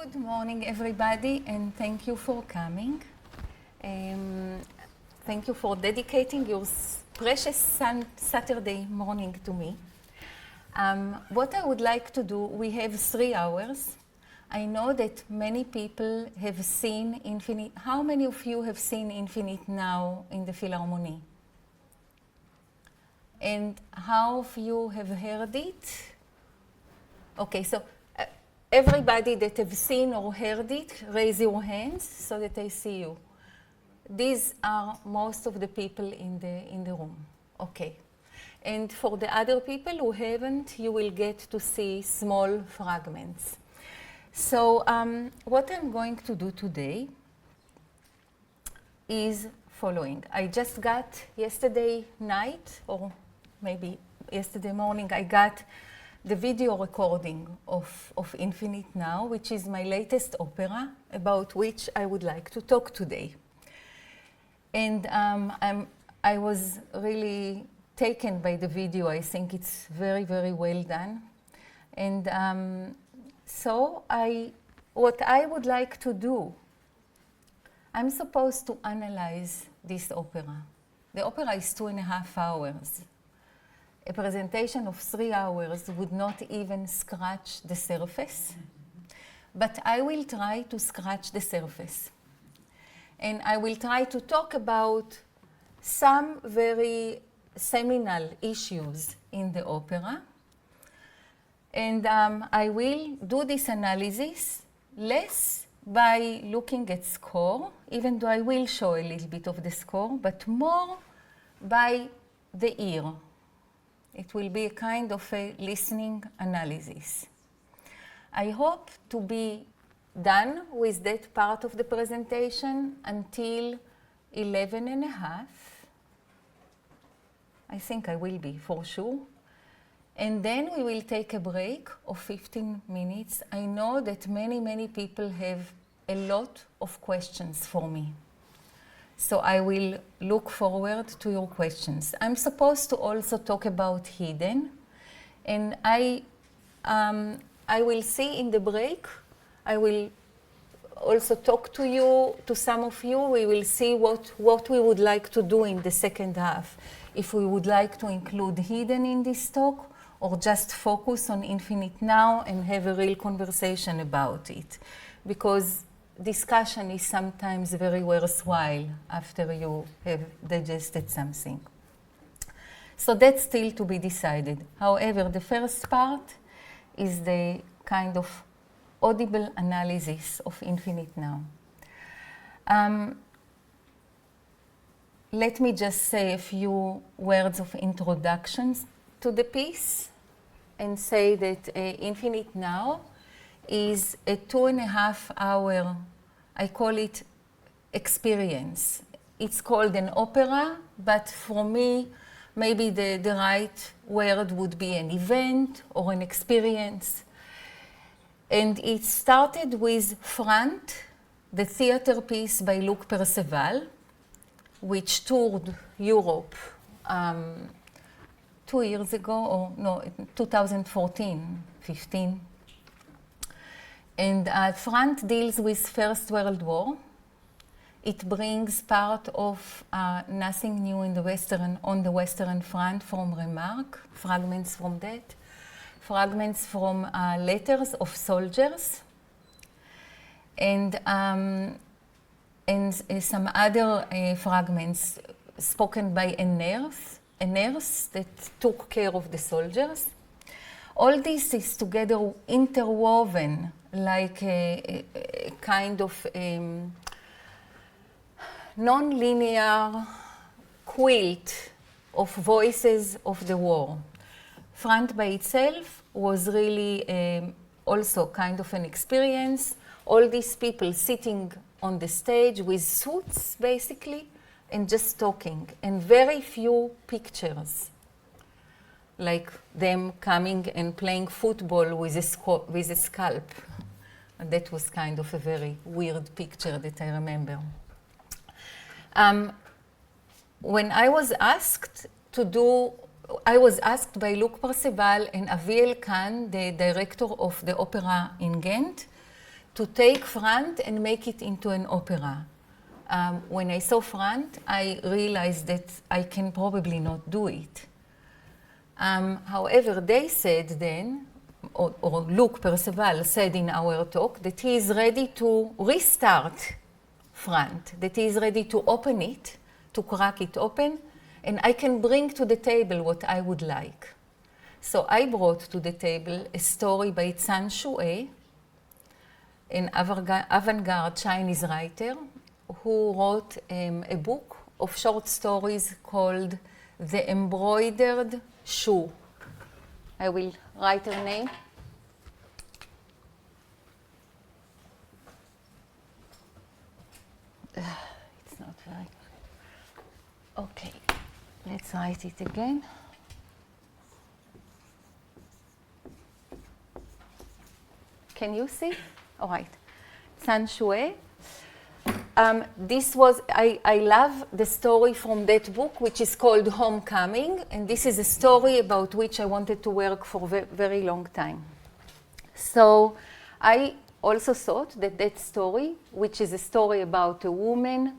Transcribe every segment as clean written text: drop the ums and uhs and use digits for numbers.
Good morning, everybody, and thank you for coming. Thank you for dedicating your precious Saturday morning to me. What I would like to do, we have 3 hours. I know that many people have seen Infinite. How many of you have seen Infinite Now in the Philharmonie? And how of you have heard it? Okay, so everybody that have seen or heard it, raise your hands so that I see you. These are most of the people in the room. Okay. And for the other people who haven't, you will get to see small fragments. So what I'm going to do today is following. I just got yesterday night, or maybe yesterday morning, I got the video recording of Infinite Now, which is my latest opera, about which I would like to talk today. And I was really taken by the video. I think it's very, very well done. And so what I would like to do, I'm supposed to analyze this opera. The opera is 2.5 hours. A presentation of 3 hours would not even scratch the surface, but I will try to scratch the surface. And I will try to talk about some very seminal issues in the opera. And I will do this analysis less by looking at score, even though I will show a little bit of the score, but more by the ear. It will be a kind of a listening analysis. I hope to be done with that part of the presentation until 11:30. I think I will be, for sure. And then we will take a break of 15 minutes. I know that many people have a lot of questions for me. So I will look forward to your questions. I'm supposed to also talk about hidden. And I will see in the break, I will also talk to you, to some of you. We will see what we would like to do in the second half. If we would like to include hidden in this talk, or just focus on Infinite Now and have a real conversation about it. Because discussion is sometimes very worthwhile after you have digested something. So that's still to be decided. However, the first part is the kind of audible analysis of Infinite Now. Let me just say a few words of introductions to the piece and say that Infinite Now is a 2.5 hour, I call it experience. It's called an opera, but for me, maybe the right word would be an event or an experience. And it started with Front, the theater piece by Luc Perceval, which toured Europe 2 years ago, or no, 2014, 15. And Front deals with First World War. It brings part of Nothing New in the on the Western Front from Remarque, fragments from that, fragments from letters of soldiers, and some other fragments spoken by a nurse that took care of the soldiers. All this is together interwoven like a kind of non-linear quilt of voices of the war. Front by itself was really also kind of an experience. All these people sitting on the stage with suits, basically, and just talking, and very few pictures, like them coming and playing football with a scalp. And that was kind of a very weird picture that I remember. When I was asked to do, I was asked by Luc Perceval and Aviel Khan, the director of the opera in Ghent, to take Frant and make it into an opera. When I saw Frant, I realized that I can probably not do it. However, they said then, or Luke Perceval said in our talk, that he is ready to restart Frant, that he is ready to open it, to crack it open, and I can bring to the table what I would like. So I brought to the table a story by San Shui, an avant-garde Chinese writer, who wrote a book of short stories called The Embroidered Shoe. I will write her name. It's not very good. Okay, let's write it again. Can you see? All right. San Shui. This was, I love the story from that book, which is called Homecoming, and this is a story about which I wanted to work for a very long time. So I also thought that that story, which is a story about a woman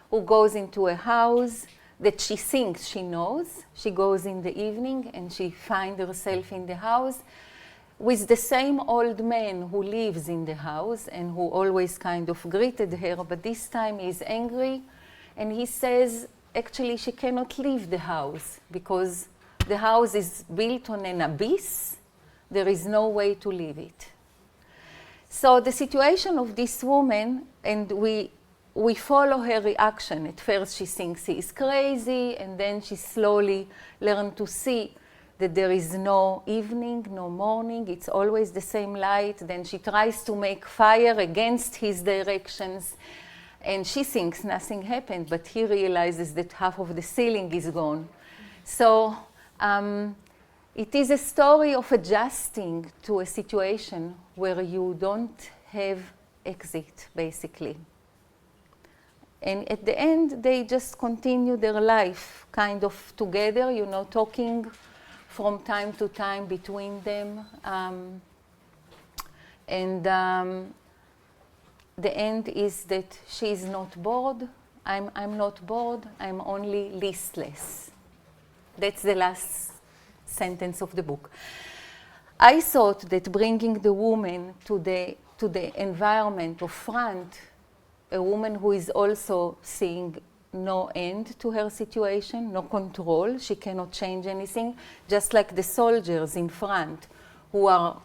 who goes into a house that she thinks she knows, she goes in the evening and she finds herself in the house with the same old man who lives in the house and who always kind of greeted her, but this time he's angry and he says actually she cannot leave the house because the house is built on an abyss. There is no way to leave it. So the situation of this woman, and we follow her reaction. At first she thinks he is crazy, and then she slowly learns to see that there is no evening, no morning, it's always the same light. Then she tries to make fire against his directions, and she thinks nothing happened, but he realizes that half of the ceiling is gone. So it is a story of adjusting to a situation where you don't have exit, basically. And at the end, they just continue their life kind of together, you know, talking from time to time between them. The end is that she is not bored. I'm not bored. I'm only listless. That's the last sentence of the book. I thought that bringing the woman to the environment of Frant, a woman who is also seeing no end to her situation, no control, she cannot change anything, just like the soldiers in Frant who are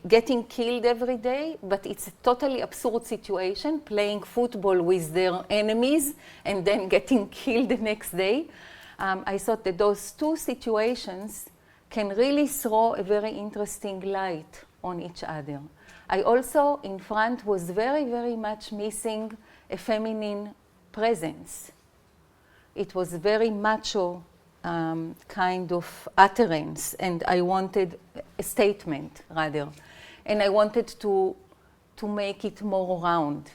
getting killed every day, but it's a totally absurd situation, playing football with their enemies and then getting killed the next day. I thought that those two situations can really throw a very interesting light on each other. I also, in Frant, was very, very much missing a feminine presence. It was very macho kind of utterance, and I wanted a statement, rather. And I wanted to make it more round.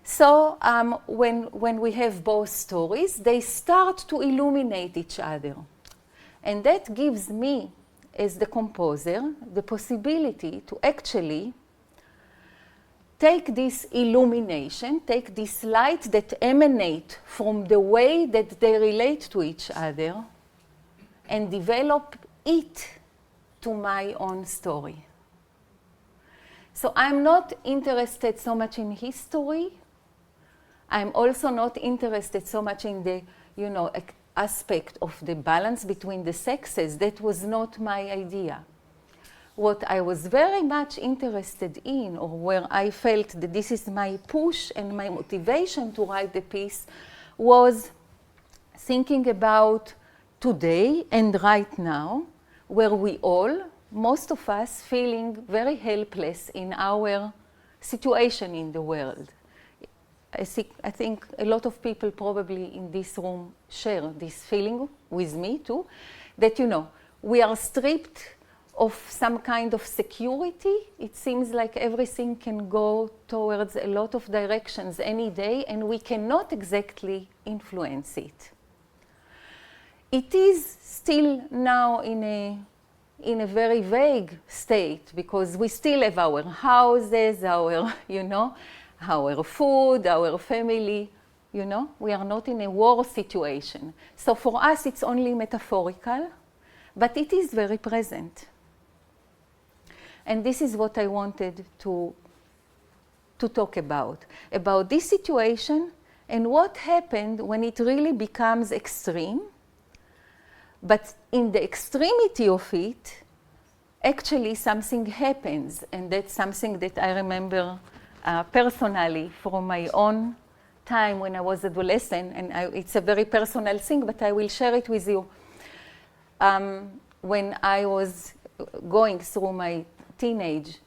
So when we have both stories, they start to illuminate each other. And that gives me, as the composer, the possibility to actually take this illumination, take this light that emanates from the way that they relate to each other, and develop it to my own story. So I'm not interested so much in history. I'm also not interested so much in the, aspect of the balance between the sexes. That was not my idea. What I was very much interested in, or where I felt that this is my push and my motivation to write the piece, was thinking about today and right now, where we all, most of us, feeling very helpless in our situation in the world. I think a lot of people probably in this room share this feeling with me too, that, we are stripped of some kind of security. It seems like everything can go towards a lot of directions any day, and we cannot exactly influence it. It is still now in a in a very vague state because we still have our houses, our, you know, our food, our family, you know. We are not in a war situation. So for us, it's only metaphorical, but it is very present. And this is what I wanted to talk about this situation and what happened when it really becomes extreme. But in the extremity of it, actually something happens, and that's something that I remember personally from my own time when I was adolescent, and it's a very personal thing, but I will share it with you. When I was going through my teenage,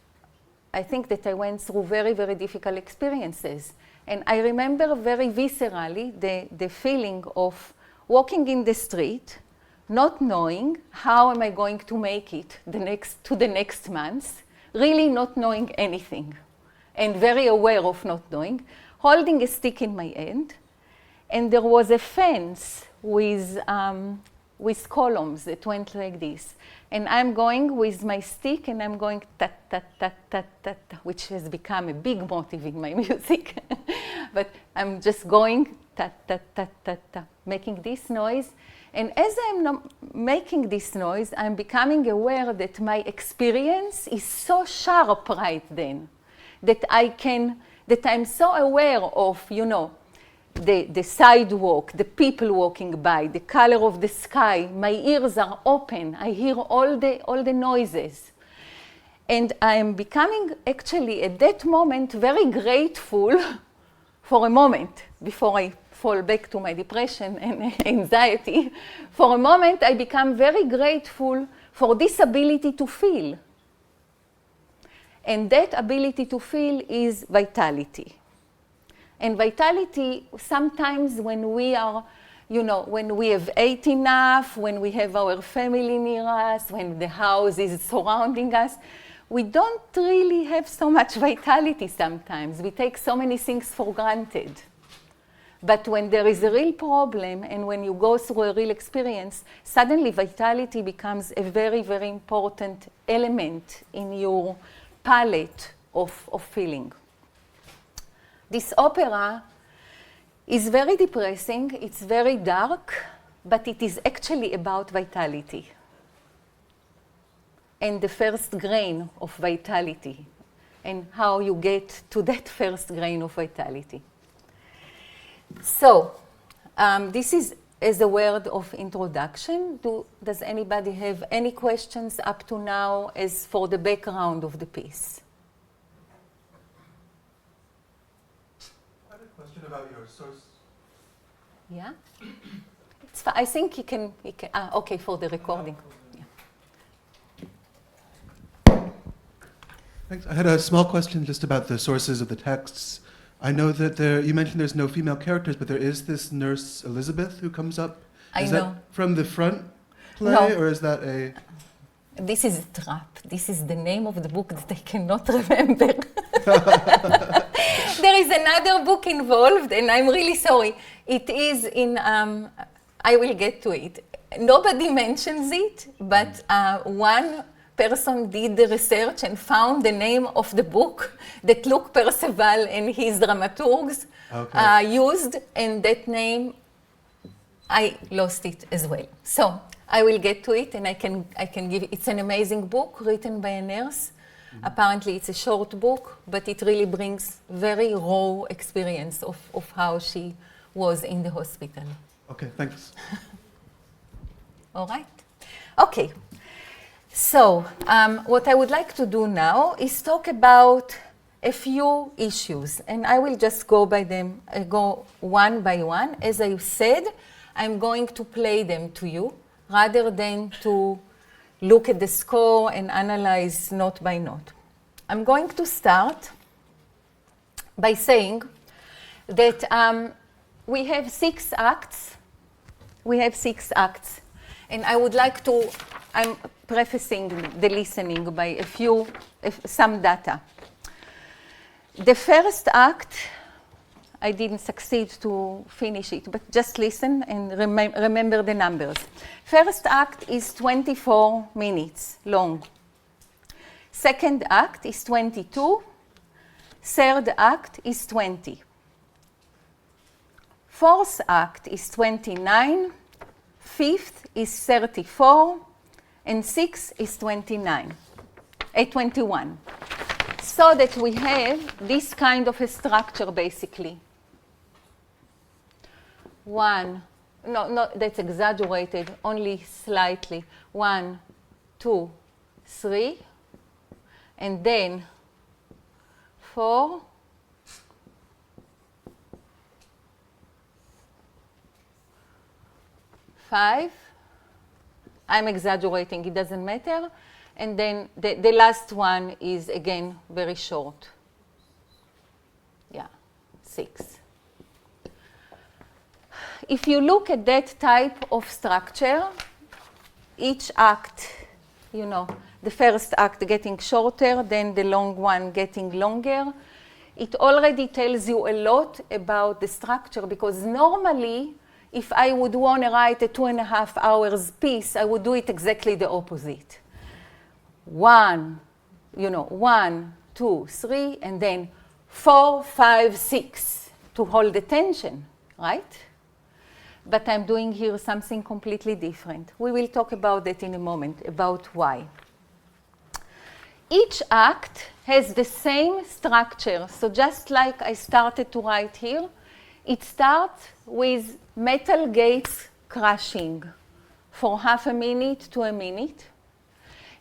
I think that I went through very, very difficult experiences. And I remember very viscerally the feeling of walking in the street, not knowing how am I going to make it to the next month, really not knowing anything, and very aware of not knowing, holding a stick in my hand, and there was a fence with columns that went like this. And I'm going with my stick, and I'm going tat, tat, tat, tat, tat, which has become a big motive in my music. But I'm just going tat, tat, tat, tat, tat, making this noise. And as I'm making this noise, I'm becoming aware that my experience is so sharp right then, that I'm so aware of, you know, the sidewalk, the people walking by, the color of the sky. My ears are open. I hear all the noises. And I am becoming actually at that moment very grateful for a moment before I fall back to my depression and anxiety. For a moment, I become very grateful for this ability to feel. And that ability to feel is vitality. And vitality, sometimes when we are, you know, when we have ate enough, when we have our family near us, when the house is surrounding us, we don't really have so much vitality sometimes. We take so many things for granted. But when there is a real problem and when you go through a real experience, suddenly vitality becomes a very, very important element in your palette of feeling. This opera is very depressing, it's very dark, but it is actually about vitality. And the first grain of vitality, and how you get to that first grain of vitality. So, this is as a word of introduction. Does anybody have any questions up to now as for the background of the piece? About your source. Yeah? It's I think you can okay, for the recording. Yeah. Thanks. I had a small question just about the sources of the texts. I know that you mentioned there's no female characters, but there is this nurse Elizabeth who comes up. Is that from the front play, or is that a... This is a trap. This is the name of the book that I cannot remember. There is another book involved, and I'm really sorry. It is in, I will get to it. Nobody mentions it, but one person did the research and found the name of the book that Luc Perceval and his dramaturgs used, and that name, I lost it as well. So I will get to it, and I can give it. It's an amazing book written by a nurse. Mm-hmm. Apparently, it's a short book, but it really brings very raw experience of how she was in the hospital. Okay, thanks. All right. Okay. So what I would like to do now is talk about a few issues, and I will just go by them, go one by one. As I said, I'm going to play them to you rather than to look at the score and analyze note by note. I'm going to start by saying that we have 6 acts. We have 6 acts. And I would like to, I'm prefacing the listening by some data. The first act, I didn't succeed to finish it, but just listen and remember the numbers. First act is 24 minutes long. Second act is 22. Third act is 20. Fourth act is 29. Fifth is 34. And sixth is 21. So that we have this kind of a structure, basically. No, that's exaggerated, only slightly. 1, 2, 3, and then 4, 5. I'm exaggerating, it doesn't matter. And then the last one is, again, very short. Yeah, 6. If you look at that type of structure, each act, you know, the first act getting shorter, then the long one getting longer, it already tells you a lot about the structure, because normally, if I would want to write a 2.5 hours piece, I would do it exactly the opposite. 1, 2, 3, and then 4, 5, 6 to hold the tension, right? But I'm doing here something completely different. We will talk about that in a moment, about why. Each act has the same structure. So just like I started to write here, it starts with metal gates crashing for half a minute to a minute.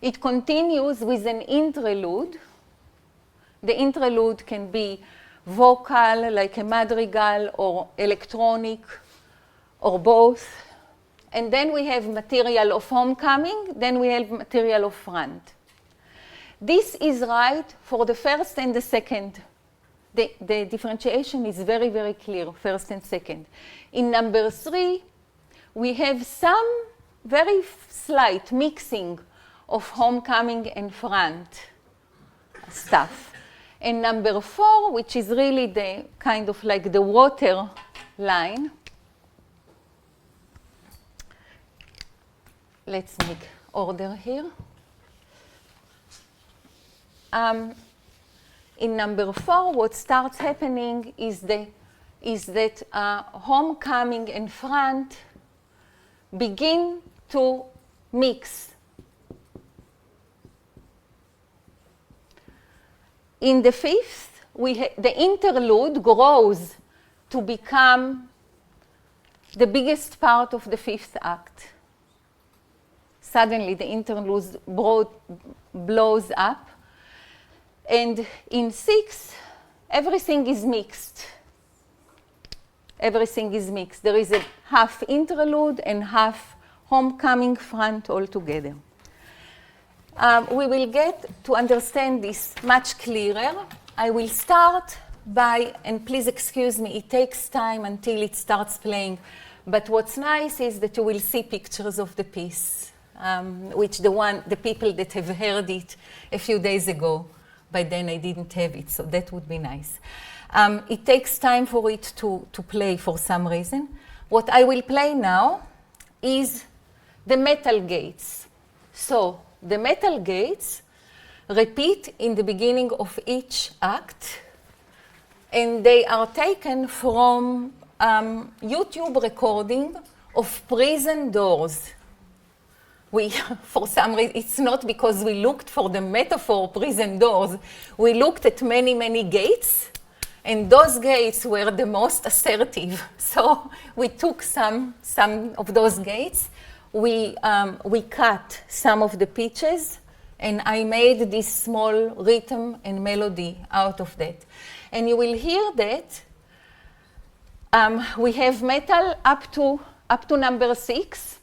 It continues with an interlude. The interlude can be vocal, like a madrigal, or electronic, or both. And then we have material of homecoming, then we have material of front. This is right for the first and the second. The differentiation is very, very clear, first and second. In number 3, we have some very slight mixing of homecoming and front stuff. And number 4, which is really the kind of like the water line. Let's make order here. In number 4, what starts happening is that homecoming and front begin to mix. In the 5th, the interlude grows to become the biggest part of the 5th act. Suddenly, the interlude blows up. And in 6, everything is mixed. Everything is mixed. There is a half interlude and half homecoming front altogether. We will get to understand this much clearer. I will start by, and please excuse me, it takes time until it starts playing. But what's nice is that you will see pictures of the piece, which the people that have heard it a few days ago, by then I didn't have it, so that would be nice. It takes time for it to play for some reason. What I will play now is the metal gates. So the metal gates repeat in the beginning of each act, and they are taken from YouTube recording of prison doors. For some reason, it's not because we looked for the metaphor prison doors. We looked at many, many gates, and those gates were the most assertive. So we took some of those gates. We cut some of the pitches, and I made this small rhythm and melody out of that. And you will hear that we have metal up to number 6.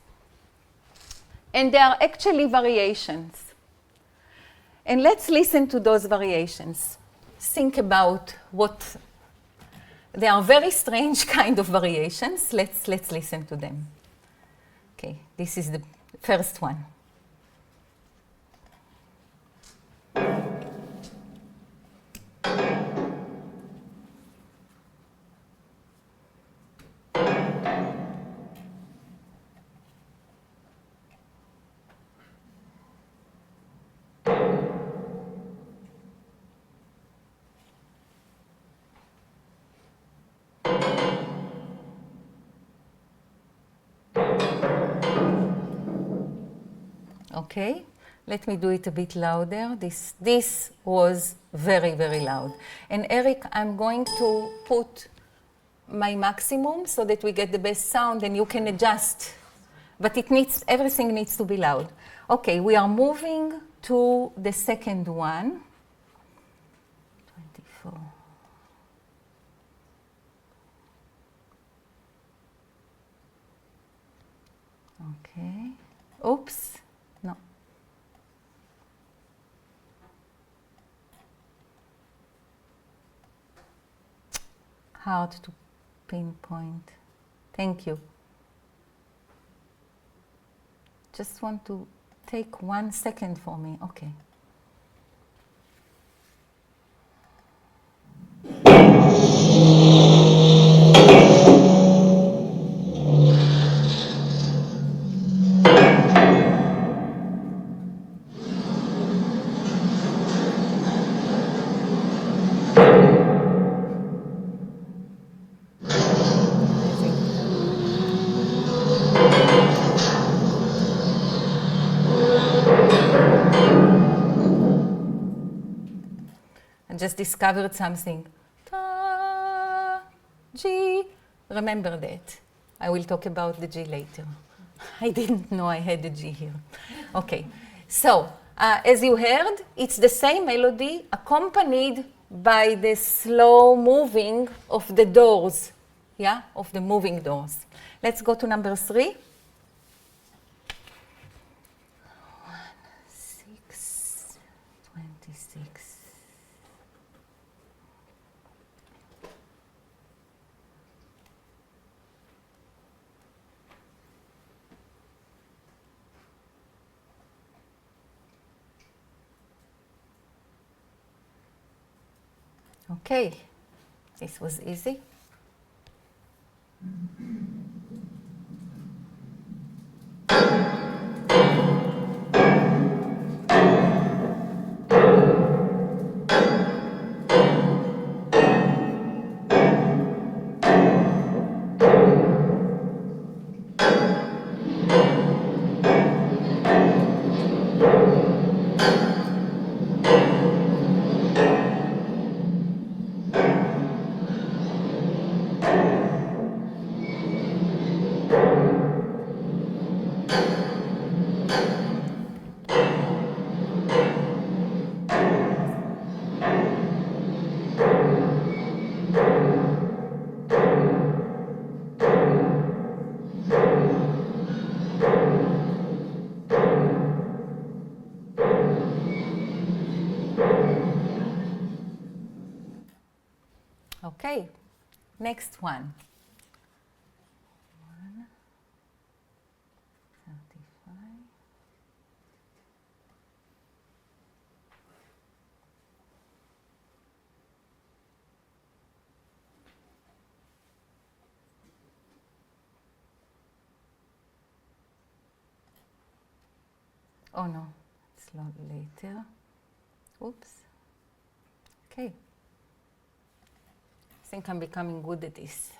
And there are actually variations. And let's listen to those variations. Think about what, they are very strange kind of variations. Let's listen to them. Okay, this is the first one. Okay, let me do it a bit louder. This was very, very loud. And Eric, I'm going to put my maximum so that we get the best sound and you can adjust. But everything needs to be loud. Okay, we are moving to the second one. 24. Okay. Oops. No. Hard to pinpoint. Thank you. Just want to take 1 second for me. Okay. Just discovered something. Ta, G. Remember that. I will talk about the G later. I didn't know I had the G here. Okay, so as you heard, it's the same melody accompanied by the slow moving of the doors, yeah, of the moving doors. Let's go to number 3. 1, 6, 26. Okay, this was easy. Okay, next one. 135. Oh no, it's not later. Oops. Okay. I think I'm becoming good at this.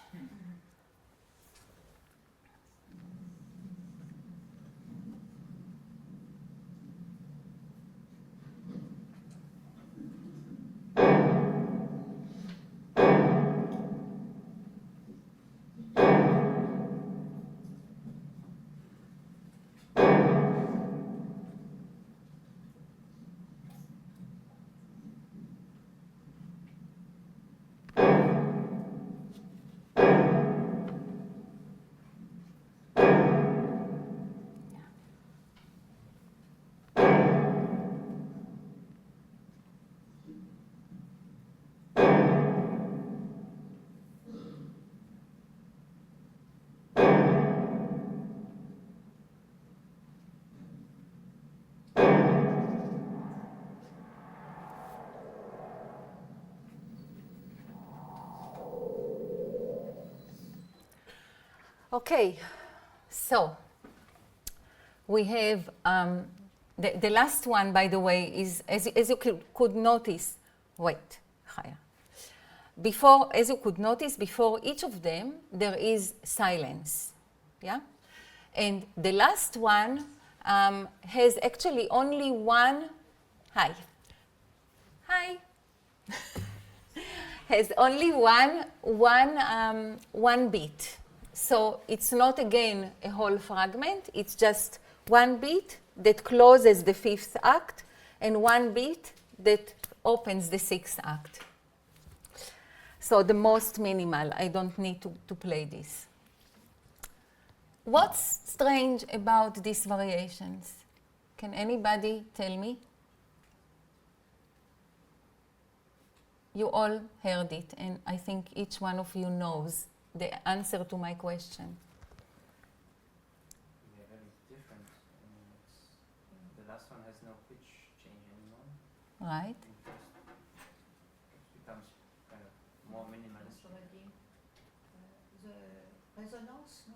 Okay, so we have the last one, by the way, is as you could notice. Wait, Chaya. As you could notice, before each of them there is silence, yeah. And the last one has actually only one, hi, has only one beat. So it's not again a whole fragment, it's just one beat that closes the fifth act and one beat that opens the sixth act. So the most minimal, I don't need to play this. What's strange about these variations? Can anybody tell me? You all heard it, and I think each one of you knows the answer to my question. They're very different. The last one has no pitch change anymore. Right. It becomes kind of more minimalist. The resonance, no?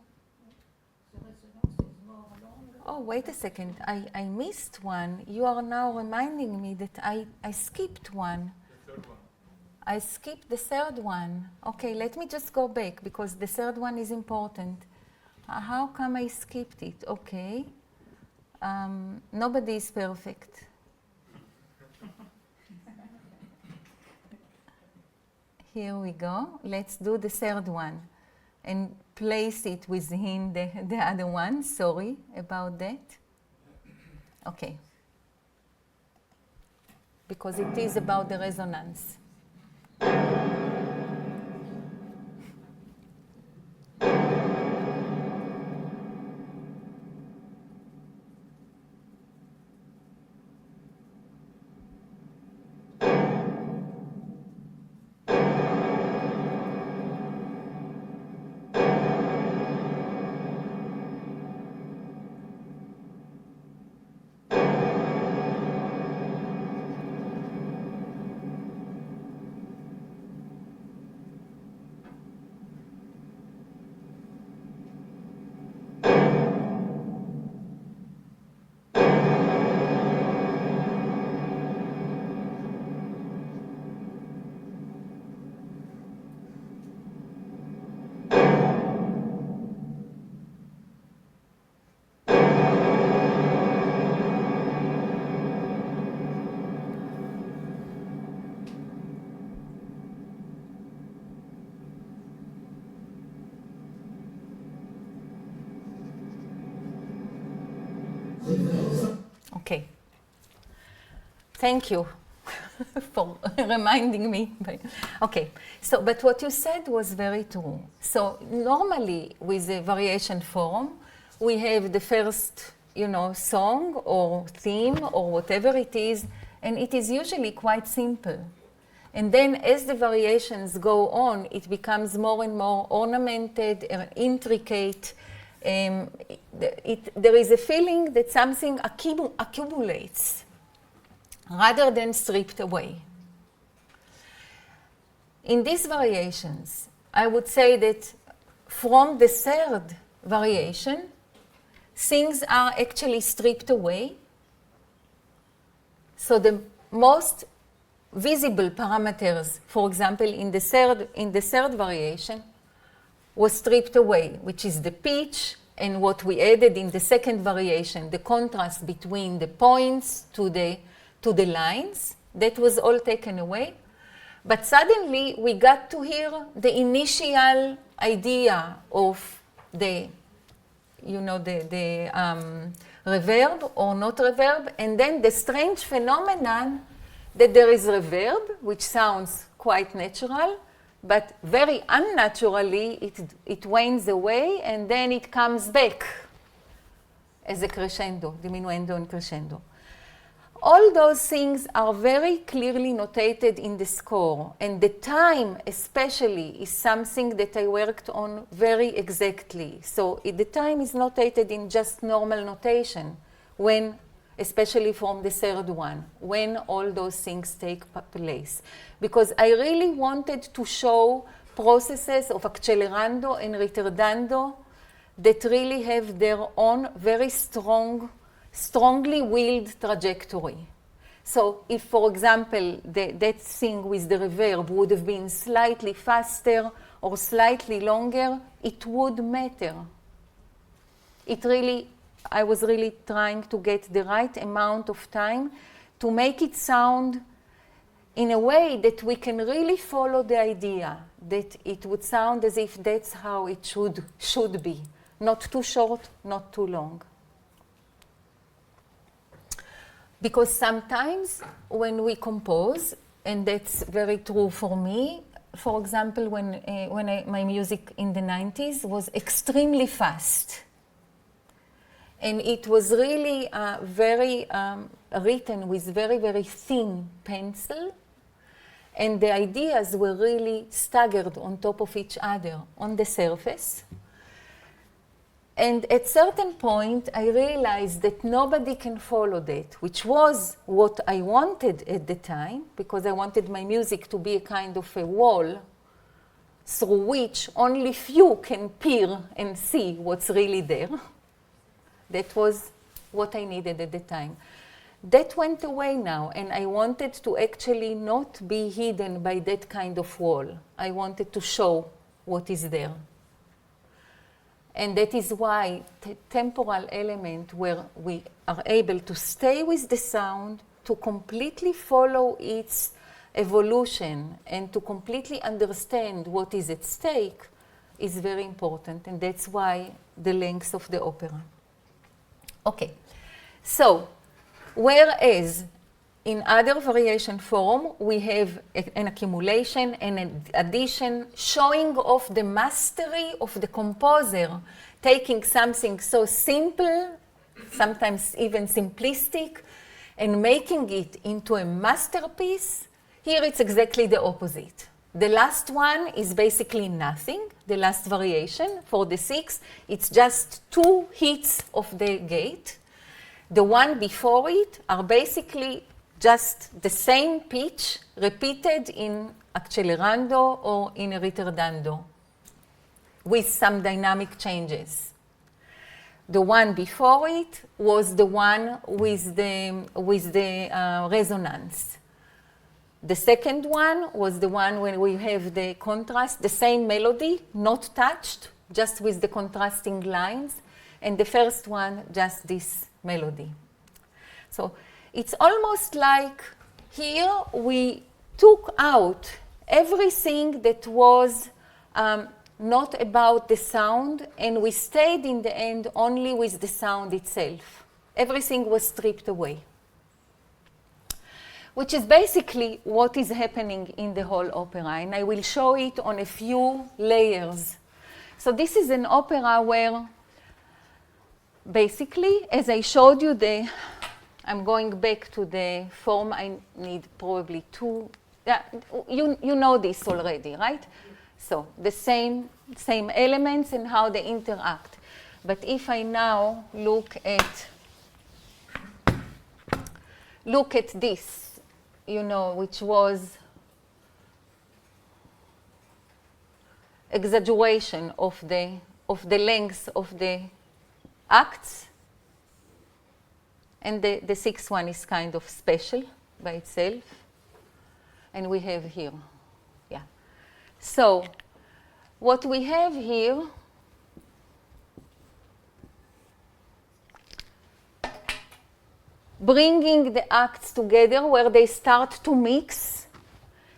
The resonance is more long. Oh, wait a second. I missed one. You are now reminding me that I skipped one. The third one. I skipped the third one. Okay, let me just go back because the third one is important. How come I skipped it? Okay. Nobody is perfect. Here we go. Let's do the third one and place it within the other one. Sorry about that. Okay. Because it is about the resonance. Okay. Thank you for reminding me. Okay. So, but what you said was very true. So normally with the variation form, we have the first, song or theme or whatever it is, and it is usually quite simple. And then as the variations go on, it becomes more and more ornamented and intricate. There is a feeling that something accumulates rather than stripped away. In these variations, I would say that from the third variation, things are actually stripped away. So the most visible parameters, for example, in the third variation, was stripped away, which is the pitch and what we added in the second variation, the contrast between the points to the lines. That was all taken away. But suddenly we got to hear the initial idea of the reverb or not reverb, and then the strange phenomenon that there is reverb, which sounds quite natural, but very unnaturally it wanes away and then it comes back as a crescendo, diminuendo and crescendo. All those things are very clearly notated in the score, and the time especially is something that I worked on very exactly. So the time is notated in just normal notation, when, especially from the third one, when all those things take place. Because I really wanted to show processes of accelerando and retardando that really have their own very strongly willed trajectory. So if, for example, that thing with the reverb would have been slightly faster or slightly longer, it would matter. It really I was really trying to get the right amount of time to make it sound in a way that we can really follow the idea, that it would sound as if that's how it should be. Not too short, not too long. Because sometimes when we compose, and that's very true for me, for example, when my music in the 90s was extremely fast. And it was really very written with very, very thin pencil. And the ideas were really staggered on top of each other on the surface. And at a certain point, I realized that nobody can follow that, which was what I wanted at the time, because I wanted my music to be a kind of a wall through which only few can peer and see what's really there. That was what I needed at the time. That went away now, and I wanted to actually not be hidden by that kind of wall. I wanted to show what is there. And that is why the temporal element where we are able to stay with the sound, to completely follow its evolution, and to completely understand what is at stake is very important. And that's why the length of the opera. Okay, so whereas in other variation form, we have an accumulation and an addition showing off the mastery of the composer, taking something so simple, sometimes even simplistic, and making it into a masterpiece. Here it's exactly the opposite. The last one is basically nothing, the last variation. For the 6, it's just 2 hits of the gate. The one before it are basically just the same pitch repeated in accelerando or in ritardando with some dynamic changes. The one before it was the one with the resonance. The second one was the one when we have the contrast, the same melody, not touched, just with the contrasting lines. And the first one, just this melody. So it's almost like here we took out everything that was not about the sound, and we stayed in the end only with the sound itself. Everything was stripped away, which is basically what is happening in the whole opera. And I will show it on a few layers. So this is an opera where basically, as I showed you, I'm going back to the form. I need probably 2. You know this already, right? So the same elements and how they interact. But if I now look at this, which was exaggeration of the length of the acts. And the 6th one is kind of special by itself. And we have here, So what we have here bringing the acts together where they start to mix,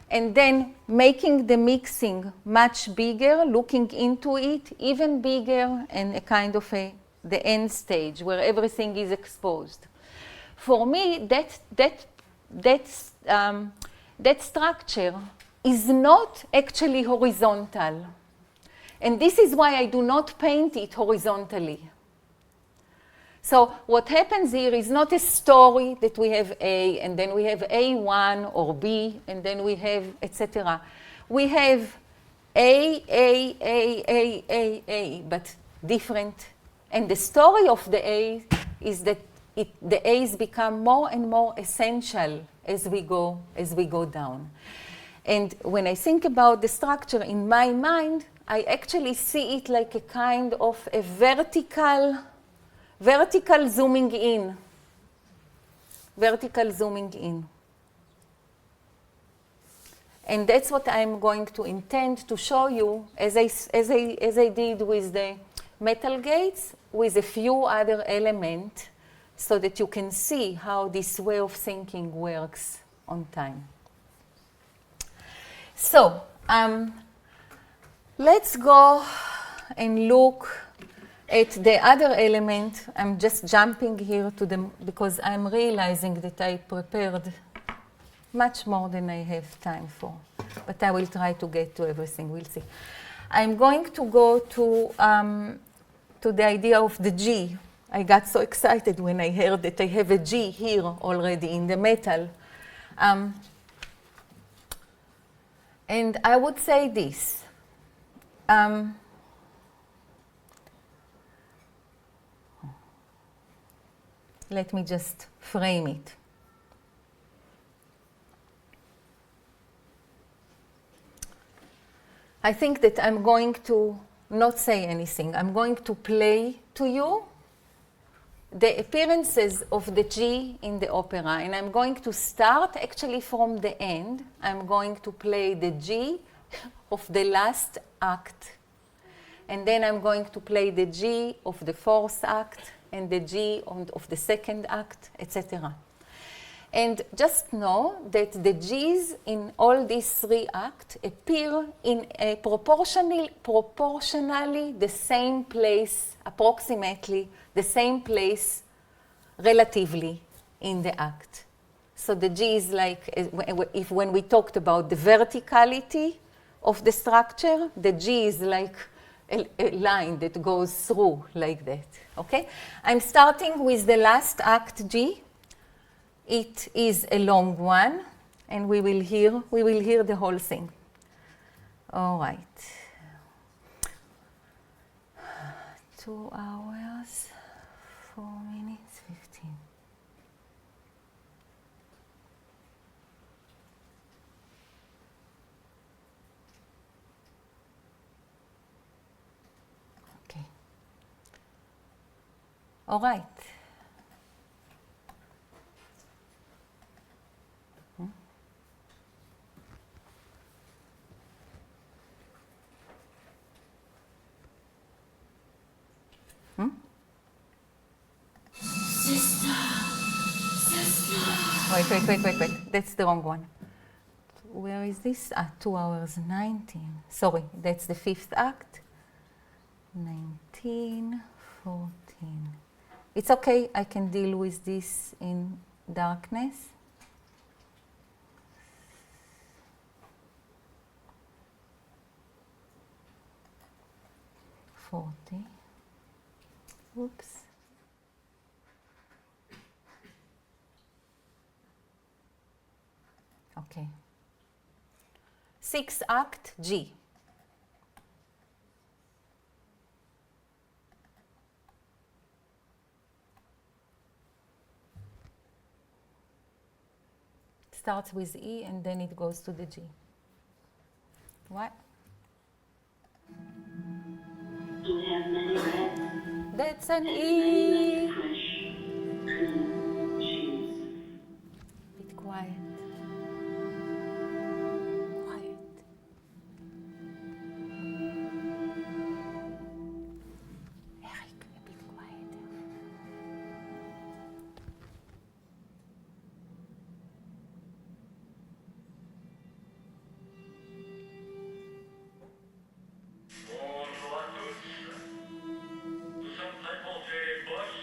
and then making the mixing much bigger, looking into it even bigger, and a kind of the end stage where everything is exposed. For me, that structure is not actually horizontal. And this is why I do not paint it horizontally. So what happens here is not a story that we have A, and then we have A1 or B, and then we have, etc. We have A, but different. And the story of the A is that the A's become more and more essential as we go down. And when I think about the structure in my mind, I actually see it like a kind of a vertical zooming in. Vertical zooming in. And that's what I'm going to intend to show you as I did with metal gates with a few other elements so that you can see how this way of thinking works on time. So, let's go and look at the other element. I'm just jumping here to them because I'm realizing that I prepared much more than I have time for. But I will try to get to everything. We'll see. I'm going to go to the idea of the G. I got so excited when I heard that I have a G here already in the metal. And I would say this. Let me just frame it. I think that I'm going to not say anything. I'm going to play to you the appearances of the G in the opera. And I'm going to start actually from the end. I'm going to play the G of the last act. And then I'm going to play the G of the fourth act and the G of the second act, etc. And just know that the G's in all these three acts appear in a proportionally the same place, approximately the same place relatively in the act. So the G is like, when we talked about the verticality of the structure, the G is like a line that goes through like that, okay? I'm starting with the last act G. It is a long one, and we will hear the whole thing. All right. 2 hours, 4 minutes, 15. Okay. All right. Wait. That's the wrong one. Where is this? 2 hours, 19. Sorry, that's the fifth act. 19, 14. It's okay, I can deal with this in darkness. Oops. Okay. Sixth act, G. Starts with E and then it goes to the G. What? That's an E. Bit quiet. Quiet. Eric, a bit quieter. Bonjour à tous. Nous sommes très comptés, boss.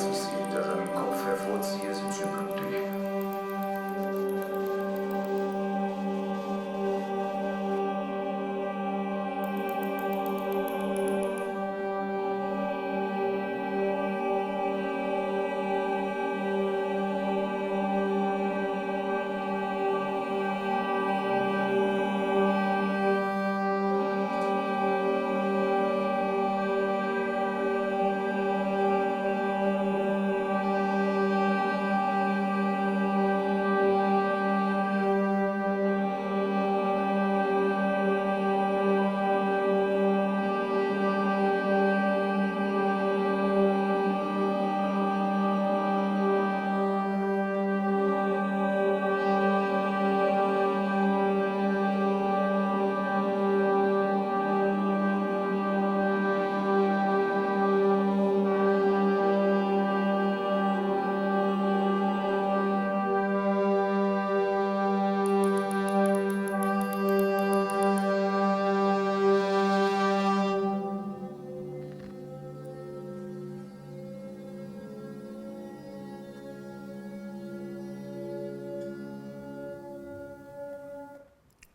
als ich sie hinter seinem Kopf hervorziehe, sind sie blutig.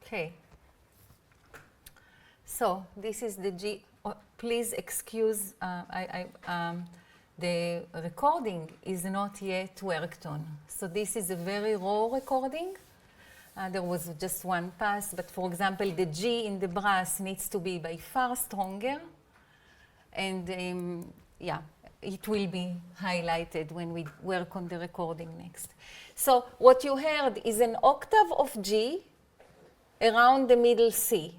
Okay. So this is the G. Please excuse, the recording is not yet worked on. So this is a very raw recording. There was just one pass, but for example, the G in the brass needs to be by far stronger. And yeah, it will be highlighted when we work on the recording next. So what you heard is an octave of G around the middle C,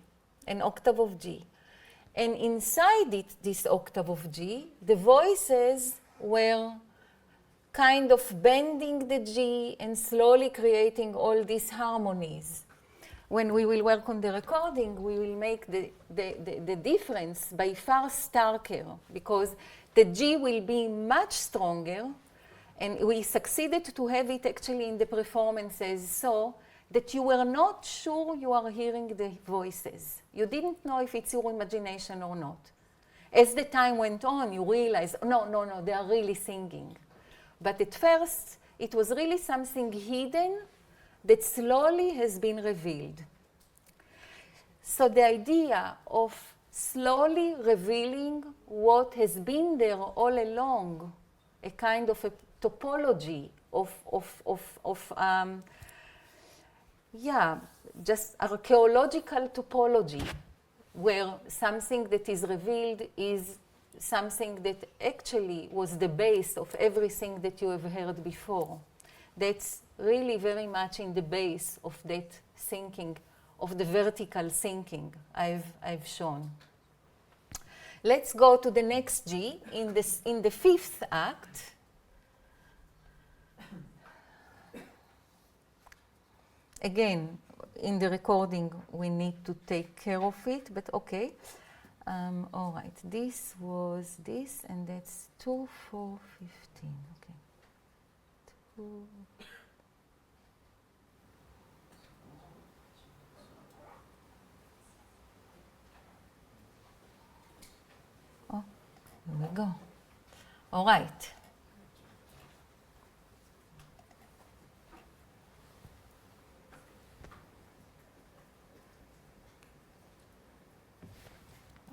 an octave of G. And inside it, this octave of G, the voices were kind of bending the G and slowly creating all these harmonies. When we will work on the recording, we will make the difference by far starker, because the G will be much stronger, and we succeeded to have it actually in the performances so that you were not sure you are hearing the voices. You didn't know if it's your imagination or not. As the time went on, you realize, no, they are really singing. But at first, it was really something hidden that slowly has been revealed. So the idea of slowly revealing what has been there all along, a kind of a topology just archaeological topology, where something that is revealed is something that actually was the base of everything that you have heard before. That's really very much in the base of that thinking, of the vertical thinking I've shown. Let's go to the next G in the fifth act. Again, in the recording, we need to take care of it, but okay. All right, this was this, and that's 2, 4, 15. Okay. 2. Oh, here we go. All right.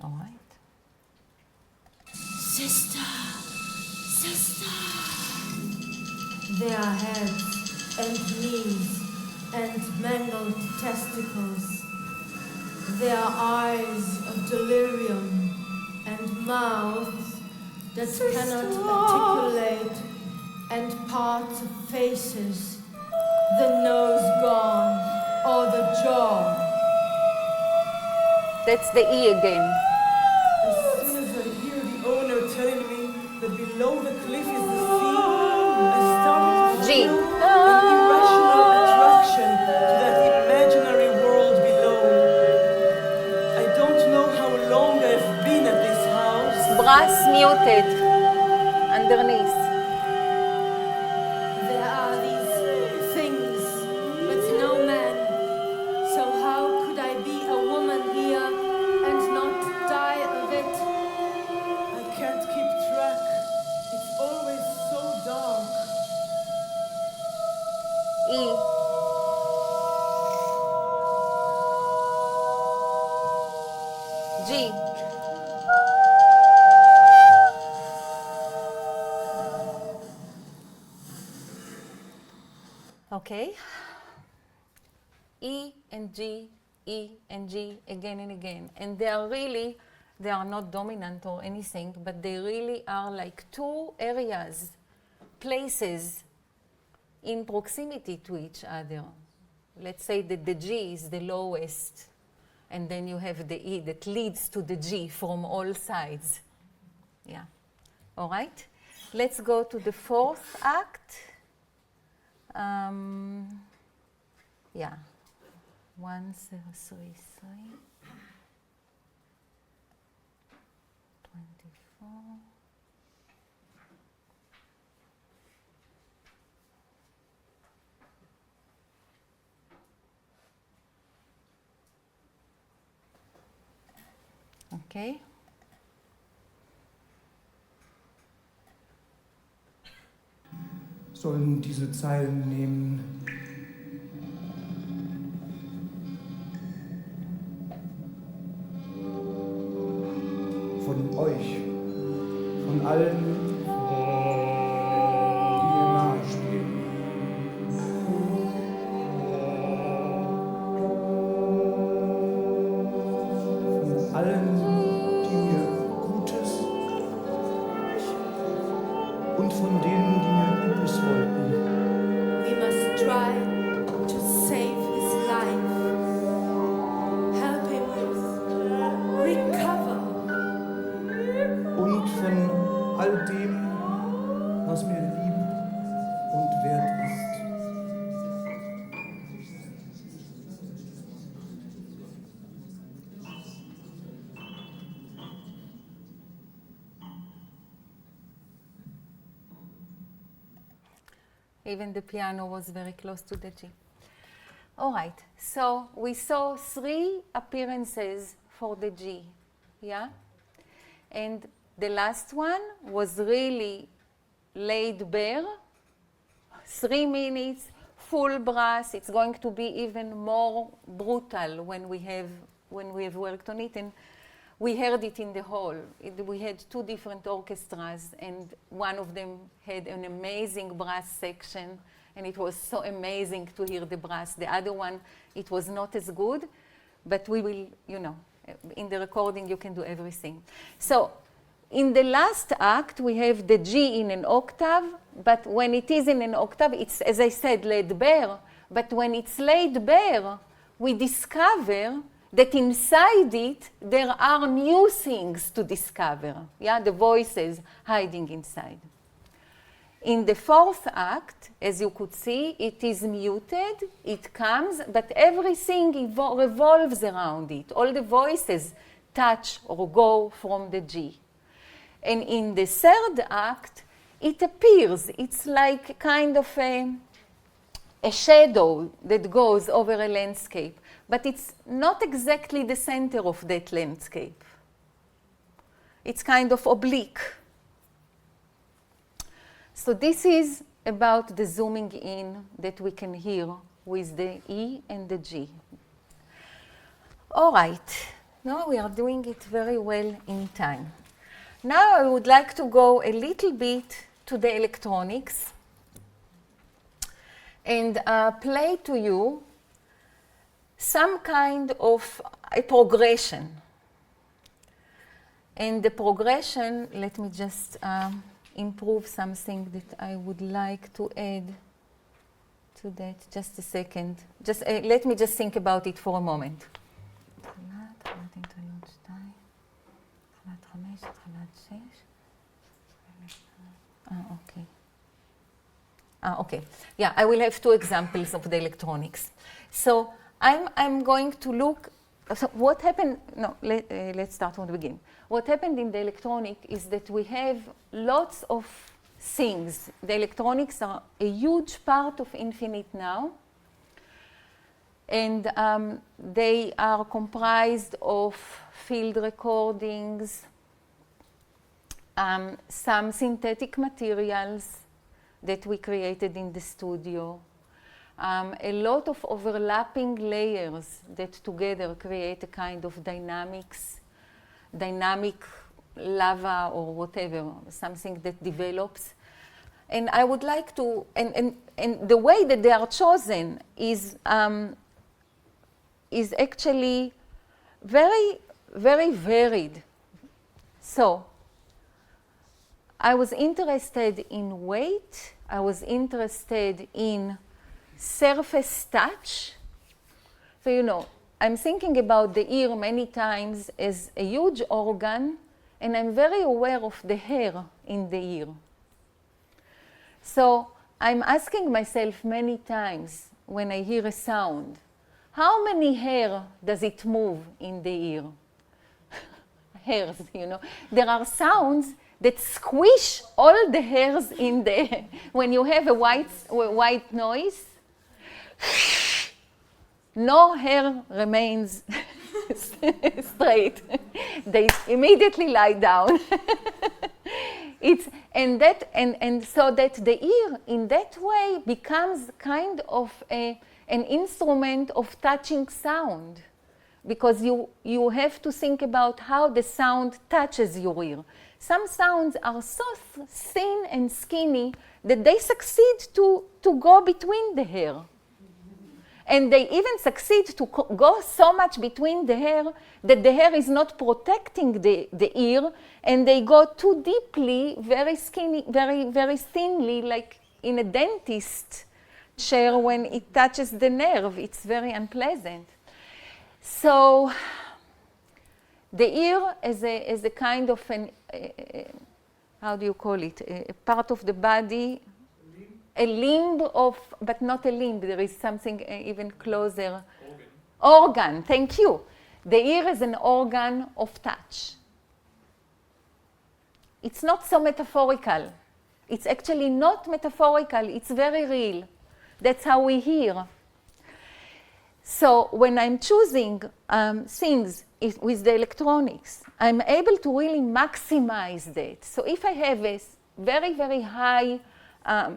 All right. Sister, sister. Their heads and knees and mangled testicles. Their eyes of delirium and mouths that cannot articulate and parts of faces. The nose gone or the jaw. That's the E again. As soon as I hear the owner telling me that below the cliff is the sea, I start to feel an irrational attraction to that imaginary world below. I don't know how long I've been at this house. Brass muted underneath. There are these things, but no man. So how could I be a woman here and not die of it? I can't keep track. It's always so E, G, okay, E and G, E and G again and again. And they are not dominant or anything, but they really are like two areas, places in proximity to each other. Let's say that the G is the lowest, and then you have the E that leads to the G from all sides. Yeah, all right? Let's go to the fourth act. Yeah, 1, 0, 3, 3, 24. Okay. Sollen diese Zeilen nehmen. Von euch, von allen, die mir nahestehen. Von allen, die mir Gutes und von denen, die mir Übles wollten. We must try to save his life. Help him recover. Und von all dem, was mir lieb und wert ist. Even the piano was very close to the G. All right, so we saw 3 appearances for the G, yeah? And the last one was really laid bare, 3 minutes, full brass. It's going to be even more brutal when we have worked on it. And we heard it in the hall. We had 2 different orchestras, and one of them had an amazing brass section, and it was so amazing to hear the brass. The other one, it was not as good, but we will, in the recording you can do everything. So in the last act, we have the G in an octave, but when it is in an octave, it's, as I said, laid bare. But when it's laid bare, we discover that inside it, there are new things to discover, yeah, the voices hiding inside. In the fourth act, as you could see, it is muted, it comes, but everything revolves around it. All the voices touch or go from the G. And in the third act, it appears. It's like kind of a shadow that goes over a landscape. But it's not exactly the center of that landscape. It's kind of oblique. So this is about the zooming in that we can hear with the E and the G. All right, now we are doing it very well in time. Now I would like to go a little bit to the electronics and play to you some kind of a progression. And the progression, let me just improve something that I would like to add to that. Just a second. Just let me just think about it for a moment. Okay. Okay. Yeah, I will have 2 examples of the electronics. So I'm going to look. So what happened? No, let's start from the beginning. What happened in the electronic is that we have lots of things. The electronics are a huge part of Infinite now. And they are comprised of field recordings, some synthetic materials that we created in the studio, a lot of overlapping layers that together create a kind of dynamic lava or whatever, something that develops. And I would like to, and the way that they are chosen is actually very, very varied. So I was interested in weight, I was interested in surface touch. So, you know, I'm thinking about the ear many times as a huge organ, and I'm very aware of the hair in the ear. So I'm asking myself many times when I hear a sound, how many hair does it move in the ear? Hairs, you know. There are sounds that squish all the hairs in the, when you have a white noise, no hair remains straight. They immediately lie down. And so that the ear in that way becomes kind of an instrument of touching sound, because you have to think about how the sound touches your ear. Some sounds are so thin and skinny that they succeed to go between the hair. And they even succeed to go so much between the hair that the hair is not protecting the ear, and they go too deeply, very skinny, very, very thinly, like in a dentist chair when it touches the nerve. It's very unpleasant. So the ear is a kind of an, how do you call it, a part of the body, a limb of, but not a limb, there is something even closer. Organ, thank you. The ear is an organ of touch. It's not so metaphorical. It's actually not metaphorical, it's very real. That's how we hear. So when I'm choosing things with the electronics, I'm able to really maximize that. So if I have a very, very high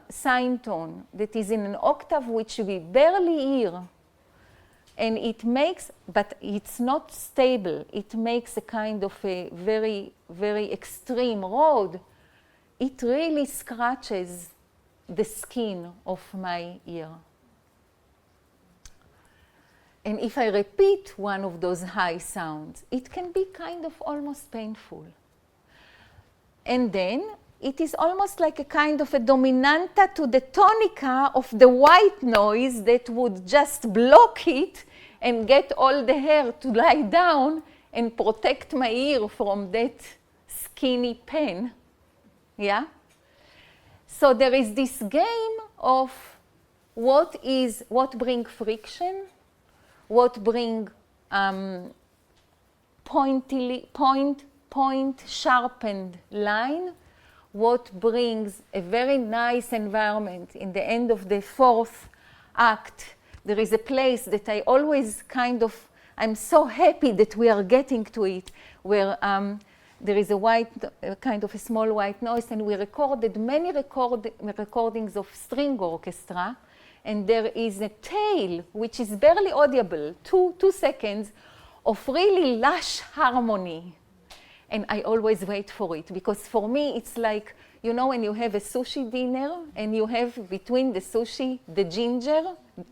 sine tone that is in an octave which we barely hear, and it makes, but it's not stable, it makes a kind of a very, very extreme road, it really scratches the skin of my ear. And if I repeat one of those high sounds, it can be kind of almost painful. And then it is almost like a kind of a dominanta to the tonica of the white noise that would just block it and get all the hair to lie down and protect my ear from that skinny pain. Yeah? So there is this game of what brings friction, what brings point sharpened line, what brings a very nice environment. In the end of the fourth act, there is a place that I always I'm so happy that we are getting to it, where there is kind of a small white noise, and we recorded many recordings of string orchestra, and there is a tail which is barely audible, 2 seconds of really lush harmony. And I always wait for it, because for me it's like, you know, when you have a sushi dinner and you have between the sushi the ginger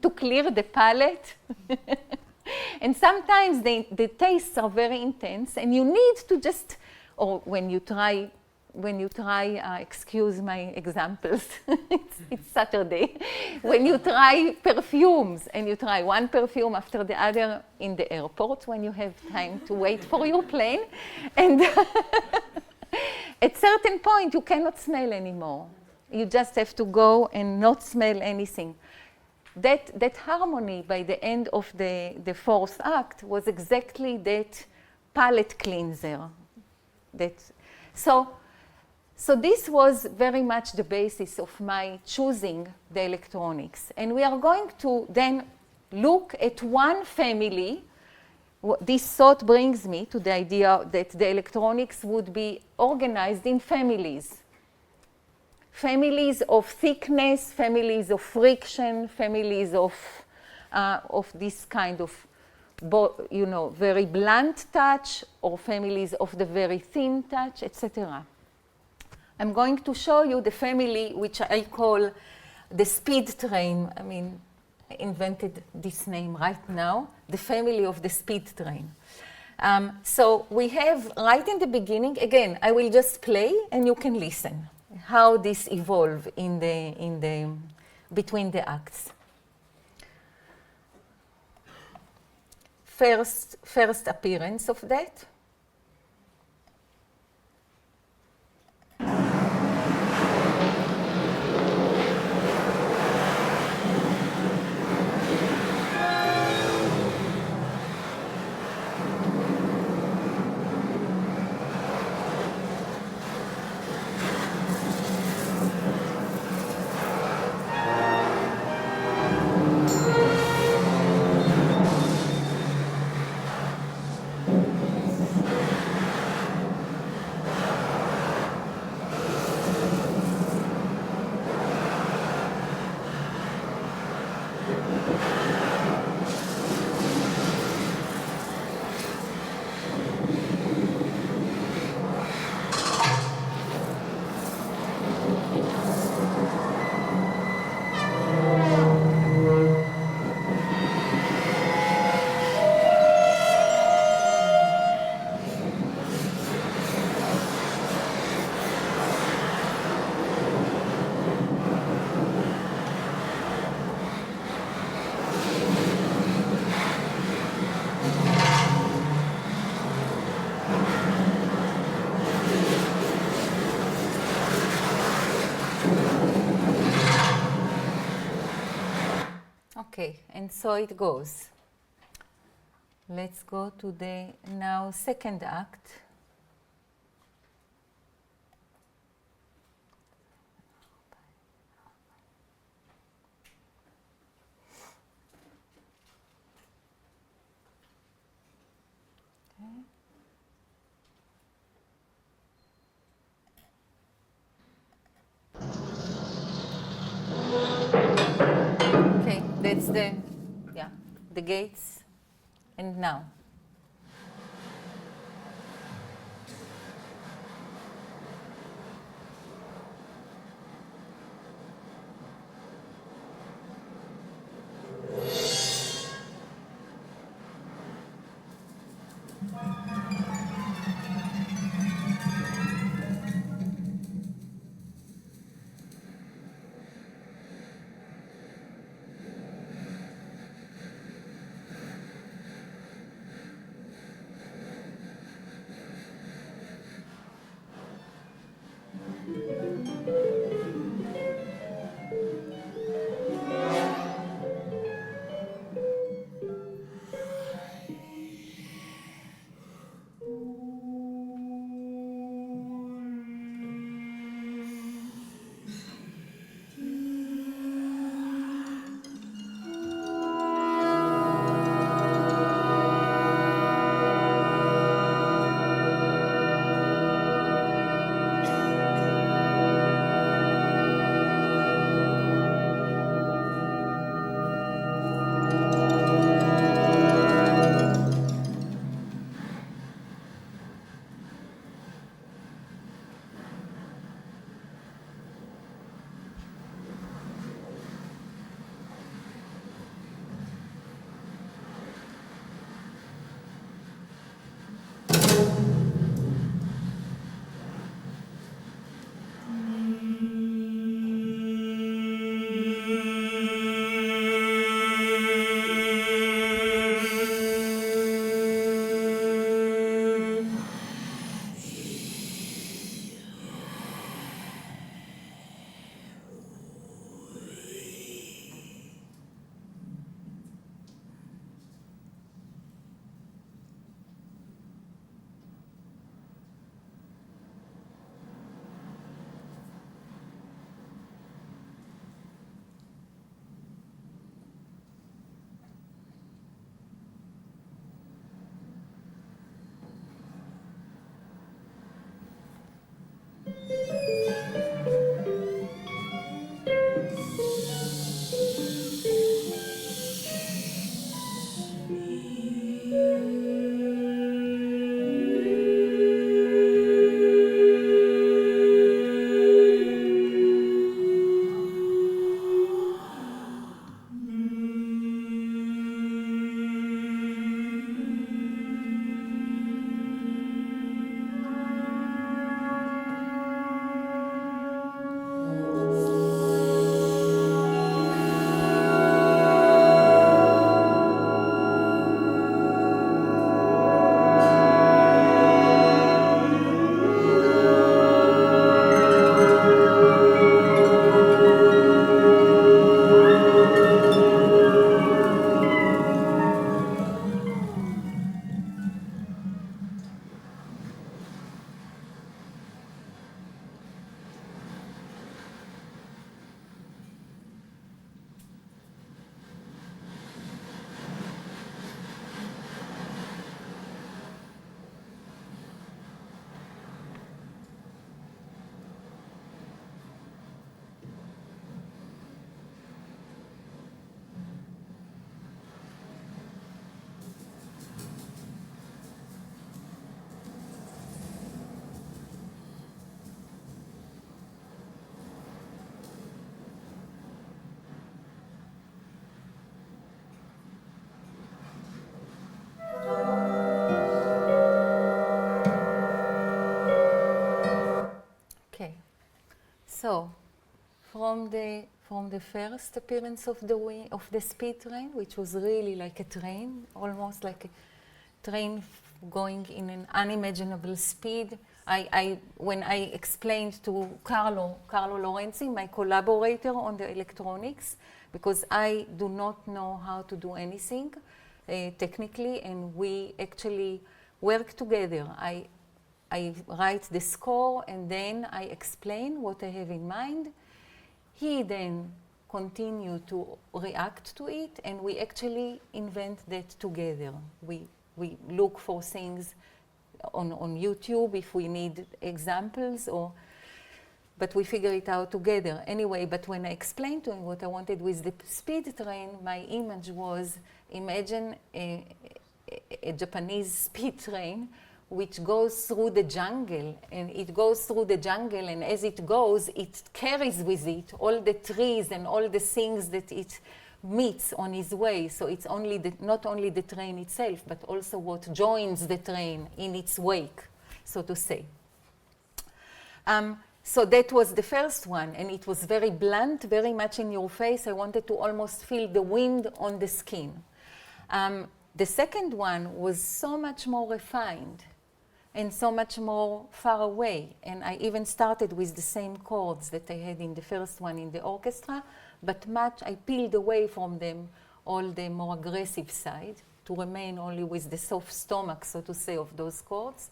to clear the palate. And sometimes the tastes are very intense, and you need to just, or when you try, excuse my examples, it's Saturday, when you try perfumes and you try one perfume after the other in the airport when you have time to wait for your plane, and at certain point you cannot smell anymore. You just have to go and not smell anything. That harmony by the end of the fourth act was exactly that palate cleanser. So this was very much the basis of my choosing the electronics. And we are going to then look at one family. This thought brings me to the idea that the electronics would be organized in families. families of thickness, families of friction, families of this kind of, very blunt touch, or families of the very thin touch, etc. I'm going to show you the family which I call the speed train. I mean, I invented this name right now, the family of the speed train. So we have right in the beginning, again, I will just play and you can listen how this evolves between the acts. First appearance of that. Okay, and so it goes. Let's go to the now second act. Okay, that's the gates, and now. So, from the first appearance of the speed train, which was really like a train, almost like a train going in an unimaginable speed. When I explained to Carlo Lorenzi, my collaborator on the electronics, because I do not know how to do anything technically, and we actually work together. I write the score, and then I explain what I have in mind. He then continued to react to it, and we actually invent that together. We look for things on YouTube if we need examples, but we figure it out together. Anyway, but when I explained to him what I wanted with the speed train, my image was, imagine a Japanese speed train which goes through the jungle, and it goes through the jungle, and as it goes, it carries with it all the trees and all the things that it meets on his way. So it's not only the train itself, but also what joins the train in its wake, so to say. So that was the first one, and it was very blunt, very much in your face. I wanted to almost feel the wind on the skin. The second one was so much more refined and so much more far away. And I even started with the same chords that I had in the first one in the orchestra, but I peeled away from them all the more aggressive side to remain only with the soft stomach, so to say, of those chords.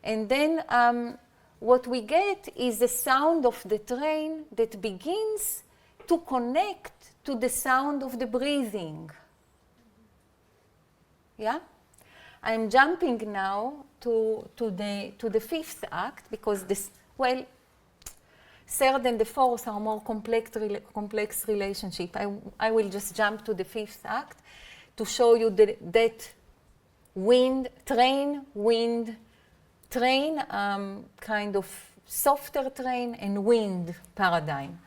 And then what we get is the sound of the train that begins to connect to the sound of the breathing. Yeah? I'm jumping now to the fifth act, because third and the fourth are more complex relationship. I will just jump to the fifth act to show you that train, kind of softer train and wind paradigm.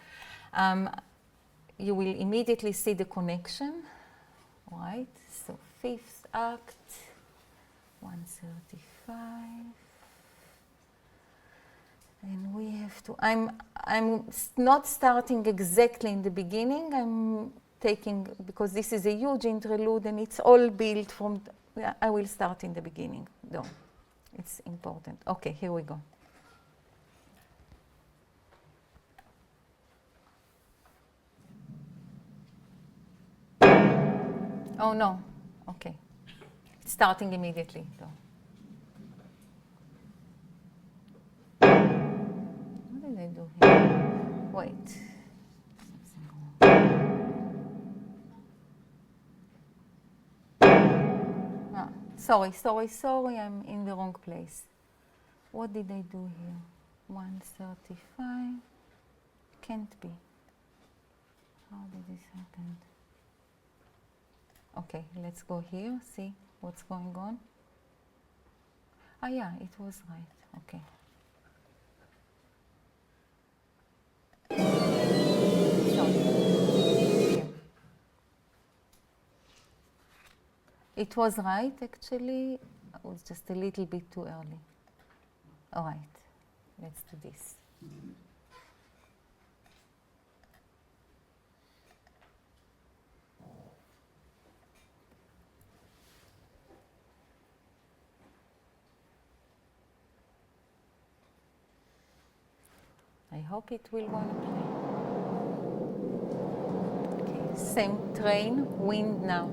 You will immediately see the connection, right? So fifth act, 135. And we have to, I'm not starting exactly in the beginning. I'm taking, because this is a huge interlude and it's all built from, I will start in the beginning, though. It's important. Okay, here we go. Oh, no. Okay. It's starting immediately, though. What did I do here? Wait. Sorry, I'm in the wrong place. What did I do here? 135. Can't be. How did this happen? Okay, let's go here, see what's going on. Ah, yeah, it was right. Okay. Sorry. It was right, actually. It was just a little bit too early. All right, let's do this. I hope it will want to play. Okay, same train, wind now.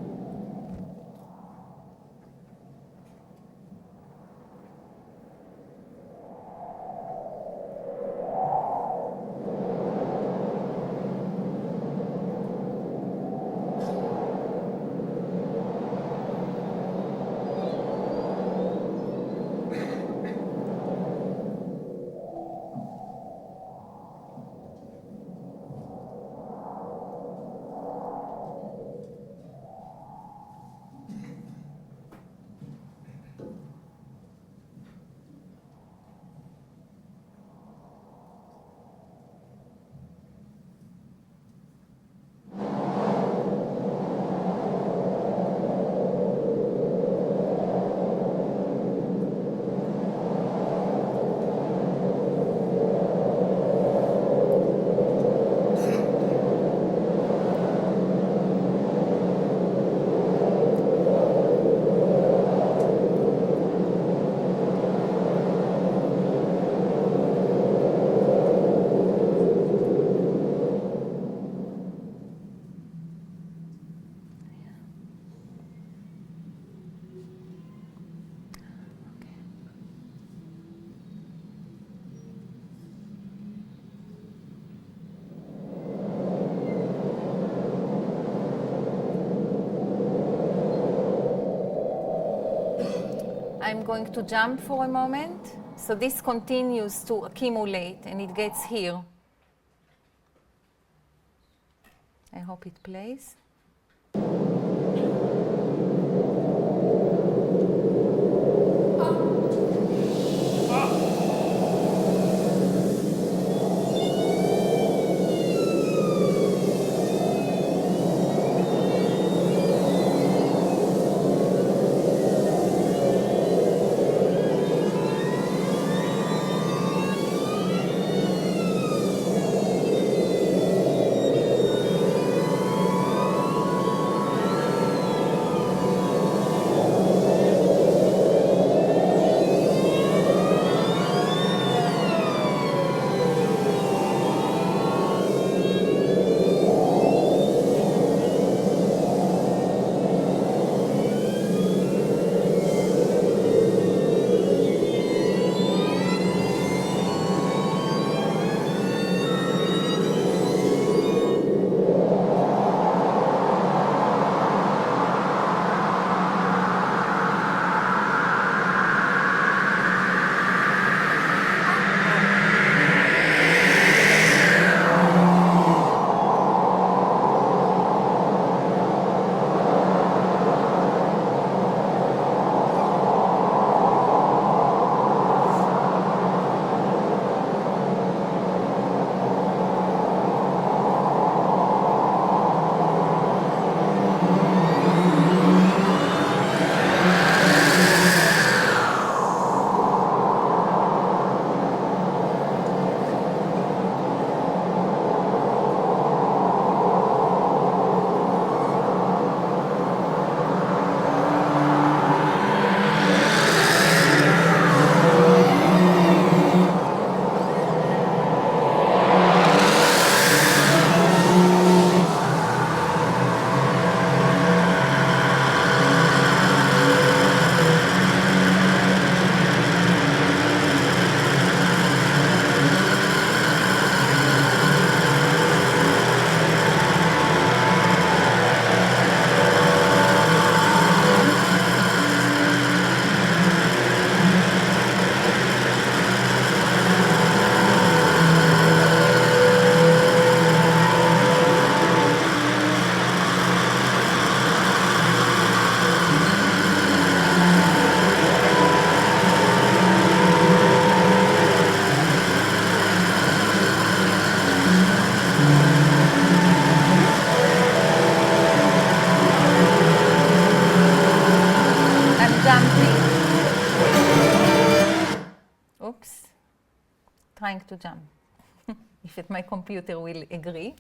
I'm going to jump for a moment. So this continues to accumulate and it gets here. I hope it plays. Oops, trying to jump. If my computer will agree.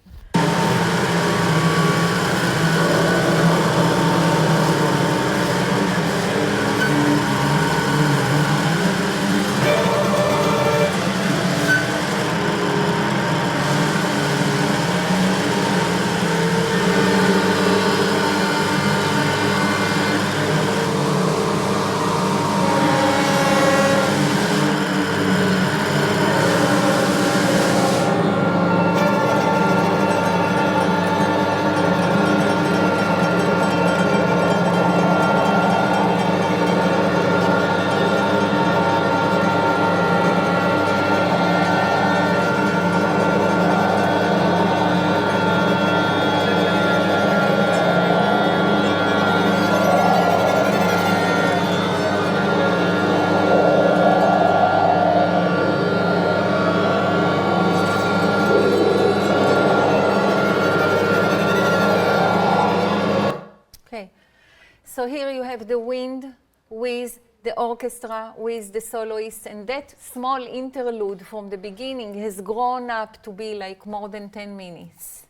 So here you have the wind with the orchestra, with the soloist, and that small interlude from the beginning has grown up to be like more than 10 minutes.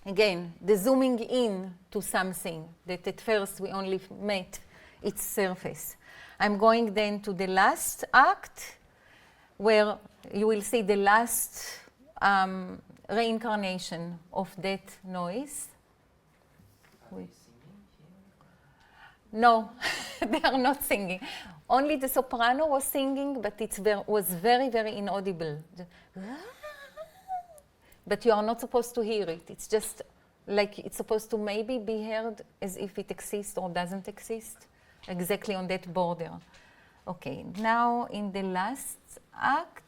Again, the zooming in to something that at first we only met its surface. I'm going then to the last act, where you will see the last reincarnation of that noise. No, they are not singing. Only the soprano was singing, but it was very, very inaudible. But you are not supposed to hear it. It's just like it's supposed to maybe be heard as if it exists or doesn't exist. exactly on that border. Okay, now in the last act,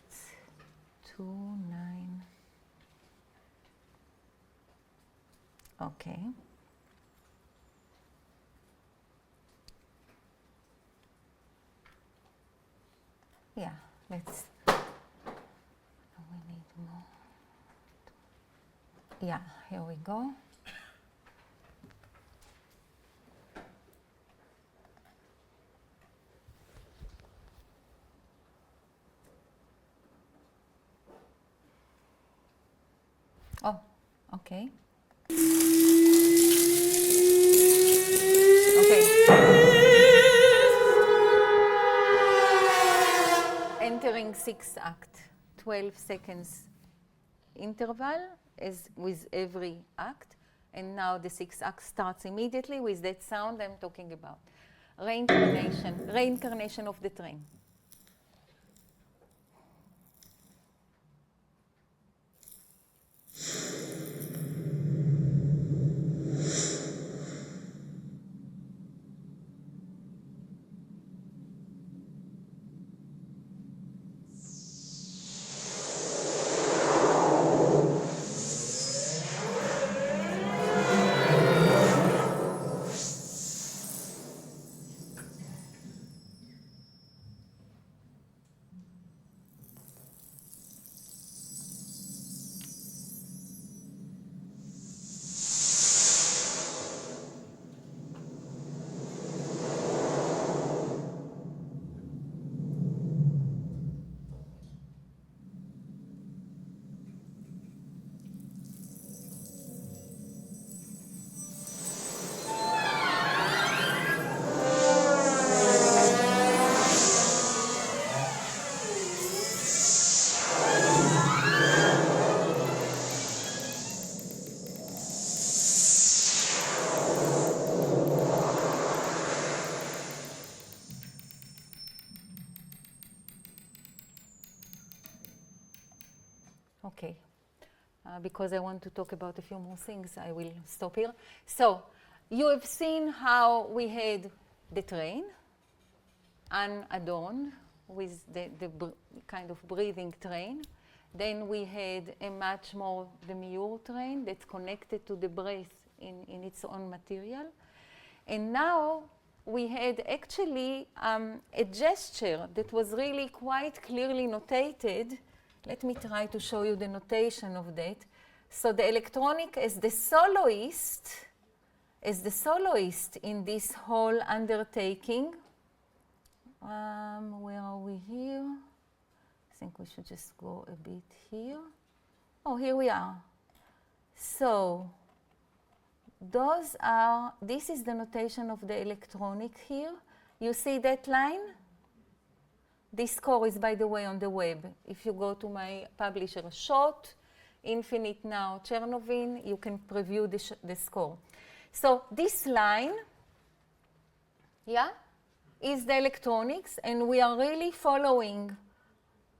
2, 9. Okay. Yeah, let's. We need more. Yeah, here we go. Oh, okay. Okay. Entering 6th act, 12 seconds interval as with every act. And now the 6th act starts immediately with that sound I'm talking about. Reincarnation of the train. Okay, because I want to talk about a few more things, I will stop here. So, you have seen how we had the train, unadorned, with the kind of breathing train. Then we had a much more demure train that's connected to the breath in its own material. And now we had actually a gesture that was really quite clearly notated. Let me try to show you the notation of that. So the electronic as the soloist in this whole undertaking. Where are we here? I think we should just go a bit here. Oh, here we are. So this is the notation of the electronic here. You see that line? This score is, by the way, on the web. If you go to my publisher, Shot, Infinite Now, Czernowin, you can preview the score. So this line, yeah, is the electronics, and we are really following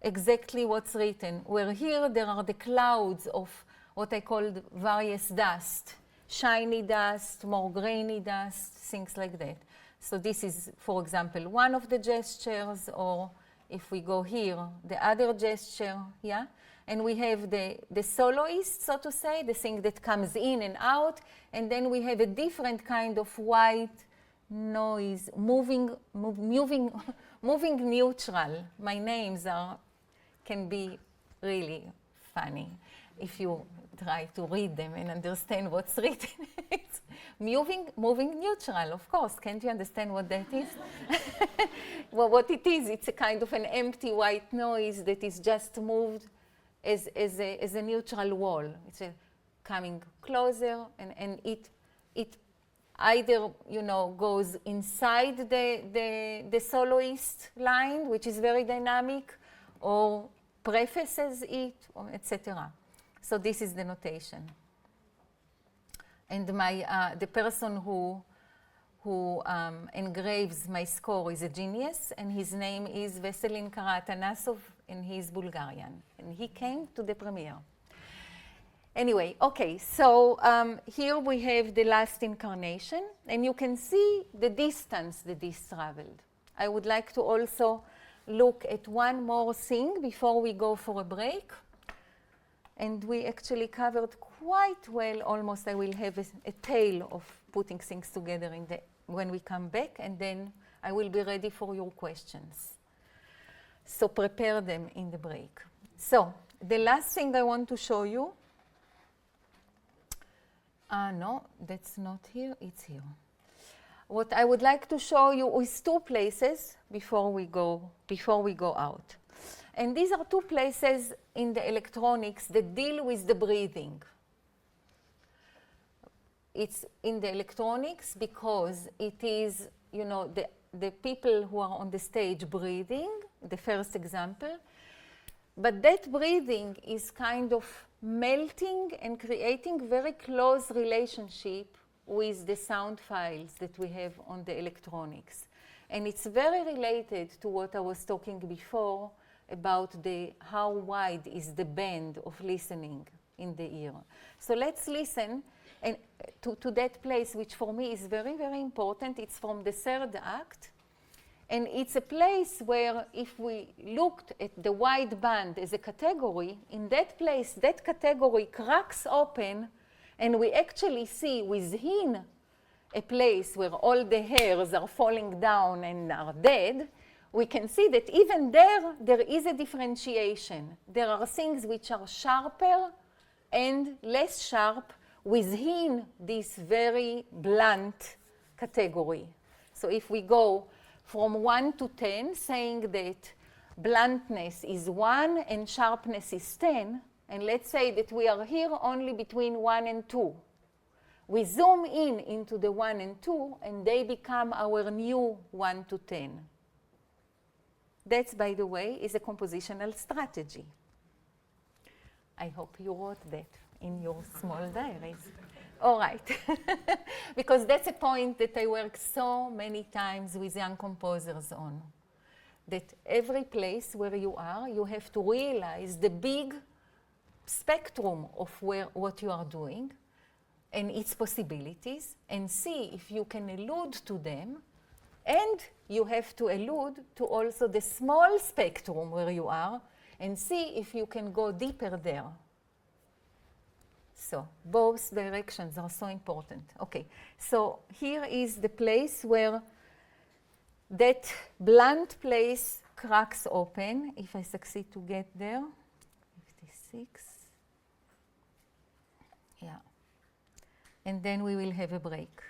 exactly what's written. Where here there are the clouds of what I call various dust, shiny dust, more grainy dust, things like that. So this is, for example, one of the gestures, or if we go here, the other gesture, yeah? And we have the soloist, so to say, the thing that comes in and out, and then we have a different kind of white noise, moving neutral. My names can be really funny if you try to read them and understand what's written. It's moving neutral, of course. Can't you understand what that is? Well, what it is, it's a kind of an empty white noise that is just moved as a neutral wall. It's coming closer, and it either, you know, goes inside the soloist line, which is very dynamic, or prefaces it, or etc. So this is the notation. And the person who engraves my score is a genius, and his name is Veselin Karatanasov, and he's Bulgarian. And he came to the premiere. Anyway, okay, so here we have the last incarnation, and you can see the distance that this traveled. I would like to also look at one more thing before we go for a break. And we actually covered quite well, almost. I will have a tail of putting things together when we come back, and then I will be ready for your questions. So prepare them in the break. So the last thing I want to show you, no, that's not here, it's here. What I would like to show you is two places before we go out. And these are two places in the electronics that deal with the breathing. It's in the electronics because it is, you know, the people who are on the stage breathing, the first example. But that breathing is kind of melting and creating very close relationship with the sound files that we have on the electronics. And it's very related to what I was talking before about how wide is the band of listening in the ear. So let's listen and to that place, which for me is very, very important. It's from the third act. And it's a place where if we looked at the wide band as a category, in that place, that category cracks open, and we actually see within a place where all the hairs are falling down and are dead, we can see that even there is a differentiation. There are things which are sharper and less sharp within this very blunt category. So if we go from 1 to 10, saying that bluntness is 1 and sharpness is 10, and let's say that we are here only between 1 and 2. We zoom into the 1 and 2, and they become our new 1 to 10. That, by the way, is a compositional strategy. I hope you wrote that in your small diaries. All right, because that's a point that I work so many times with young composers on, that every place where you are, you have to realize the big spectrum of what you are doing and its possibilities, and see if you can allude to them, and you have to allude to also the small spectrum where you are, and see if you can go deeper there. So both directions are so important. Okay, so here is the place where that blunt place cracks open. If I succeed to get there, 56. Yeah. And then we will have a break.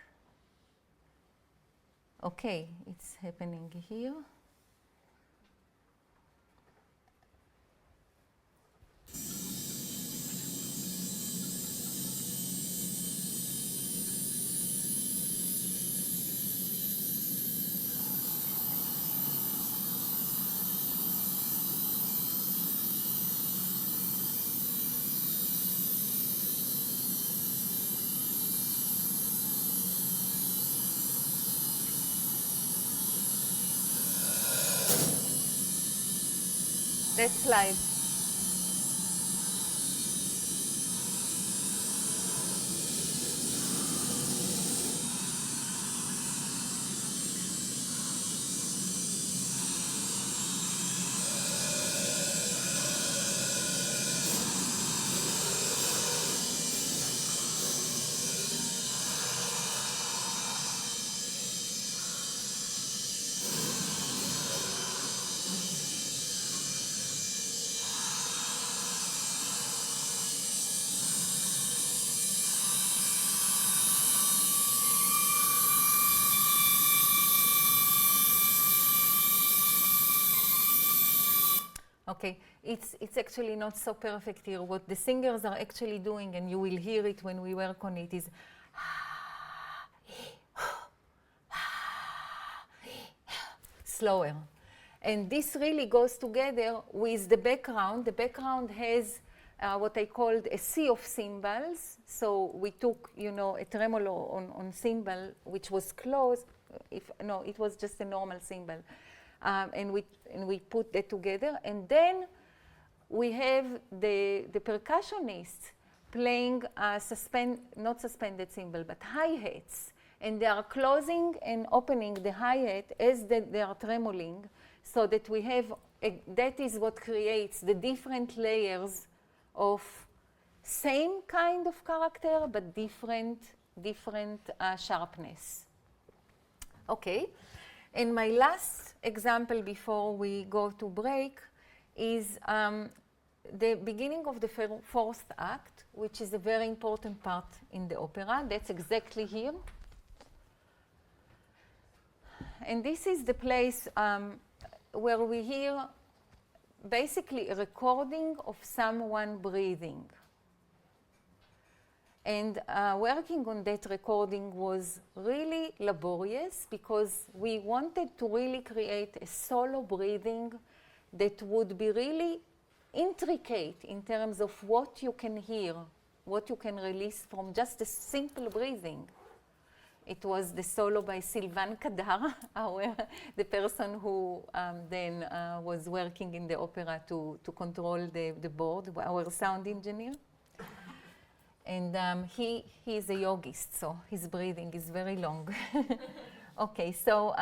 Okay, it's happening here. That's live. Okay, it's actually not so perfect here. What the singers are actually doing, and you will hear it when we work on it, is slower. And this really goes together with the background. The background has what I called a sea of cymbals. So we took, you know, a tremolo on cymbal, which was close. It was just a normal cymbal. And we put that together. And then we have the percussionists playing not suspended cymbal, but hi-hats. And they are closing and opening the hi-hat as they are tremoling, so that we have, that is what creates the different layers of same kind of character, but different sharpness. Okay, and my last example before we go to break is the beginning of the fourth act, which is a very important part in the opera. That's exactly here. And this is the place where we hear basically a recording of someone breathing. And working on that recording was really laborious because we wanted to really create a solo breathing that would be really intricate in terms of what you can hear, what you can release from just a simple breathing. It was the solo by Sylvain Kadar, the person who then was working in the opera to control the board, our sound engineer. And he is a yogist, so his breathing is very long. Okay, so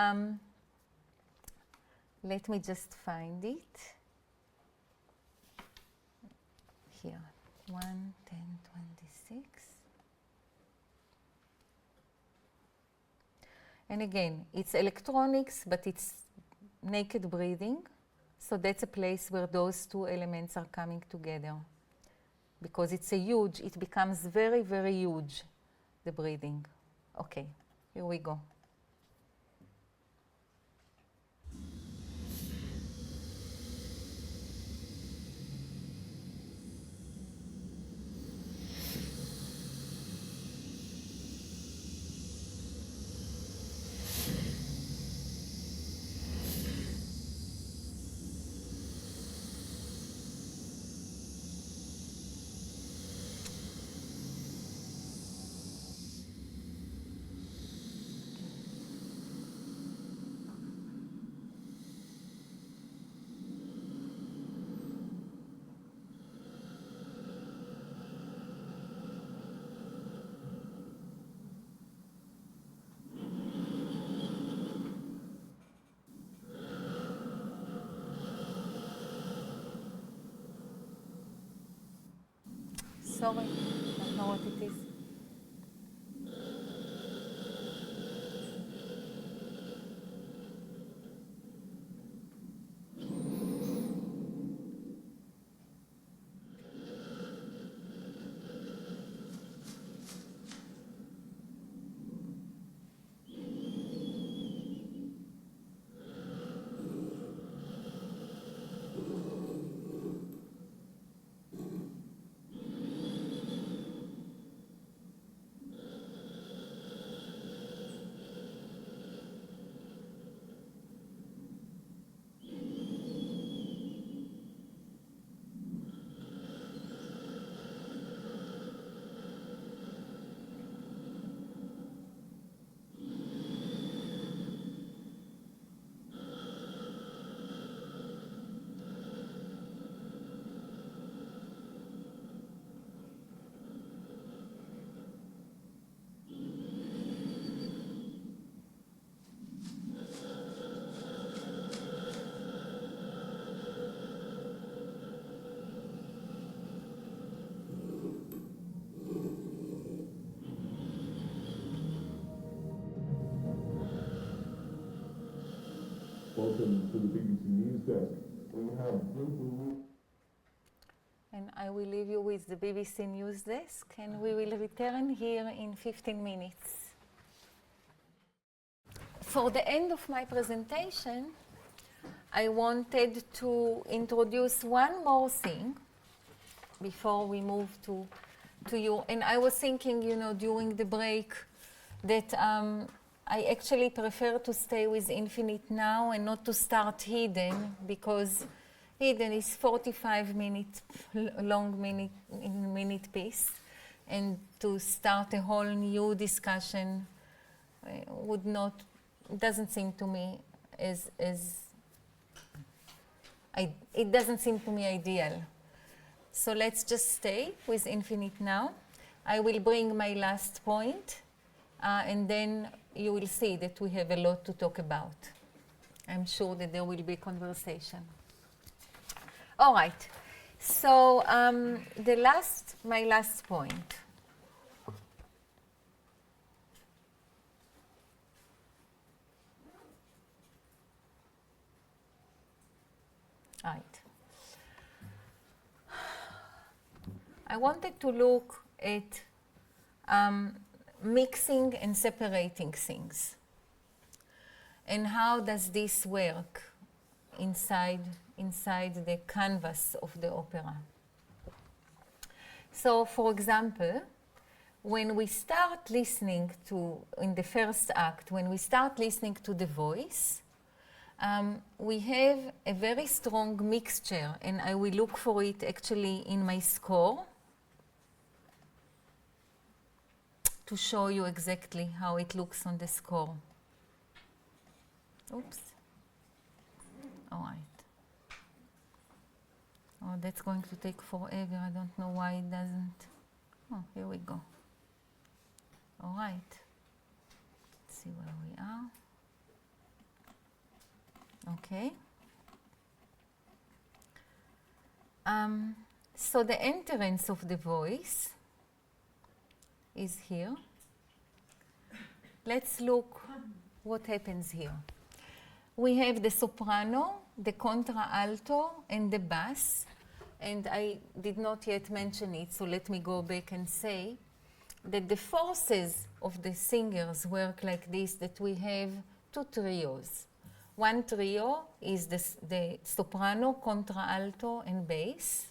let me just find it. Here, 1, 10, 26. And again, it's electronics, but it's naked breathing. So that's a place where those two elements are coming together. Because it's it becomes very, very huge, the breathing. Okay, here we go. Sorry, I don't know what it is. Welcome to the BBC News Desk. We have breaking news. And I will leave you with the BBC News Desk, and we will return here in 15 minutes. For the end of my presentation, I wanted to introduce one more thing before we move to you. And I was thinking, during the break that I actually prefer to stay with Infinite now and not to start Hidden, because Hidden is 45-minute long minute piece, and to start a whole new discussion doesn't seem to me it doesn't seem to me ideal. So let's just stay with infinite now. I will bring my last point, and then you will see that we have a lot to talk about. I'm sure that there will be conversation. All right. So my last point. All right. I wanted to look at mixing and separating things. And how does this work inside the canvas of the opera? So, for example, when we start listening to, in the first act, when we start listening to the voice, we have a very strong mixture, and I will look for it actually in my score to show you exactly how it looks on the score. Oops. All right. Oh, that's going to take forever. I don't know why it doesn't. Oh, here we go. All right. Let's see where we are. Okay. So the entrance of the voice is here. Let's look what happens here. We have the soprano, the contralto, and the bass. And I did not yet mention it, so let me go back and say that the forces of the singers work like this, that we have two trios. One trio is the soprano, contralto, and bass,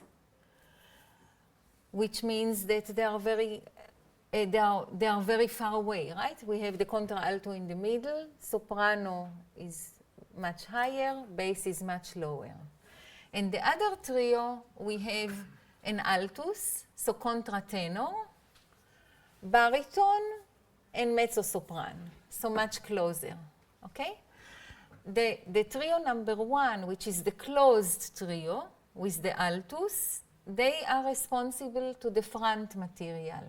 which means that they are very far away, right? We have the contralto in the middle, soprano is much higher, bass is much lower. In the other trio, we have an altus, so contratenor, baritone, and mezzo-sopran, so much closer, okay? The trio number one, which is the closed trio with the altus, they are responsible to the front material.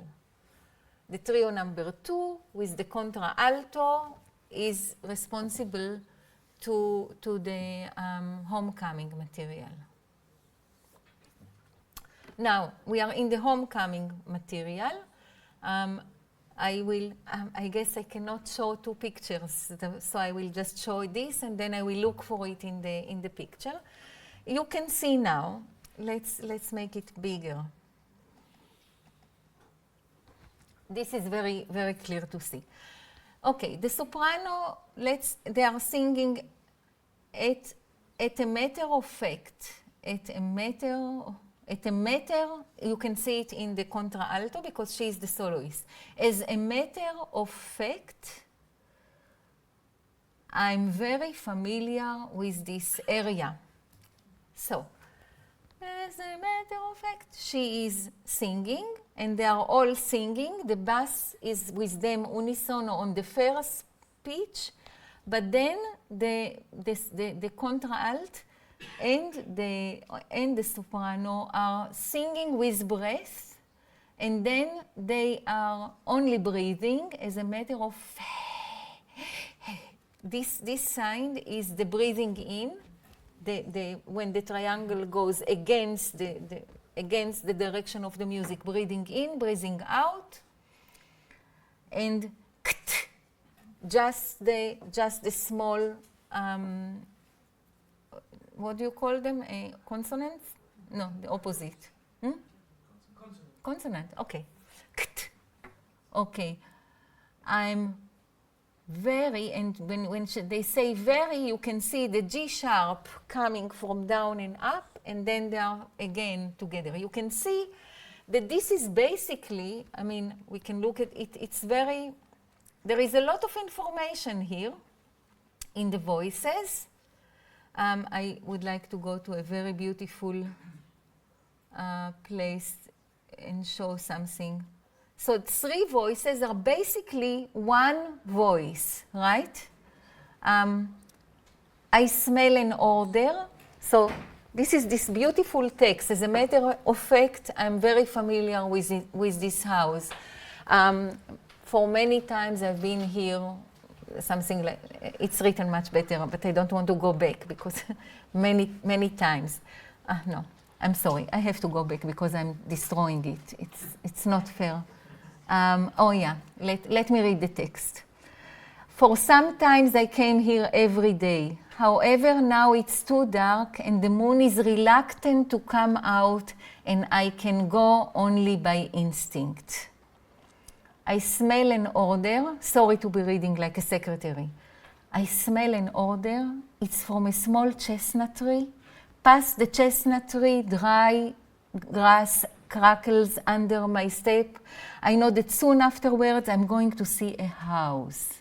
The trio number two with the contralto is responsible to the homecoming material. Now, we are in the homecoming material. I guess I cannot show two pictures, so I will just show this, and then I will look for it in the picture. You can see now. Let's make it bigger. This is very, very clear to see. Okay, the soprano, they are singing at a matter of fact, at a matter, you can see it in the contralto because she is the soloist. As a matter of fact, I'm very familiar with this area. So, as a matter of fact, she is singing, and they are all singing. The bass is with them unison on the first pitch, but then the contralt and the soprano are singing with breath, and then they are only breathing as a matter of this sign is the breathing in. When the triangle goes against the direction of the music, breathing in, breathing out, and just the small, what do you call them? Consonants? No, the opposite. Consonant. Okay. Okay. I'm very, and when they say very, you can see the G sharp coming from down and up, and then they are again together. You can see that this is basically, I mean, we can look at it, it's very, there is a lot of information here in the voices. I would like to go to a very beautiful place and show something. So 3 voices are basically one voice, right? I smell an order. So this is this beautiful text. As a matter of fact, I'm very familiar with this house. For many times I've been here, something like, it's written much better, but I don't want to go back because many times. No, I'm sorry, I have to go back because I'm destroying it. It's not fair. Oh yeah, let me read the text. For some times I came here every day. However, now it's too dark and the moon is reluctant to come out and I can go only by instinct. I smell an order. Sorry to be reading like a secretary. I smell an order. It's from a small chestnut tree. Past the chestnut tree, dry grass crackles under my step. I know that soon afterwards I'm going to see a house.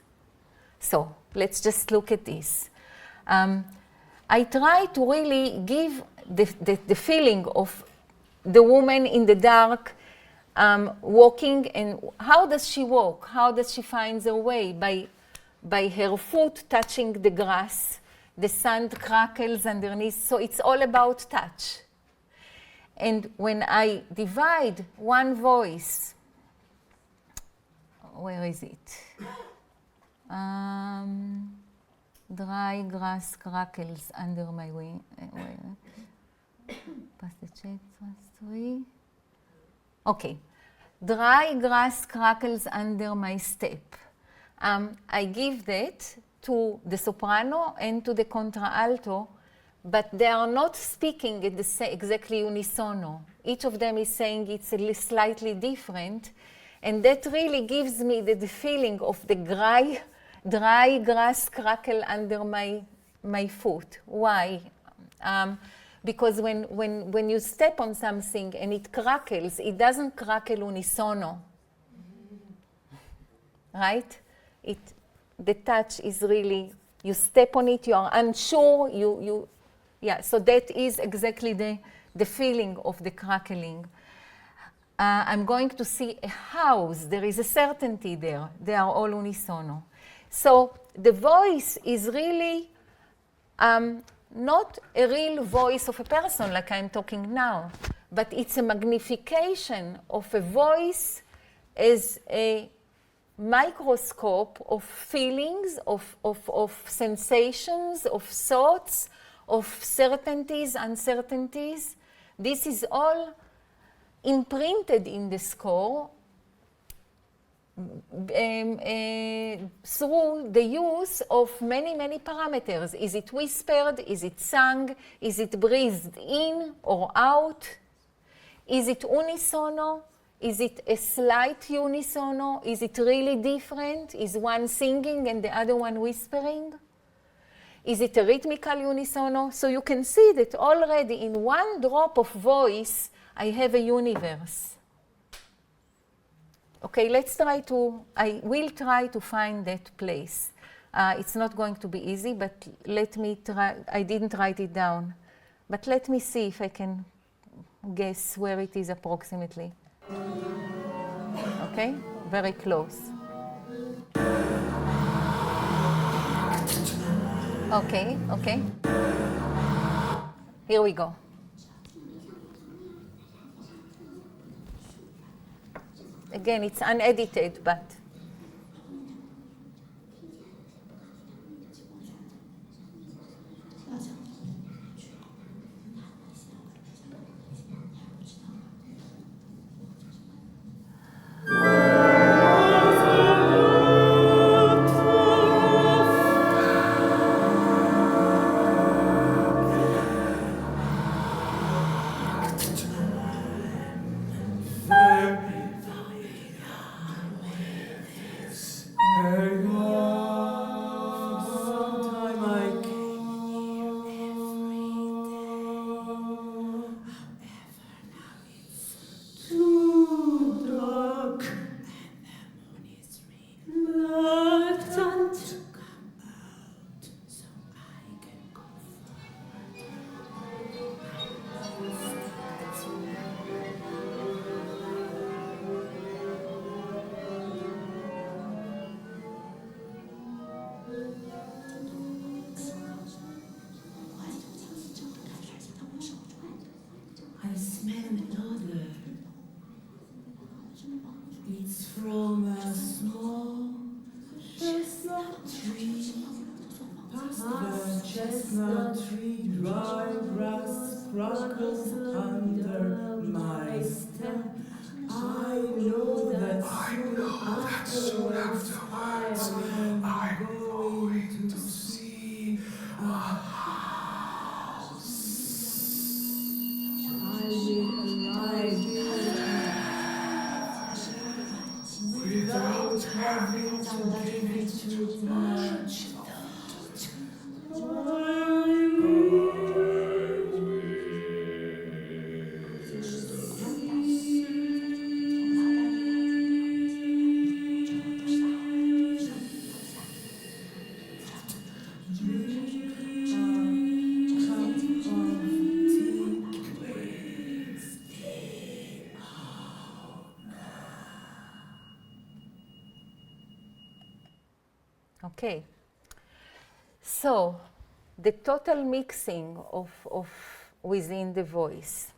So let's just look at this. I try to really give the feeling of the woman in the dark walking, and how does she walk? How does she find her way? By her foot touching the grass, the sand crackles underneath, so it's all about touch. And when I divide one voice, where is it? Dry grass crackles under my wing. Past the tree. Okay. Dry grass crackles under my step. I give that to the soprano and to the contralto, but they are not speaking at the exactly unisono. Each of them is saying it's a slightly different, and that really gives me the feeling of the dry grass crackle under my foot. Why? Because when you step on something and it crackles, it doesn't crackle unisono, right? The touch is really, you step on it, you are unsure, yeah, so that is exactly the feeling of the crackling. I'm going to see a house, there is a certainty there, they are all unisono. So the voice is really not a real voice of a person like I'm talking now, but it's a magnification of a voice as a microscope of feelings, of sensations, of thoughts, of certainties, uncertainties. This is all imprinted in the score through the use of many parameters. Is it whispered? Is it sung? Is it breathed in or out? Is it unisono? Is it a slight unisono? Is it really different? Is one singing and the other one whispering? Is it a rhythmical unisono? So you can see that already in one drop of voice, I have a universe. Okay, I will try to find that place. It's not going to be easy, but let me try. I didn't write it down, but let me see if I can guess where it is approximately. Okay, very close. Okay. Here we go. Again, it's unedited, but It's from a small chestnut tree. Past the chestnut tree, dry grass crackles under my step. I know that soon afterwards I am going to see a house. I will arrive without having to give it too much. Okay. So, the total mixing of within the voice.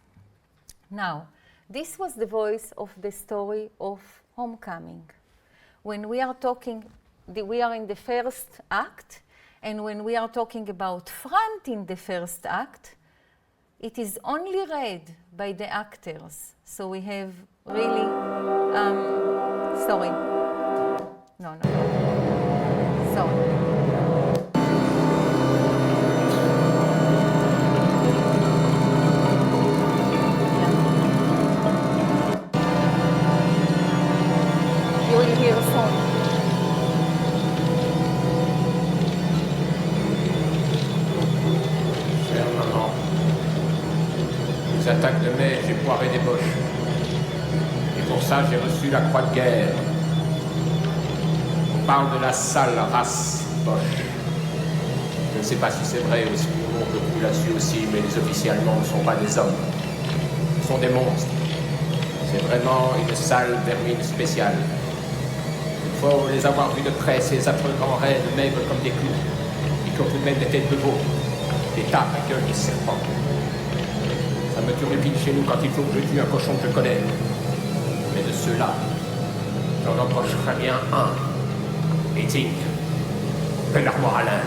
Now, this was the voice of the story of Homecoming. When we are talking, we are in the first act, and when we are talking about front in the first act, it is only read by the actors. So we have really, sorry. No. Sorry. You will hear soon. Chère maman, aux attaques de mai, j'ai poiré des boches. Et pour ça, j'ai reçu la croix de guerre. On parle de la sale race boche. Je ne sais pas si c'est vrai ou si le monde le là-dessus aussi, mais les officiers allemands ne sont pas des hommes. Ce sont des monstres. C'est vraiment une sale vermine spéciale. Il faut les avoir vus de près, ces affreux grands raies de maigres comme des clous, qui ont tout de même des têtes de veau, des tapes à gueule des serpents. Ça me turlupine chez nous quand il faut que je tue un cochon que je connais. Mais de ceux-là, j'en empocherais bien un. Et digne que l'armoire à linge.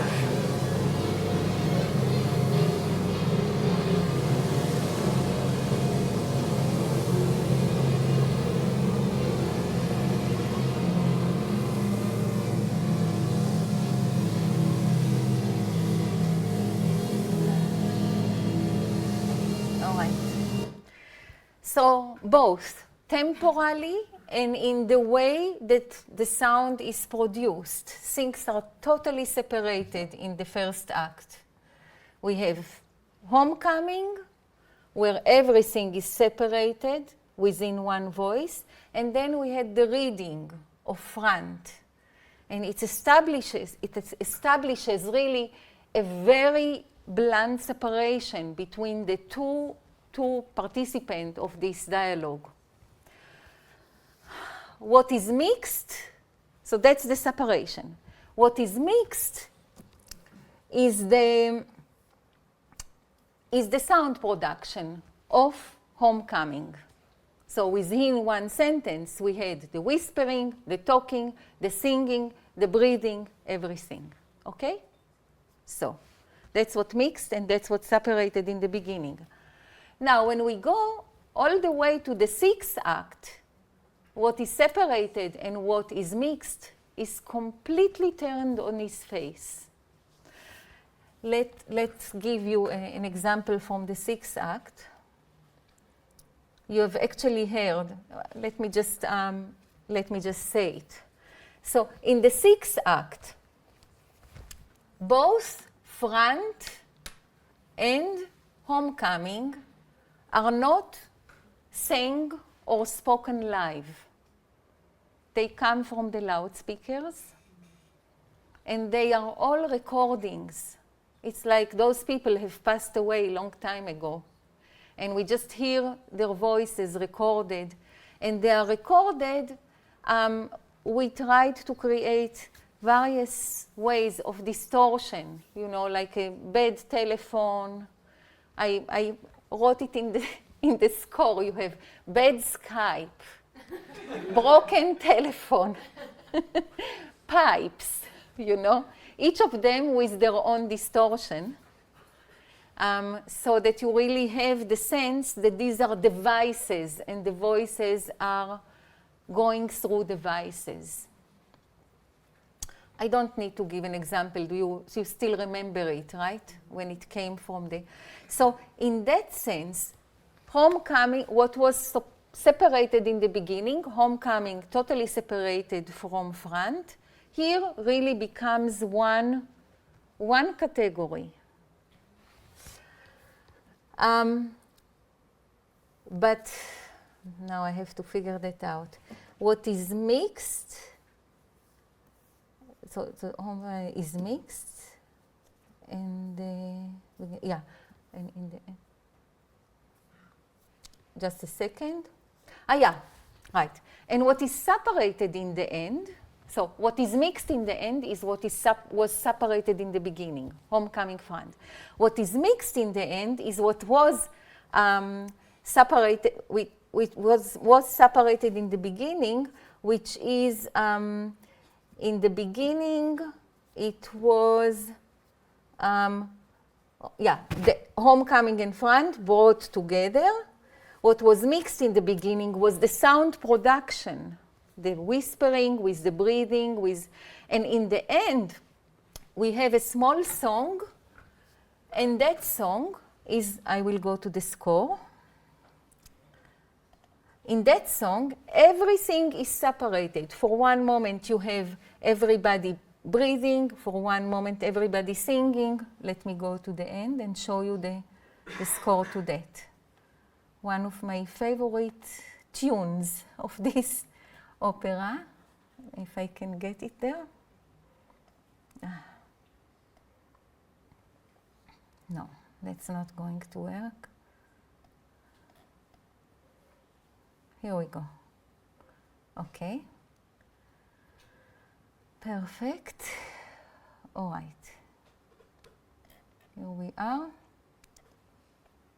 So both temporally and in the way that the sound is produced. Things are totally separated in the first act. We have Homecoming, where everything is separated within one voice, and then we had the reading of front. And it establishes really a very blunt separation between the two participants of this dialogue. What is mixed, so that's the separation. What is mixed is the sound production of Homecoming. So within one sentence, we had the whispering, the talking, the singing, the breathing, everything. Okay? So that's what mixed and that's what separated in the beginning. Now, when we go all the way to the sixth act, what is separated and what is mixed is completely turned on its face. Let's give you an example from the sixth act. You have actually heard, let me just say it. So in the sixth act, both front and Homecoming are not sang or spoken live. They come from the loudspeakers, and they are all recordings. It's like those people have passed away a long time ago, and we just hear their voices recorded. And they are recorded, we tried to create various ways of distortion, you know, like a bad telephone. I wrote it in the score. You have bad Skype, broken telephone, pipes, you know, each of them with their own distortion, so that you really have the sense that these are devices and the voices are going through devices. I don't need to give an example. You still remember it, right? When it came from the... So in that sense, homecoming, what was separated in the beginning, homecoming totally separated from front, here really becomes one category. But now I have to figure that out. What is mixed... So the home is mixed, and and in the just a second. Right. And what is separated in the end? So what is mixed in the end is what is was separated in the beginning, homecoming front. What is mixed in the end is what was separated, which was separated in the beginning, which is. In the beginning, it was, the homecoming and front brought together. What was mixed in the beginning was the sound production, the whispering with the breathing, and in the end, we have a small song, and that song is, I will go to the score. In that song, everything is separated. For one moment, you have everybody breathing. For one moment, everybody singing. Let me go to the end and show you the score to that. One of my favorite tunes of this opera, if I can get it there. No, that's not going to work. Here we go. Okay. Perfect. All right. Here we are.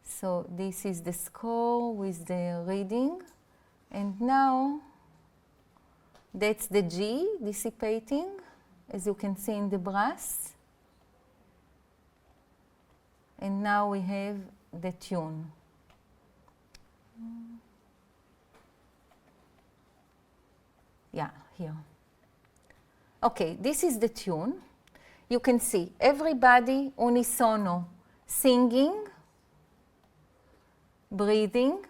So this is the score with the reading. And now that's the G dissipating, as you can see in the brass. And now we have the tune. Yeah, here. Okay, this is the tune. You can see everybody unisono singing, breathing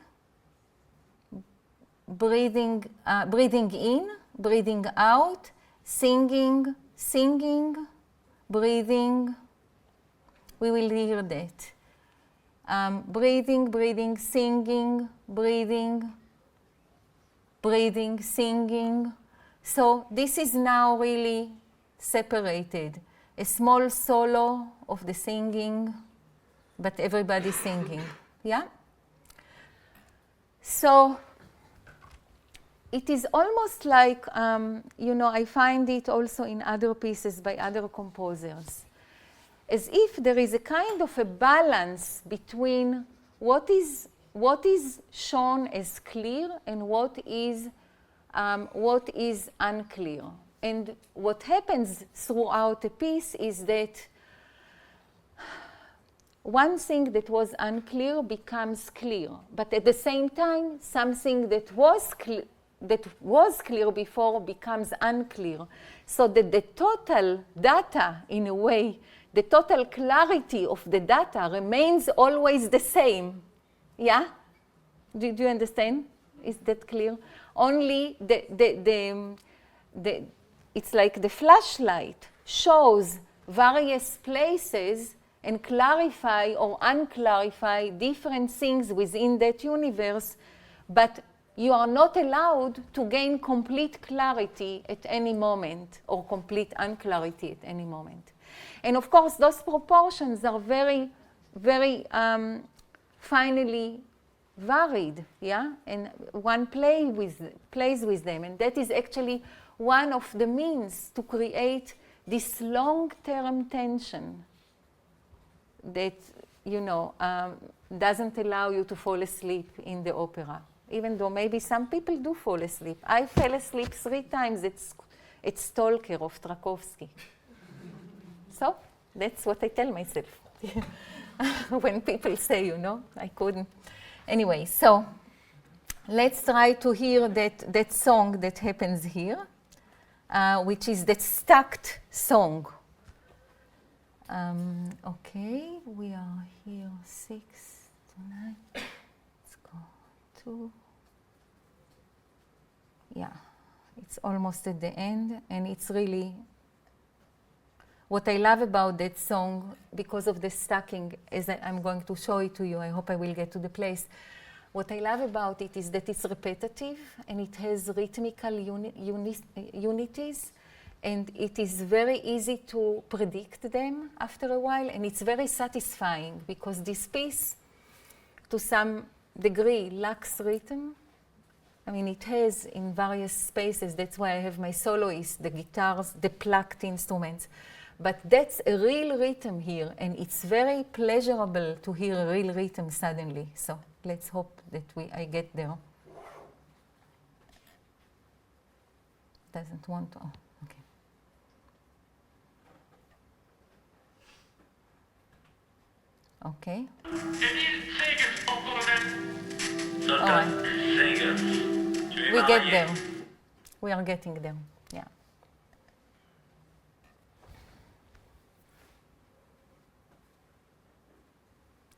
in, breathing out, singing, breathing. We will hear that. Breathing, singing, breathing, singing. So this is now really separated. A small solo of the singing, but everybody singing. Yeah? So it is almost like, I find it also in other pieces by other composers, as if there is a kind of a balance between what is shown as clear and what is unclear. And what happens throughout a piece is that one thing that was unclear becomes clear, but at the same time, something that was clear before becomes unclear, so that the total data, in a way, the total clarity of the data remains always the same. Yeah? Do you understand? Is that clear? Only it's like the flashlight shows various places and clarify or unclarify different things within that universe, but you are not allowed to gain complete clarity at any moment or complete unclarity at any moment. And of course, those proportions are very, very finely varied, yeah? And one plays with them, and that is actually one of the means to create this long-term tension that, doesn't allow you to fall asleep in the opera. even though maybe some people do fall asleep. I fell asleep 3 times. It's Stalker of Tchaikovsky. So that's what I tell myself when people say, you know, I couldn't. Anyway, so let's try to hear that song that happens here, which is that stacked song. Okay, we are here 6 to 9. Let's go 2. Yeah, it's almost at the end, and it's really what I love about that song, because of the stacking, is that I'm going to show it to you. I hope I will get to the place. What I love about it is that it's repetitive, and it has rhythmical unities, and it is very easy to predict them after a while, and it's very satisfying, because this piece, to some degree, lacks rhythm. I mean, it has in various spaces. That's why I have my soloists, the guitars, the plucked instruments. But that's a real rhythm here, and it's very pleasurable to hear a real rhythm suddenly. So let's hope that I get there. Doesn't want to. Oh, okay. Okay. All right. We get there. We are getting there. Yeah.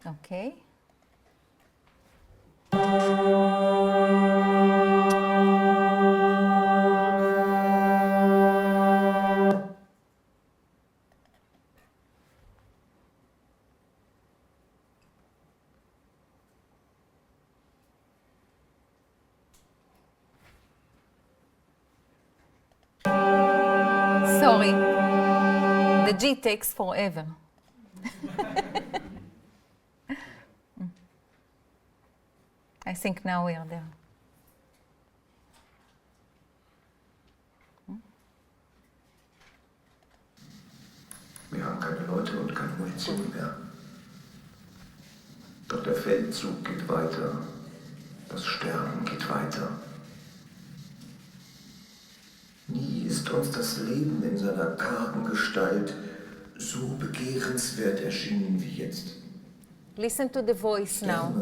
Okay. Sorry, the G takes forever. I think now we are there. Wir haben keine Leute und keine Munition mehr. Doch der Feldzug geht weiter. Das Sterben geht weiter. Nie ist uns das Leben in seiner kargen Gestalt so begehrenswert erschienen wie jetzt. Listen to the voice now.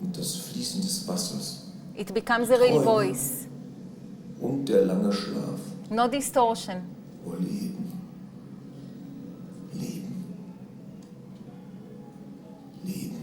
Und das Fließen des Wassers. It becomes a real voice. Und der lange Schlaf. No distortion. Oh Leben. Leben. Leben.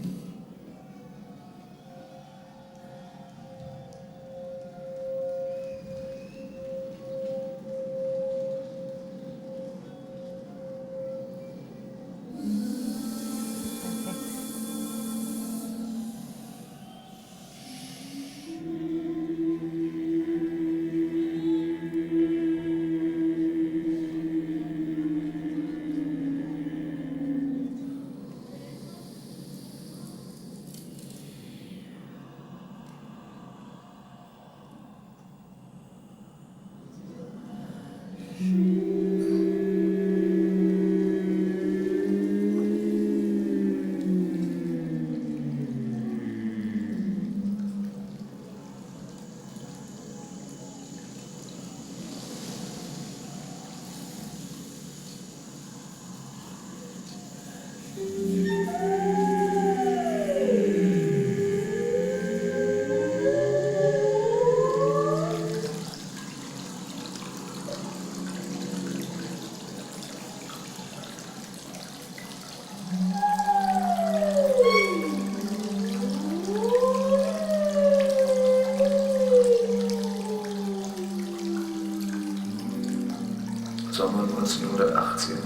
Sommer 1918.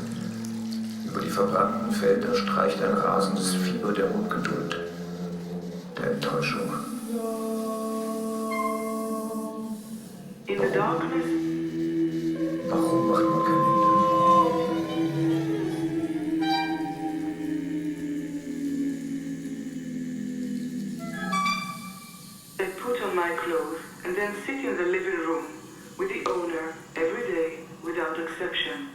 Über die verbrannten Felder streicht ein rasendes Fieber der Ungeduld, der Enttäuschung. In the darkness. Warum macht man kein Ende? I put on my clothes and then sit in the living room with the owner every day without exception.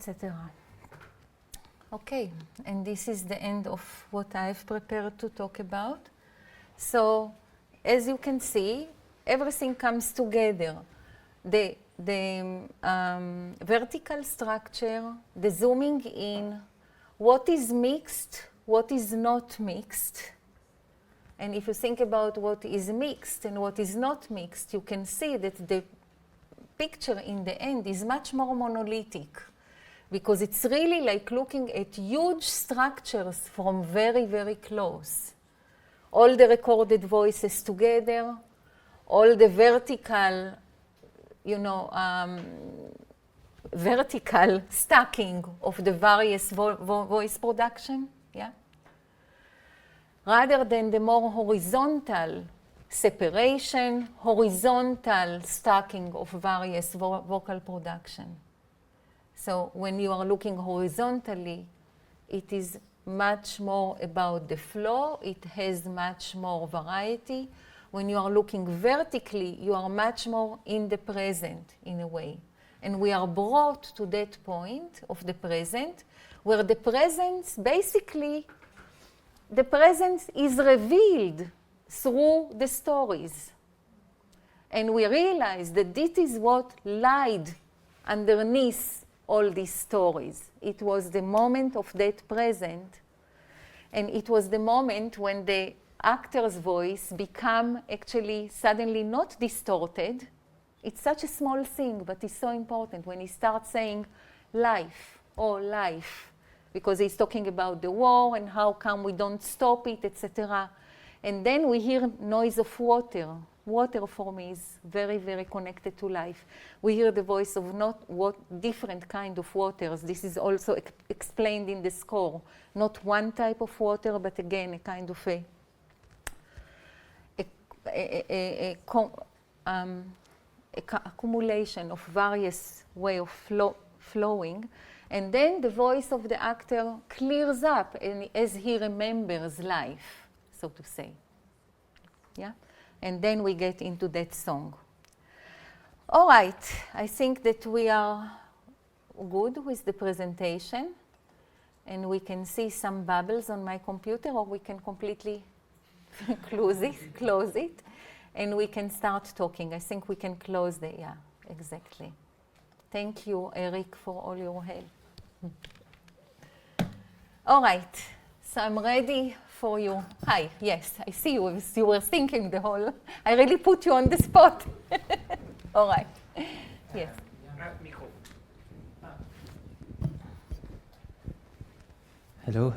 etc. Okay, and this is the end of what I've prepared to talk about. So, as you can see, everything comes together. The vertical structure, the zooming in, what is mixed, what is not mixed. And if you think about what is mixed and what is not mixed, you can see that the picture in the end is much more monolithic, because it's really like looking at huge structures from very, very close. All the recorded voices together, all the vertical, vertical stacking of the various voice production, yeah? Rather than the more horizontal separation, horizontal stacking of various vocal production. So when you are looking horizontally, it is much more about the flow, it has much more variety. When you are looking vertically, you are much more in the present, in a way. And we are brought to that point of the present, where the presence, basically, the presence is revealed through the stories. And we realize that this is what lied underneath all these stories. It was the moment of that present, and it was the moment when the actor's voice become actually suddenly not distorted. It's such a small thing, but it's so important when he starts saying life, oh life, because he's talking about the war and how come we don't stop it, etc. And then we hear noise of water. Water for me is very, very connected to life. We hear the voice of different kind of waters. This is also explained in the score. Not one type of water, but again, a kind of accumulation of various way of flowing. And then the voice of the actor clears up as he remembers life, so to say. Yeah? And then we get into that song. All right, I think that we are good with the presentation, and we can see some bubbles on my computer, or we can completely close it, and we can start talking. I think we can close the, yeah, exactly. Thank you, Eric, for all your help. All right, so I'm ready for you. Hi, yes, I see you. You were thinking the whole, I really put you on the spot. All right, yes. Hello.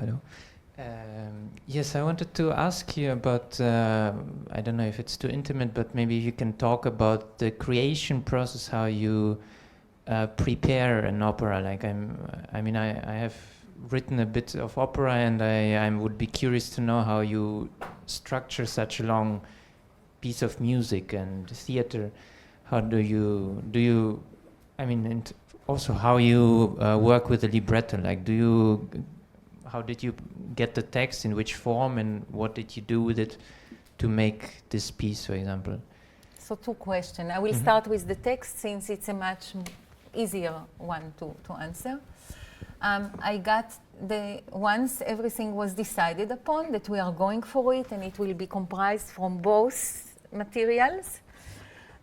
Yes, I wanted to ask you about, I don't know if it's too intimate, but maybe you can talk about the creation process, how you prepare an opera. Like I have written a bit of opera, and I would be curious to know how you structure such a long piece of music and theater. How do you, and also how you work with the libretto. Like, how did you get the text, in which form, and what did you do with it to make this piece, for example? So 2 questions. I will start with the text, since it's a much easier one to answer. I got once everything was decided upon, that we are going for it, and it will be comprised from both materials.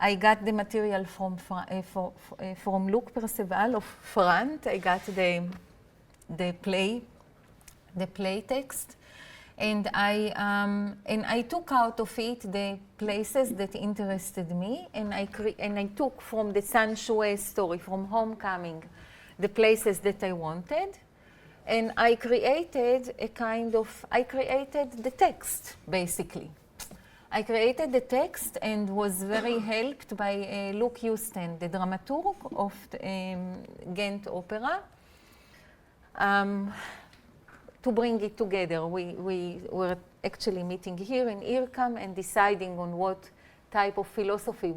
I got the material from Luc Perceval of Frant. I got the play text, and I took out of it the places that interested me, and I took from the Sanchouet story, from Homecoming, the places that I wanted, and I created the text, basically. I created the text and was very helped by Luc Houston, the dramaturg of the Ghent Opera, to bring it together. We were actually meeting here in Ircam and deciding on what type of philosophy.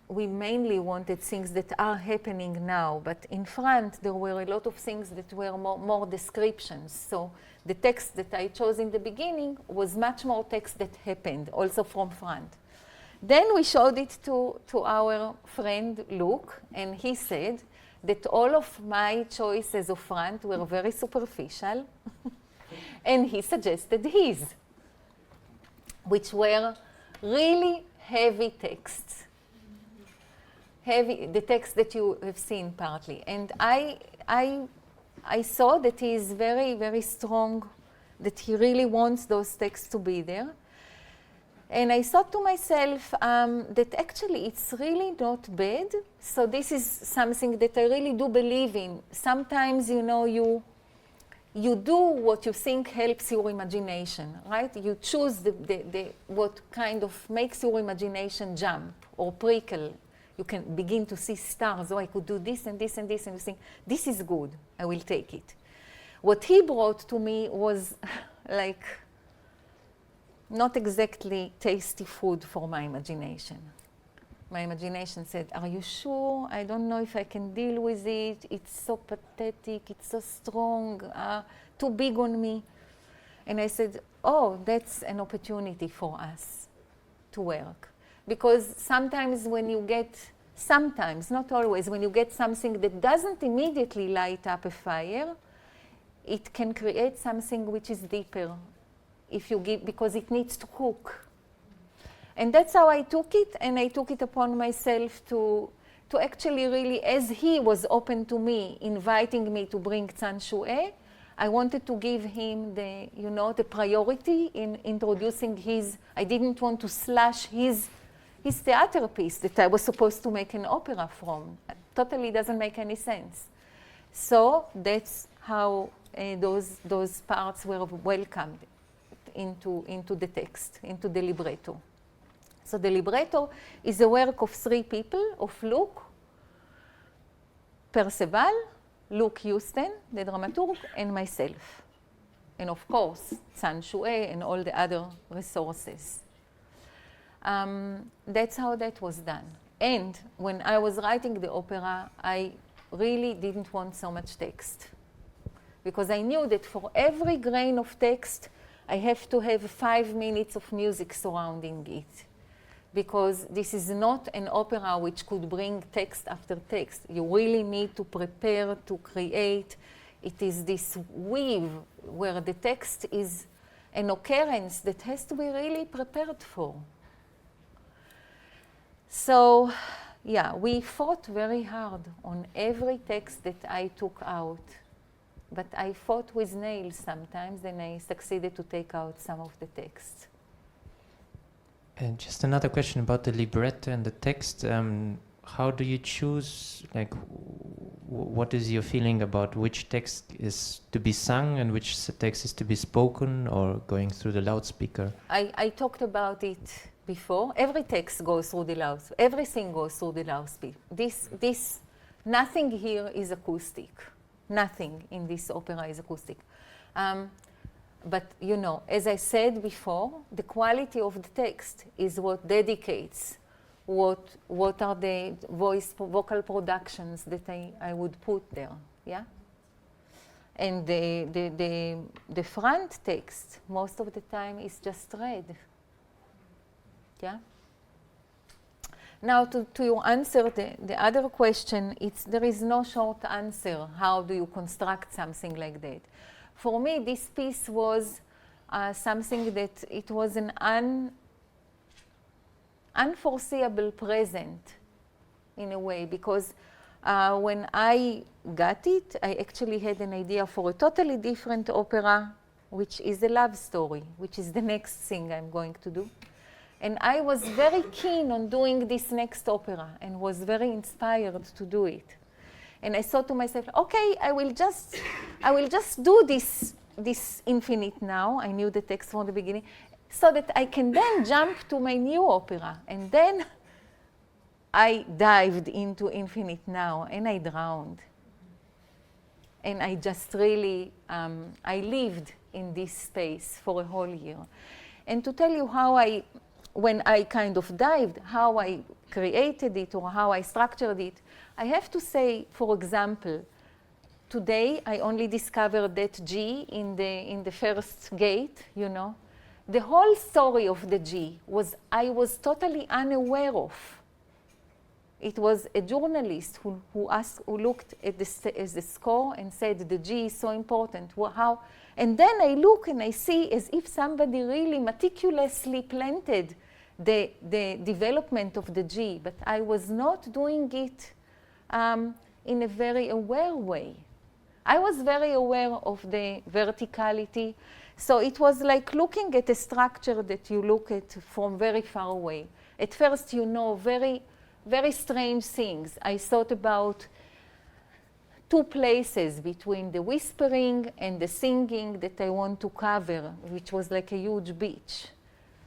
We mainly wanted things that are happening now, but in front there were a lot of things that were more descriptions. So the text that I chose in the beginning was much more text that happened, also from front. Then we showed it to our friend Luke, and he said that all of my choices of front were very superficial, and he suggested his, which were really heavy texts. The text that you have seen partly. And I saw that he is very, very strong, that he really wants those texts to be there. And I thought to myself that actually it's really not bad. So this is something that I really do believe in. Sometimes, you know, you do what you think helps your imagination, right? You choose what kind of makes your imagination jump or prickle. You can begin to see stars. Oh, I could do this and this and this. And you think, this is good. I will take it. What he brought to me was like not exactly tasty food for my imagination. My imagination said, are you sure? I don't know if I can deal with it. It's so pathetic. It's so strong. Too big on me. And I said, oh, that's an opportunity for us to work. Because sometimes when you get, sometimes, not always, when you get something that doesn't immediately light up a fire, it can create something which is deeper if you give, because it needs to cook. And that's how I took it, and I took it upon myself to actually really, as he was open to me, inviting me to bring Tsan Shue, I wanted to give him the, you know, the priority in introducing his, I didn't want to slash his theater piece that I was supposed to make an opera from. It totally doesn't make any sense. So that's how those parts were welcomed into the text, into the libretto. So the libretto is a work of 3 people, of Luke, Perceval, Luke Houston, the dramaturg, and myself. And of course, Tsan Shue and all the other resources. That's how that was done. And when I was writing the opera, I really didn't want so much text. Because I knew that for every grain of text, I have to have 5 minutes of music surrounding it. Because this is not an opera which could bring text after text. You really need to prepare to create. It is this weave where the text is an occurrence that has to be really prepared for. So, yeah, we fought very hard on every text that I took out. But I fought with nails sometimes, and I succeeded to take out some of the texts. And just another question about the libretto and the text. How do you choose, like, what is your feeling about which text is to be sung and which text is to be spoken or going through the loudspeaker? I talked about it before. Every text goes through the loudspeaker. Everything goes through the loudspeaker. Nothing here is acoustic. Nothing in this opera is acoustic. But, you know, as I said before, the quality of the text is what dedicates what are the vocal productions that I would put there, yeah? And the front text, most of the time, is just read, yeah? Now, to your answer, the other question, there is no short answer. How do you construct something like that? For me, this piece was something that it was an unforeseeable present, in a way, because when I got it, I actually had an idea for a totally different opera, which is a love story, which is the next thing I'm going to do. And I was very keen on doing this next opera and was very inspired to do it. And I thought to myself, okay, I will just do this infinite now. I knew the text from the beginning, so that I can then jump to my new opera. And then I dived into infinite now, and I drowned. And I just really, I lived in this space for a whole year. And to tell you how when I kind of dived, how I created it or how I structured it, I have to say, for example, today I only discovered that G in the first gate, you know, the whole story of the G I was totally unaware of. It was a journalist who looked at the score and said the G is so important. How? And then I look and I see as if somebody really meticulously planted the development of the G, but I was not doing it in a very aware way. I was very aware of the verticality. So it was like looking at a structure that you look at from very far away. At first, you know, very, very strange things. I thought about two places between the whispering and the singing that I want to cover, which was like a huge beach.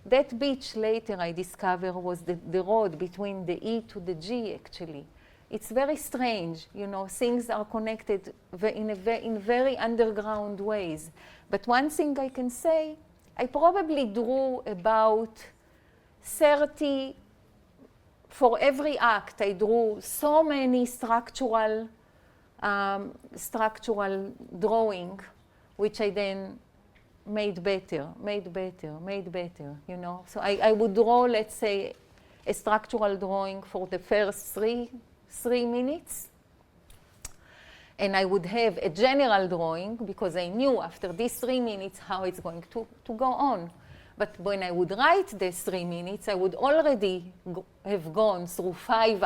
That beach later I discovered was the road between the E to the G, actually. It's very strange, you know, things are connected in very underground ways. But one thing I can say, I probably drew about 30, for every act I drew so many structural drawing, which I then made better, you know. So I would draw, let's say, a structural drawing for the first three minutes. And I would have a general drawing because I knew after these 3 minutes how it's going to go on. But when I would write these 3 minutes, I would already have gone through 5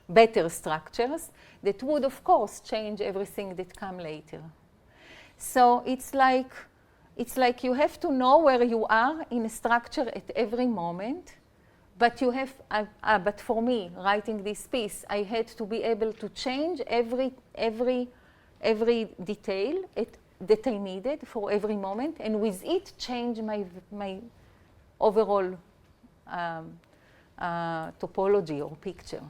better structures that would, of course, change everything that come later. So it's like you have to know where you are in a structure at every moment. But you have, but for me, writing this piece, I had to be able to change every detail that I needed for every moment, and with it change my overall topology or picture.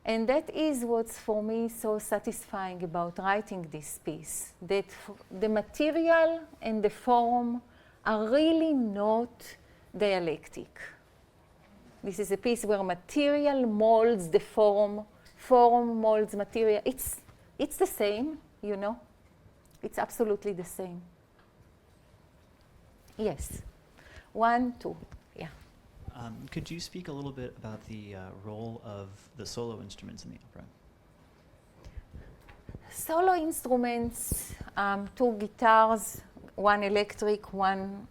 And that is what's for me so satisfying about writing this piece, that the material and the form are really not dialectic. This is a piece where material molds the form molds material. It's the same, you know. It's absolutely the same. Yes. 1, 2, yeah. Could you speak a little bit about the role of the solo instruments in the opera? Solo instruments, 2 guitars, 1 electric, one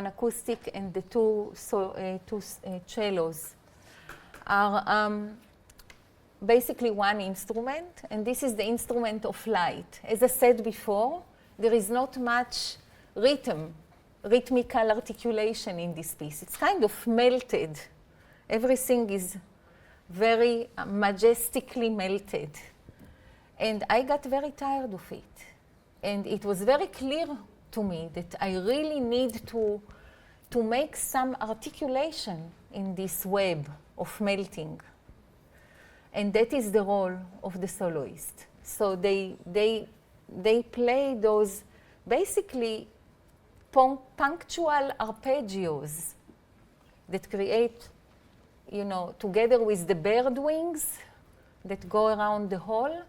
acoustic, and the two cellos are basically one instrument, and this is the instrument of light. As I said before, there is not much rhythmical articulation in this piece. It's kind of melted. Everything is very majestically melted. And I got very tired of it. And it was very clear to me that I really need to make some articulation in this web of melting. And that is the role of the soloist. So they play those basically punctual arpeggios that create, you know, together with the bird wings that go around the hall,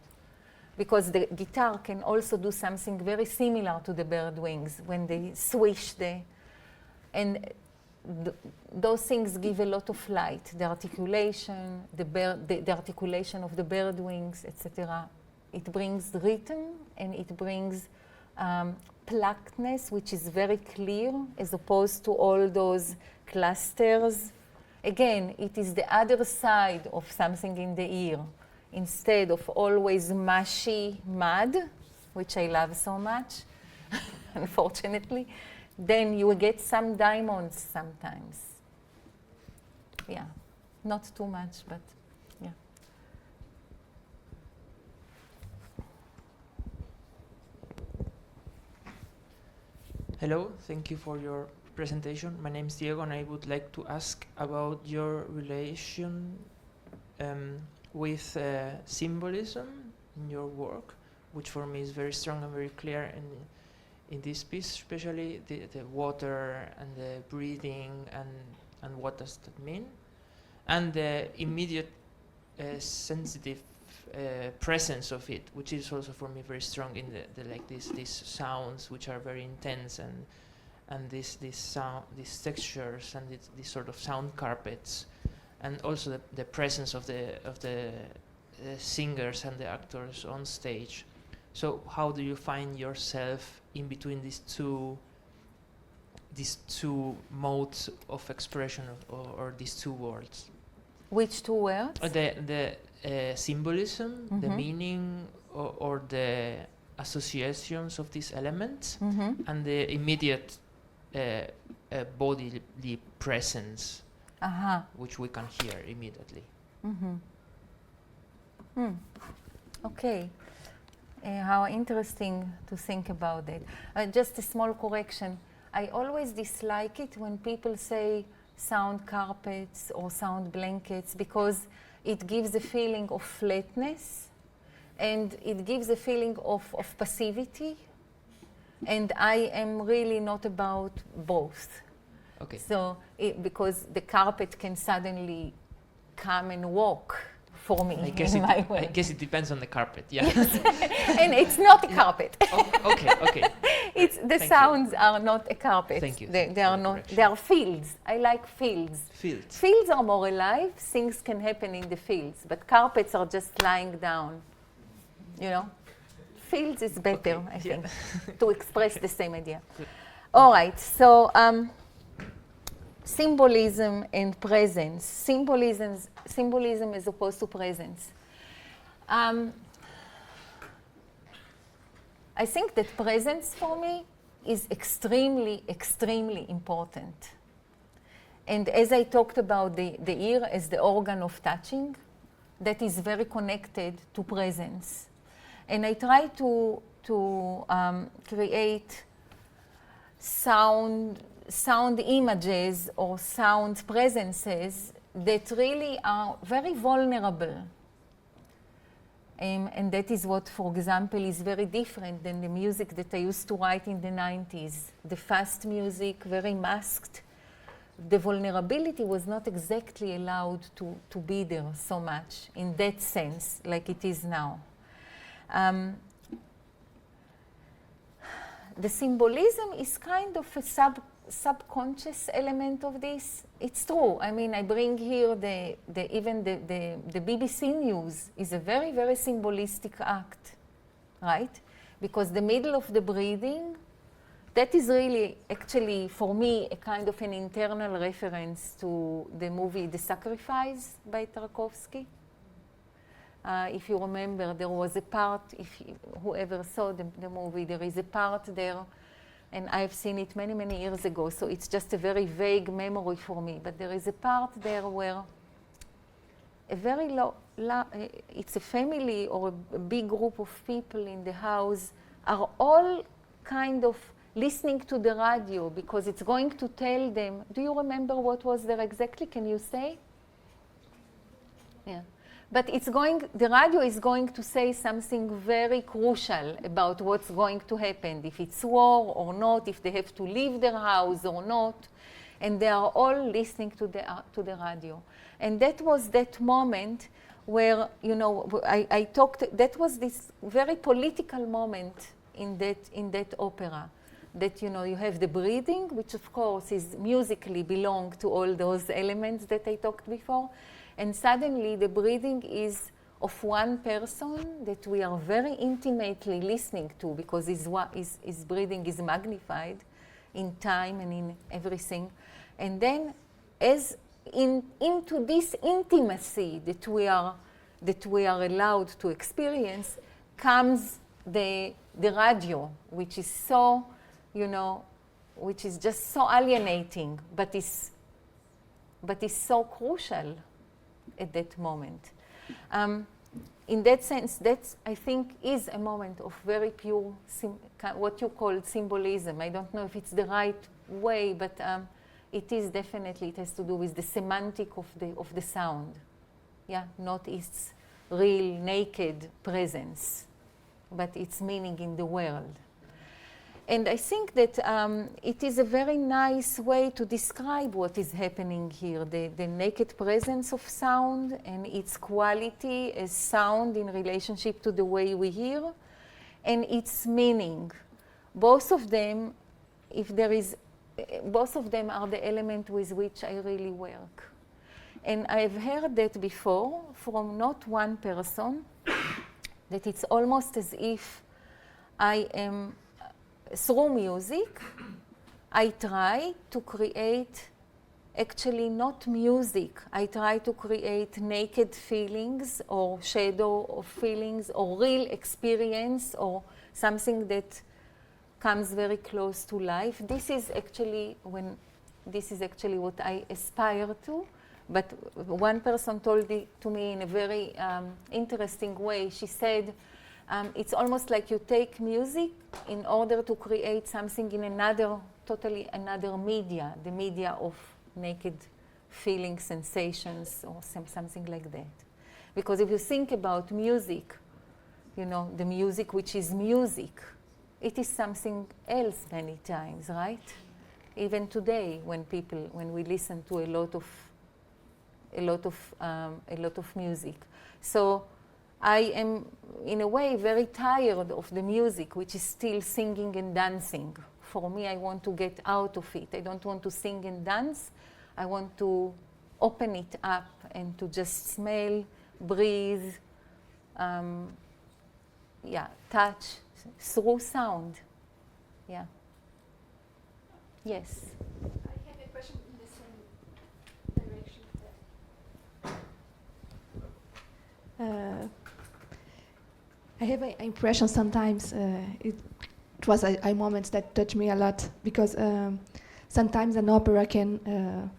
because the guitar can also do something very similar to the bird wings when they swish and those things give a lot of light. The articulation, the articulation of the bird wings, etc. It brings rhythm and it brings pluckedness, which is very clear, as opposed to all those clusters. Again, it is the other side of something in the ear. Instead of always mushy mud, which I love so much, unfortunately, then you get some diamonds sometimes. Yeah, not too much, but yeah. Hello, thank you for your presentation. My name is Diego, and I would like to ask about your relation with symbolism in your work, which for me is very strong and very clear in this piece, especially the water and the breathing and what does that mean, and the immediate sensitive presence of it, which is also for me very strong in the like these sounds which are very intense and these textures and these sort of sound carpets, and also the presence of the singers and the actors on stage. So how do you find yourself in between these two modes of expression, or these two worlds? Which two words? The symbolism, the meaning, or the associations of these elements, and the immediate bodily presence, which we can hear immediately. Okay. How interesting to think about it. Just a small correction. I always dislike it when people say sound carpets or sound blankets, because it gives a feeling of flatness and it gives a feeling of passivity, and I am really not about both. Okay. So, because the carpet can suddenly come and walk for me I guess it depends on the carpet, yeah. And it's not a carpet. Okay. It's the sounds are not a carpet. Thank you. They are not. They are fields. I like fields. Fields are more alive. Things can happen in the fields, but carpets are just lying down. You know, fields is better, I think, to express the same idea. All right. So symbolism and presence. Symbolism as opposed to presence. I think that presence for me is extremely, extremely important. And as I talked about the ear as the organ of touching, that is very connected to presence. And I try to create sound images or sound presences that really are very vulnerable. And that is what, for example, is very different than the music that I used to write in the 90s. The fast music, very masked. The vulnerability was not exactly allowed to be there so much in that sense, like it is now. The symbolism is kind of a subconscious element of this. It's true. I mean, I bring here even the BBC News is a very, very symbolistic act, right? Because the middle of the breathing, that is really actually for me a kind of an internal reference to the movie The Sacrifice by Tarkovsky. If you remember, there was a part, whoever saw the movie, there is a part there, and I've seen it many, many years ago, so it's just a very vague memory for me. But there is a part there where it's a family or a big group of people in the house are all kind of listening to the radio because it's going to tell them. Do you remember what was there exactly? Can you say? Yeah. But the radio is going to say something very crucial about what's going to happen, if it's war or not, if they have to leave their house or not. And they are all listening to the radio. And that was that moment where, I talked, that was this very political moment in that opera. That, you have the breathing, which of course is musically belong to all those elements that I talked before. And suddenly the breathing is of one person that we are very intimately listening to because his breathing is magnified in time and in everything. And then into this intimacy that we are allowed to experience comes the radio, which is so, which is just so alienating, but is so crucial at that moment. In that sense, that I think is a moment of very pure, what you call symbolism. I don't know if it's the right way, but it is definitely, it has to do with the semantic of the sound. Yeah, not its real naked presence, but its meaning in the world. And I think that it is a very nice way to describe what is happening here, the naked presence of sound and its quality as sound in relationship to the way we hear, and its meaning. Both of them, if there is both of them are the element with which I really work. And I've heard that before from not one person, that it's almost as if I am, through music, I try to create actually not music. I try to create naked feelings or shadow of feelings or real experience or something that comes very close to life. This is actually what I aspire to. But one person told it to me in a very interesting way. She said, it's almost like you take music in order to create something in totally another media, the media of naked feeling, sensations, or something like that. Because if you think about music, you know, the music which is music, it is something else many times, right? Even today, when we listen to a lot of music. So I am, in a way, very tired of the music, which is still singing and dancing. For me, I want to get out of it. I don't want to sing and dance. I want to open it up and to just smell, breathe, touch, through sound. Yeah. Yes. I have a question in the same direction. I have an impression sometimes it was a moment that touched me a lot, because sometimes an opera can,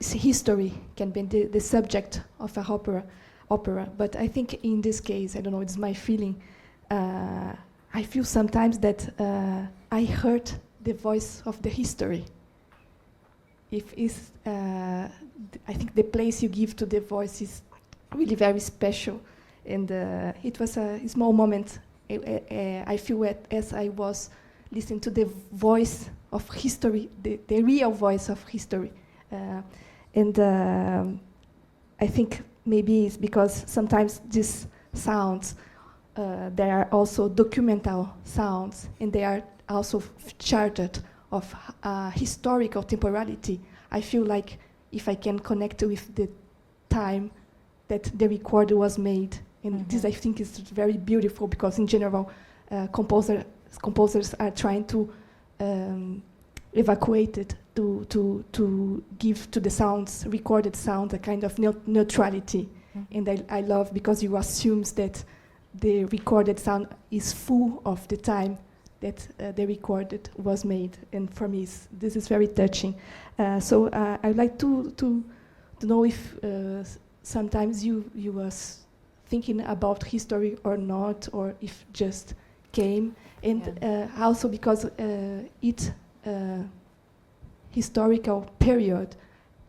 history can be the subject of an opera. But I think in this case, I don't know, it's my feeling, I feel sometimes that I heard the voice of the history. I think the place you give to the voice is really very special. And it was a small moment. I feel as I was listening to the voice of history, the real voice of history. And I think maybe it's because sometimes these sounds, they are also documental sounds, and they are also charted of historical temporality. I feel like if I can connect with the time that the record was made. And this, I think, is very beautiful, because in general, composers are trying to evacuate it, to give to the sounds, recorded sound, a kind of neutrality. And I love, because you assume that the recorded sound is full of the time that the recorded was made. And for me, this is very touching. So I'd like to know if sometimes you was thinking about history or not, or if just came. And also because each historical period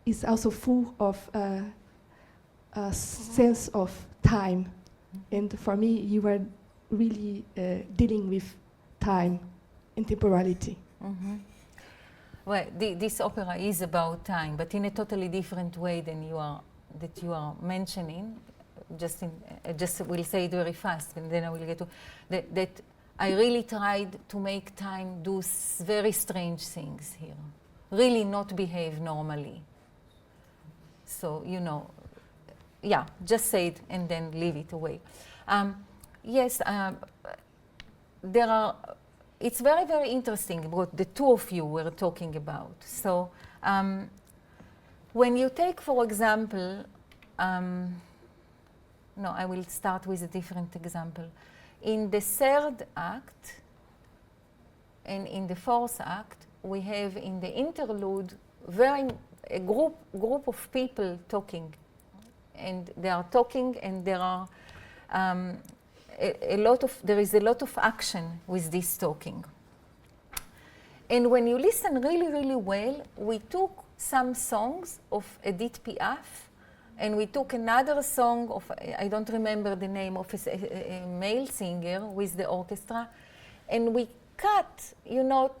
is also full of a sense of time. And for me, you were really dealing with time and temporality. Well, this opera is about time, but in a totally different way than you are mentioning. Just will say it very fast, and then I will get to that. I really tried to make time do very strange things here, really not behave normally. So, you know, just say it and then leave it away. Yes, there are. It's very, very interesting what the two of you were talking about. So, when you take, for example, no, I will start with a different example. In the third act and in the fourth act, we have in the interlude a group of people talking, and they are talking, and there are there is a lot of action with this talking. And when you listen really, really well, we took some songs of Edith Piaf, and we took another song of, I don't remember the name, of a male singer with the orchestra, and we cut,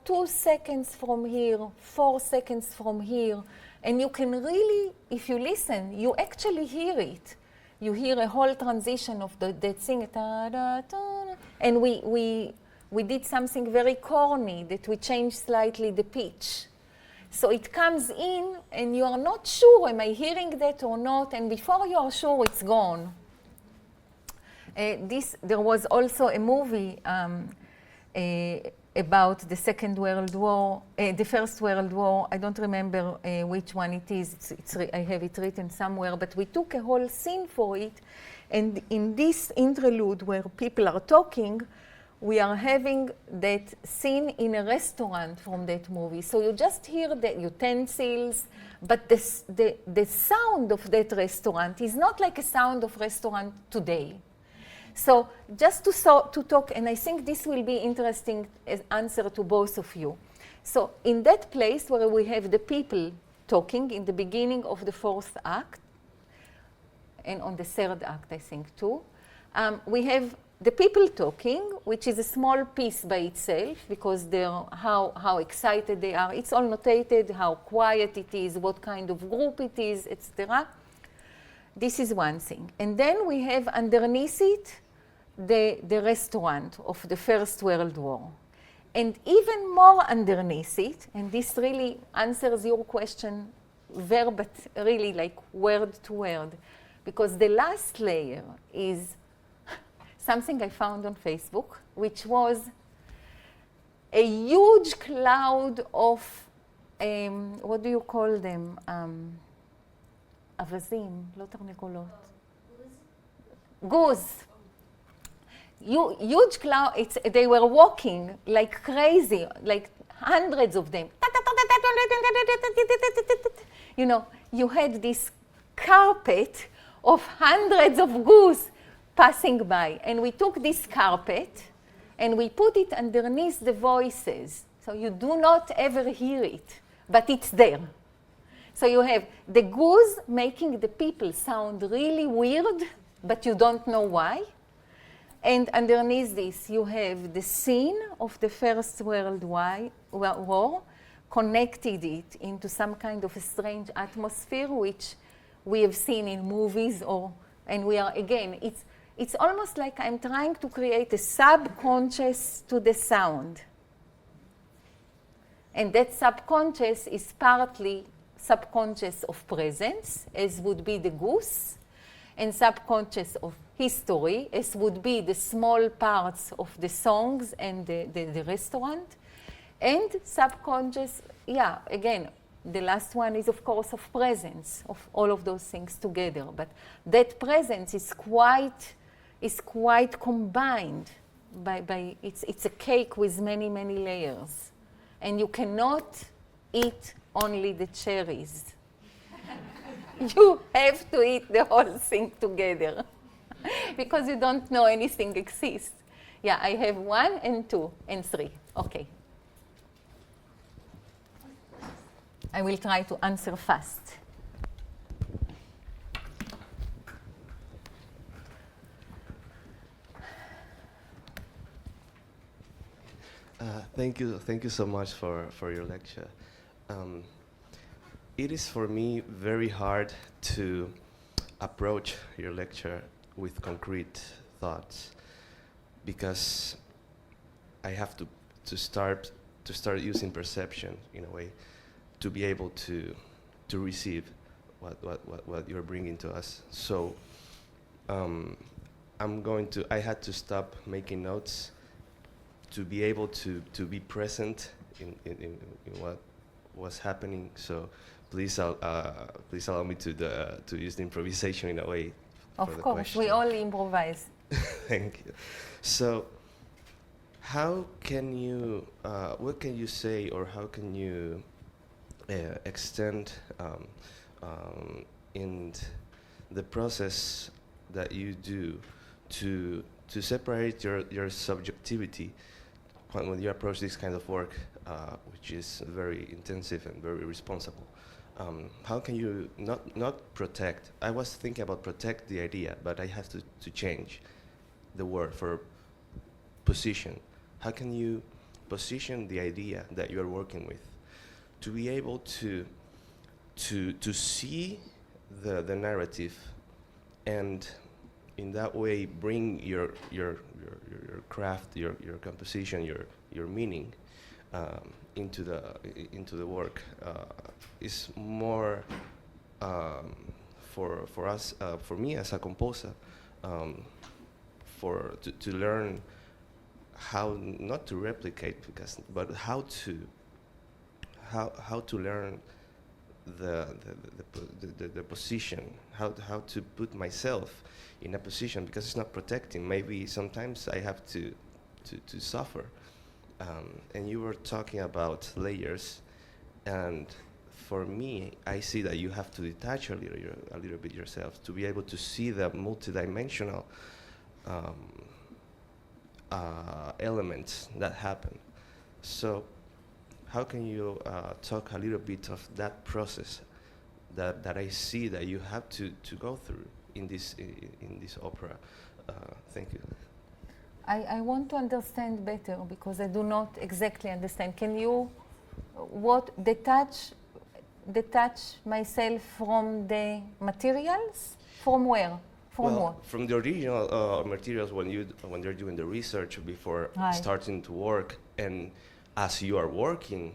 2 seconds from here, 4 seconds from here, and you can really, if you listen, you actually hear it. You hear a whole transition of that sing, and we did something very corny, that we changed slightly the pitch. So it comes in, and you are not sure, am I hearing that or not? And before you are sure, it's gone. There was also a movie about the Second World War, the First World War. I don't remember which one it is. I have it written somewhere, but we took a whole scene for it. And in this interlude where people are talking, we are having that scene in a restaurant from that movie. So you just hear the utensils, but the sound of that restaurant is not like a sound of restaurant today. So just to talk, and I think this will be interesting as answer to both of you. So in that place where we have the people talking in the beginning of the fourth act, and on the third act, I think too, we have the people talking, which is a small piece by itself, because they're how excited they are. It's all notated, how quiet it is, what kind of group it is, etc. This is one thing. And then we have underneath it the restaurant of the First World War. And even more underneath it, and this really answers your question really like word to word, because the last layer is something I found on Facebook, which was a huge cloud of, what do you call them? אווזים, לא תרנגולות. Goose. Huge cloud, they were walking like crazy, like hundreds of them. You know, you had this carpet of hundreds of goose passing by. And we took this carpet and we put it underneath the voices. So you do not ever hear it, but it's there. So you have the goose making the people sound really weird, but you don't know why. And underneath this, you have the scene of the First World War, connected it into some kind of a strange atmosphere, which we have seen in movies, and we are, again, it's almost like I'm trying to create a subconscious to the sound. And that subconscious is partly subconscious of presence, as would be the goose, and subconscious of history, as would be the small parts of the songs and the restaurant, and subconscious, yeah, again, the last one is, of course, of presence, of all of those things together. But that presence is quite combined by it's a cake with many, many layers. And you cannot eat only the cherries. You have to eat the whole thing together because you don't know anything exists. Yeah, I have 1 and 2 and 3. Okay. I will try to answer fast. Thank you so much for your lecture. It is for me very hard to approach your lecture with concrete thoughts because I have to start using perception in a way to be able to receive what you're bringing to us. So I had to stop making notes to be able to be present in what was happening. So please allow me to use the improvisation in a way. Of course, we all improvise. Thank you. So how can you, what can you say, or how can you extend in the process that you do to separate your subjectivity when you approach this kind of work, which is very intensive and very responsible? How can you not protect? I was thinking about protect the idea, but I have to change the word for position. How can you position the idea that you're working with to be able to see the narrative, and in that way bring your craft, your composition, your meaning into the work is more for us, for me as a composer, to learn how not to replicate, but how to learn the position, how to put myself in a position, because it's not protecting. Maybe sometimes I have to suffer. And you were talking about layers, and for me, I see that you have to detach a little bit yourself to be able to see the multidimensional elements that happen. So how can you talk a little bit of that process that I see that you have to go through in this opera? Thank you. I want to understand better because I do not exactly understand. Can you detach myself from the materials? From where? From what? From the original materials when they're doing the research before starting to work, and as you are working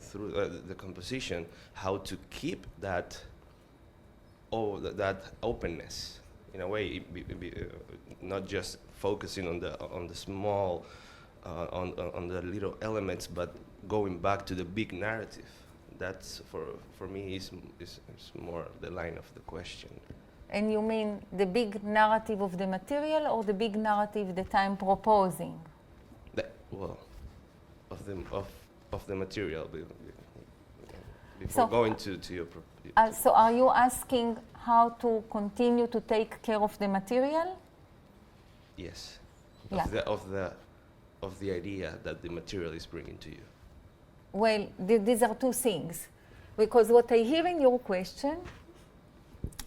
through the composition, how to keep that openness in a way, not just focusing on the small, on the little elements, but going back to the big narrative. That's for me is more the line of the question. And you mean the big narrative of the material or the big narrative that I'm proposing? Of the material before going to your. So are you asking how to continue to take care of the material? Yes. Yeah. Of the idea that the material is bringing to you. Well, these are two things, because what I hear in your question,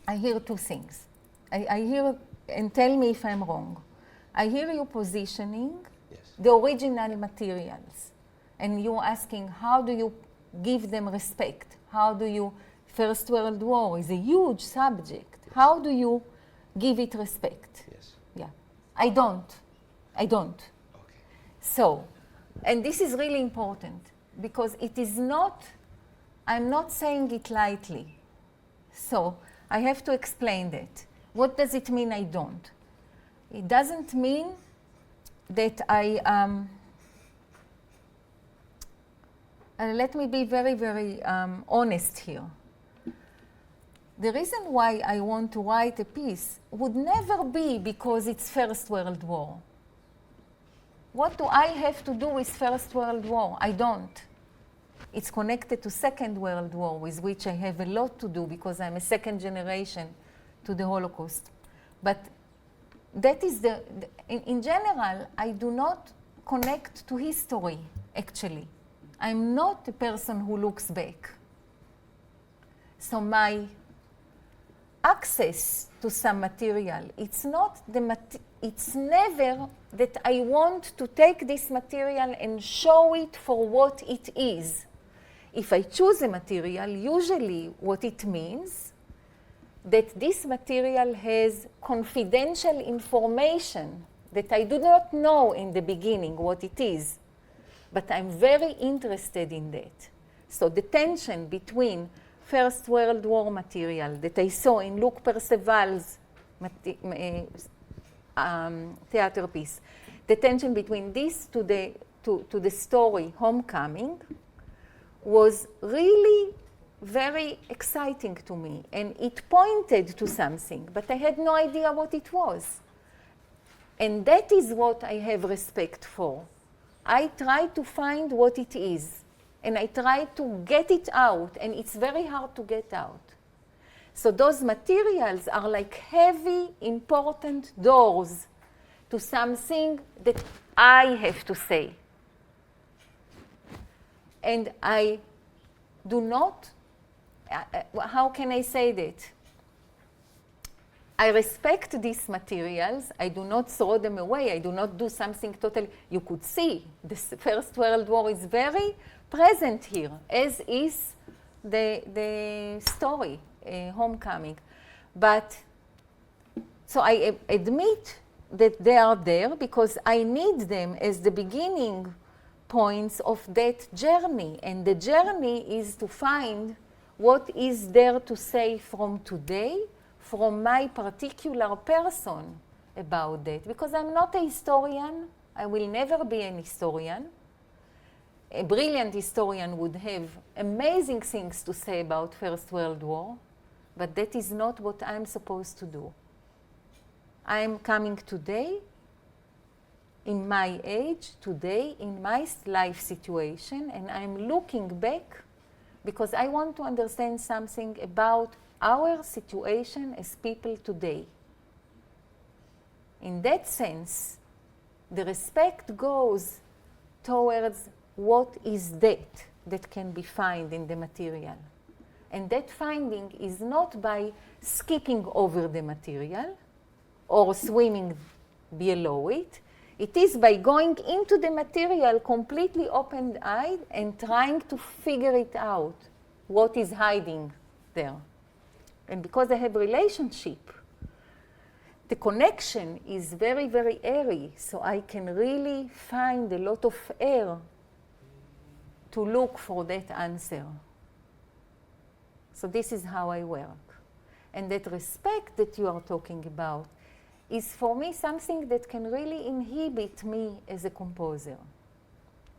I hear two things. I hear, and tell me if I'm wrong, I hear you positioning the original materials, and you're asking how do you give them respect? How do you, First World War is a huge subject. Yes. How do you give it respect? Yes. Yeah. I don't. Okay. So, and this is really important because it is not, I'm not saying it lightly. So, I have to explain that. What does it mean I don't? It doesn't mean that let me be very, very honest here. The reason why I want to write a piece would never be because it's First World War. What do I have to do with First World War? I don't. It's connected to Second World War, with which I have a lot to do because I'm a second generation to the Holocaust. But that is in general, I do not connect to history, actually. I'm not a person who looks back. So my access to some material, it's never that I want to take this material and show it for what it is. If I choose a material, usually what it means that this material has confidential information that I do not know in the beginning what it is, but I'm very interested in that. So the tension between First World War material that I saw in Luc Perceval's theater piece, the tension between this to the story Homecoming was really very exciting to me, and it pointed to something, but I had no idea what it was. And that is what I have respect for. I try to find what it is, and I try to get it out, and it's very hard to get out. So those materials are like heavy, important doors to something that I have to say. And I do not, how can I say that? I respect these materials. I do not throw them away. I do not do something totally. You could see the First World War is very present here, as is the story, Homecoming. But, so I admit that they are there because I need them as the beginning points of that journey. And the journey is to find what is there to say from today, from my particular person about that. Because I'm not a historian. I will never be an historian. A brilliant historian would have amazing things to say about First World War, but that is not what I'm supposed to do. I'm coming today, in my age, today, in my life situation, and I'm looking back because I want to understand something about our situation as people today. In that sense, the respect goes towards what is that can be found in the material. And that finding is not by skipping over the material or swimming below it. It is by going into the material completely open-eyed and trying to figure it out, what is hiding there. And because I have relationship, the connection is very, very airy, so I can really find a lot of air to look for that answer. So this is how I work. And that respect that you are talking about is for me something that can really inhibit me as a composer.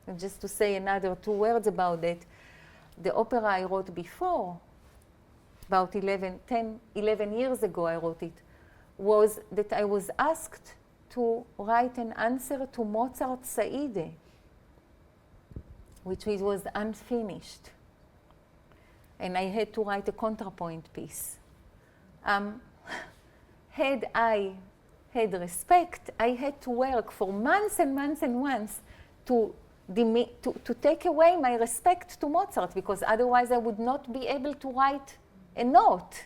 And just to say another 2 words about that, the opera I wrote before, about 11 years ago I wrote it, was that I was asked to write an answer to Mozart's Saide, which was unfinished. And I had to write a contrapoint piece. Had I had respect, I had to work for months and months and months to take away my respect to Mozart, because otherwise I would not be able to write a note.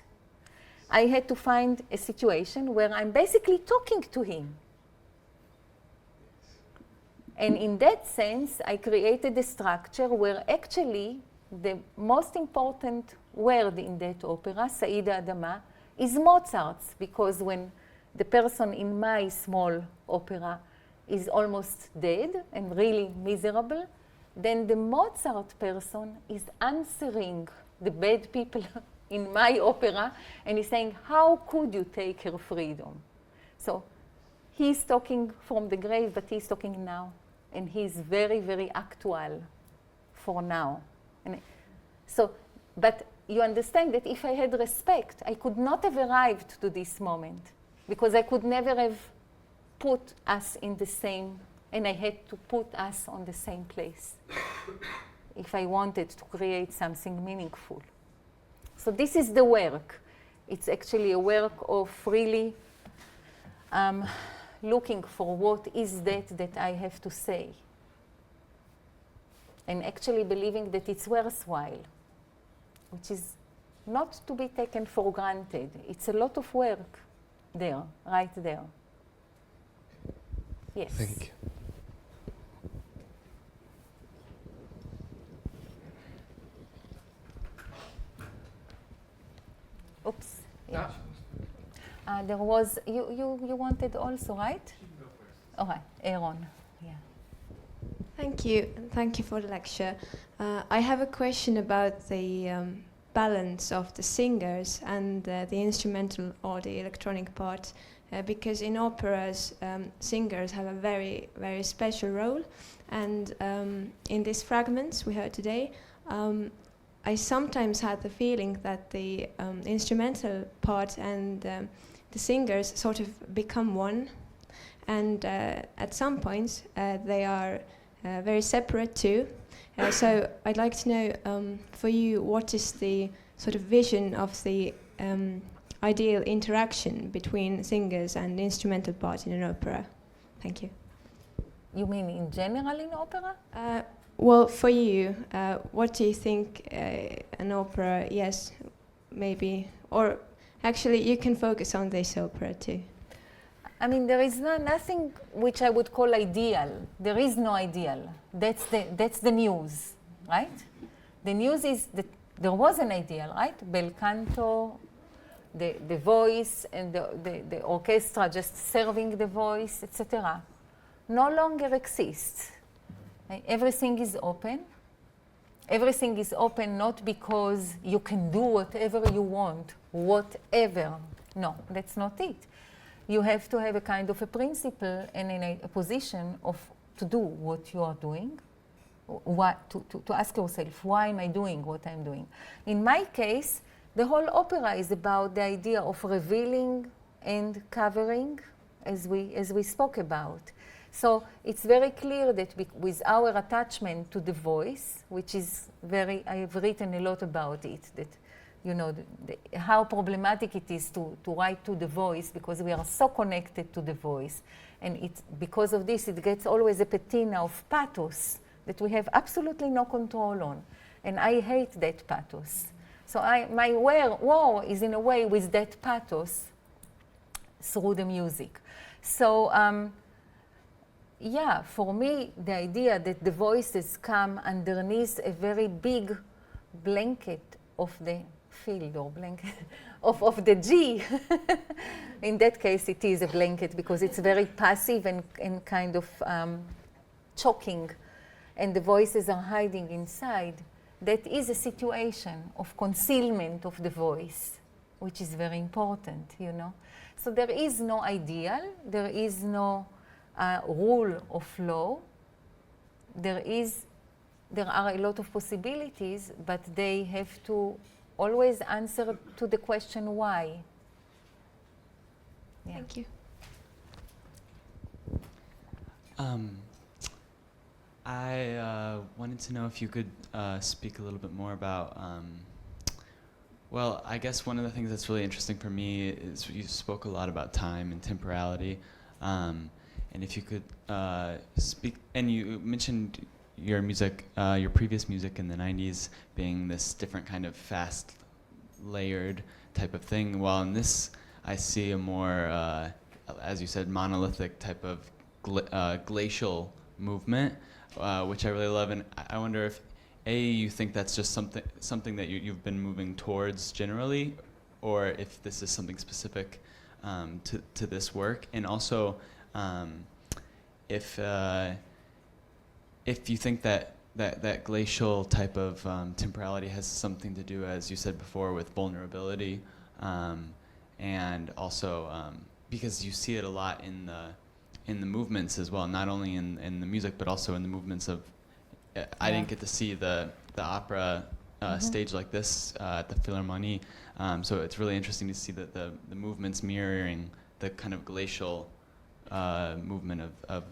I had to find a situation where I'm basically talking to him. And in that sense, I created a structure where actually the most important word in that opera, Saida Adama, is Mozart's, because when the person in my small opera is almost dead and really miserable, then the Mozart person is answering the bad people in my opera, and he's saying, how could you take her freedom? So he's talking from the grave, but he's talking now. And he's very, very actual for now. And so, but you understand that if I had respect, I could not have arrived to this moment, because I could never have put us in the same, and I had to put us on the same place if I wanted to create something meaningful. So this is the work. It's actually a work of really looking for what is that I have to say. And actually believing that it's worthwhile, which is not to be taken for granted. It's a lot of work there, right there. Yes. Thank you. Oops. Yeah. There was, you wanted also, right? Okay, Aaron. Yeah. Thank you. Thank you for the lecture. I have a question about the balance of the singers and the instrumental or the electronic part, because in operas, singers have a very, very special role. And in these fragments we heard today, I sometimes had the feeling that the instrumental part and the singers sort of become one. And at some points, they are very separate too. So I'd like to know, for you, what is the sort of vision of the ideal interaction between singers and instrumental part in an opera? Thank you. You mean in general in opera? Well, for you, what do you think an opera, yes, maybe, or actually you can focus on this opera too. I mean, there is nothing which I would call ideal. There is no ideal. That's the news, right? The news is that there was an ideal, right? Bel canto, the voice, and the orchestra just serving the voice, etc. No longer exists. Everything is open. Everything is open not because you can do whatever you want, whatever. No, that's not it. You have to have a kind of a principle and in a position of to do what you are doing, to ask yourself, why am I doing what I'm doing? In my case, the whole opera is about the idea of revealing and covering, as we spoke about. So it's very clear that with our attachment to the voice, which is I have written a lot about it, that you know, how problematic it is to write to the voice because we are so connected to the voice. And because of this, it gets always a patina of pathos that we have absolutely no control on. And I hate that pathos. So my war is in a way with that pathos through the music. So yeah, for me, the idea that the voices come underneath a very big blanket of the field or blanket of the G. In that case, it is a blanket because it's very passive and kind of choking, and the voices are hiding inside. That is a situation of concealment of the voice, which is very important, you know. So there is no ideal, there is no rule of law. There are a lot of possibilities, but they have to always answer to the question why. Yeah. Thank you. I wanted to know if you could speak a little bit more about, well, I guess one of the things that's really interesting for me is you spoke a lot about time and temporality. And if you could speak, and you mentioned your music, your previous music in the 90s being this different kind of fast, layered type of thing, while in this I see a more, as you said, monolithic type of glacial movement, which I really love. And I wonder if, A, you think that's just something that you've been moving towards generally, or if this is something specific to this work, and also if you think that glacial type of temporality has something to do, as you said before, with vulnerability, and also because you see it a lot in the movements as well, not only in the music but also in the movements of. I didn't get to see the opera stage like this at the Philharmonie, so it's really interesting to see that the movements mirroring the kind of glacial movement of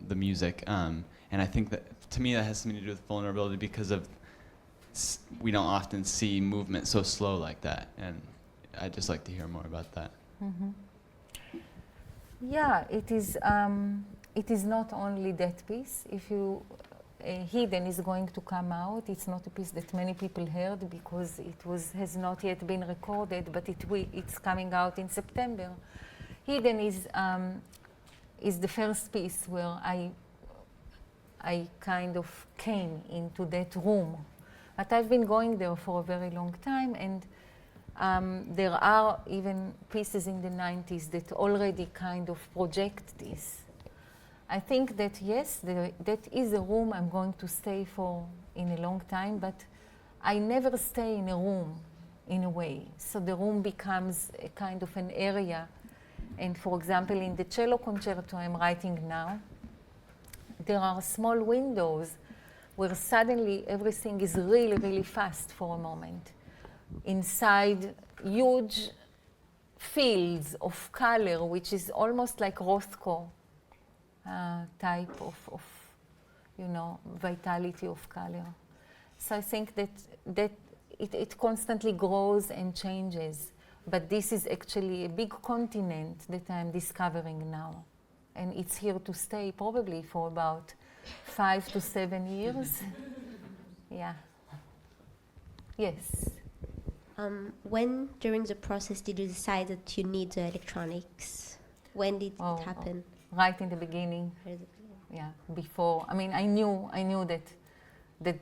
the music, and I think that to me that has something to do with vulnerability because of we don't often see movement so slow like that, and I'd just like to hear more about that. Mm-hmm. Yeah, it is not only that piece. If you Hidden is going to come out. It's not a piece that many people heard because it has not yet been recorded, but it's coming out in September. Hidden is the first piece where I kind of came into that room. But I've been going there for a very long time, and there are even pieces in the 90s that already kind of project this. I think that yes, that is a room I'm going to stay for in a long time, but I never stay in a room in a way. So the room becomes a kind of an area. And for example, in the cello concerto I'm writing now, there are small windows where suddenly everything is really, really fast for a moment. Inside huge fields of color, which is almost like Rothko type of vitality of color. So I think that it constantly grows and changes. But this is actually a big continent that I'm discovering now. And it's here to stay probably for about 5 to 7 years. Yeah. Yes. When during the process did you decide that you need the electronics? When did it happen? Right in the beginning. Yeah, before. I mean, I knew that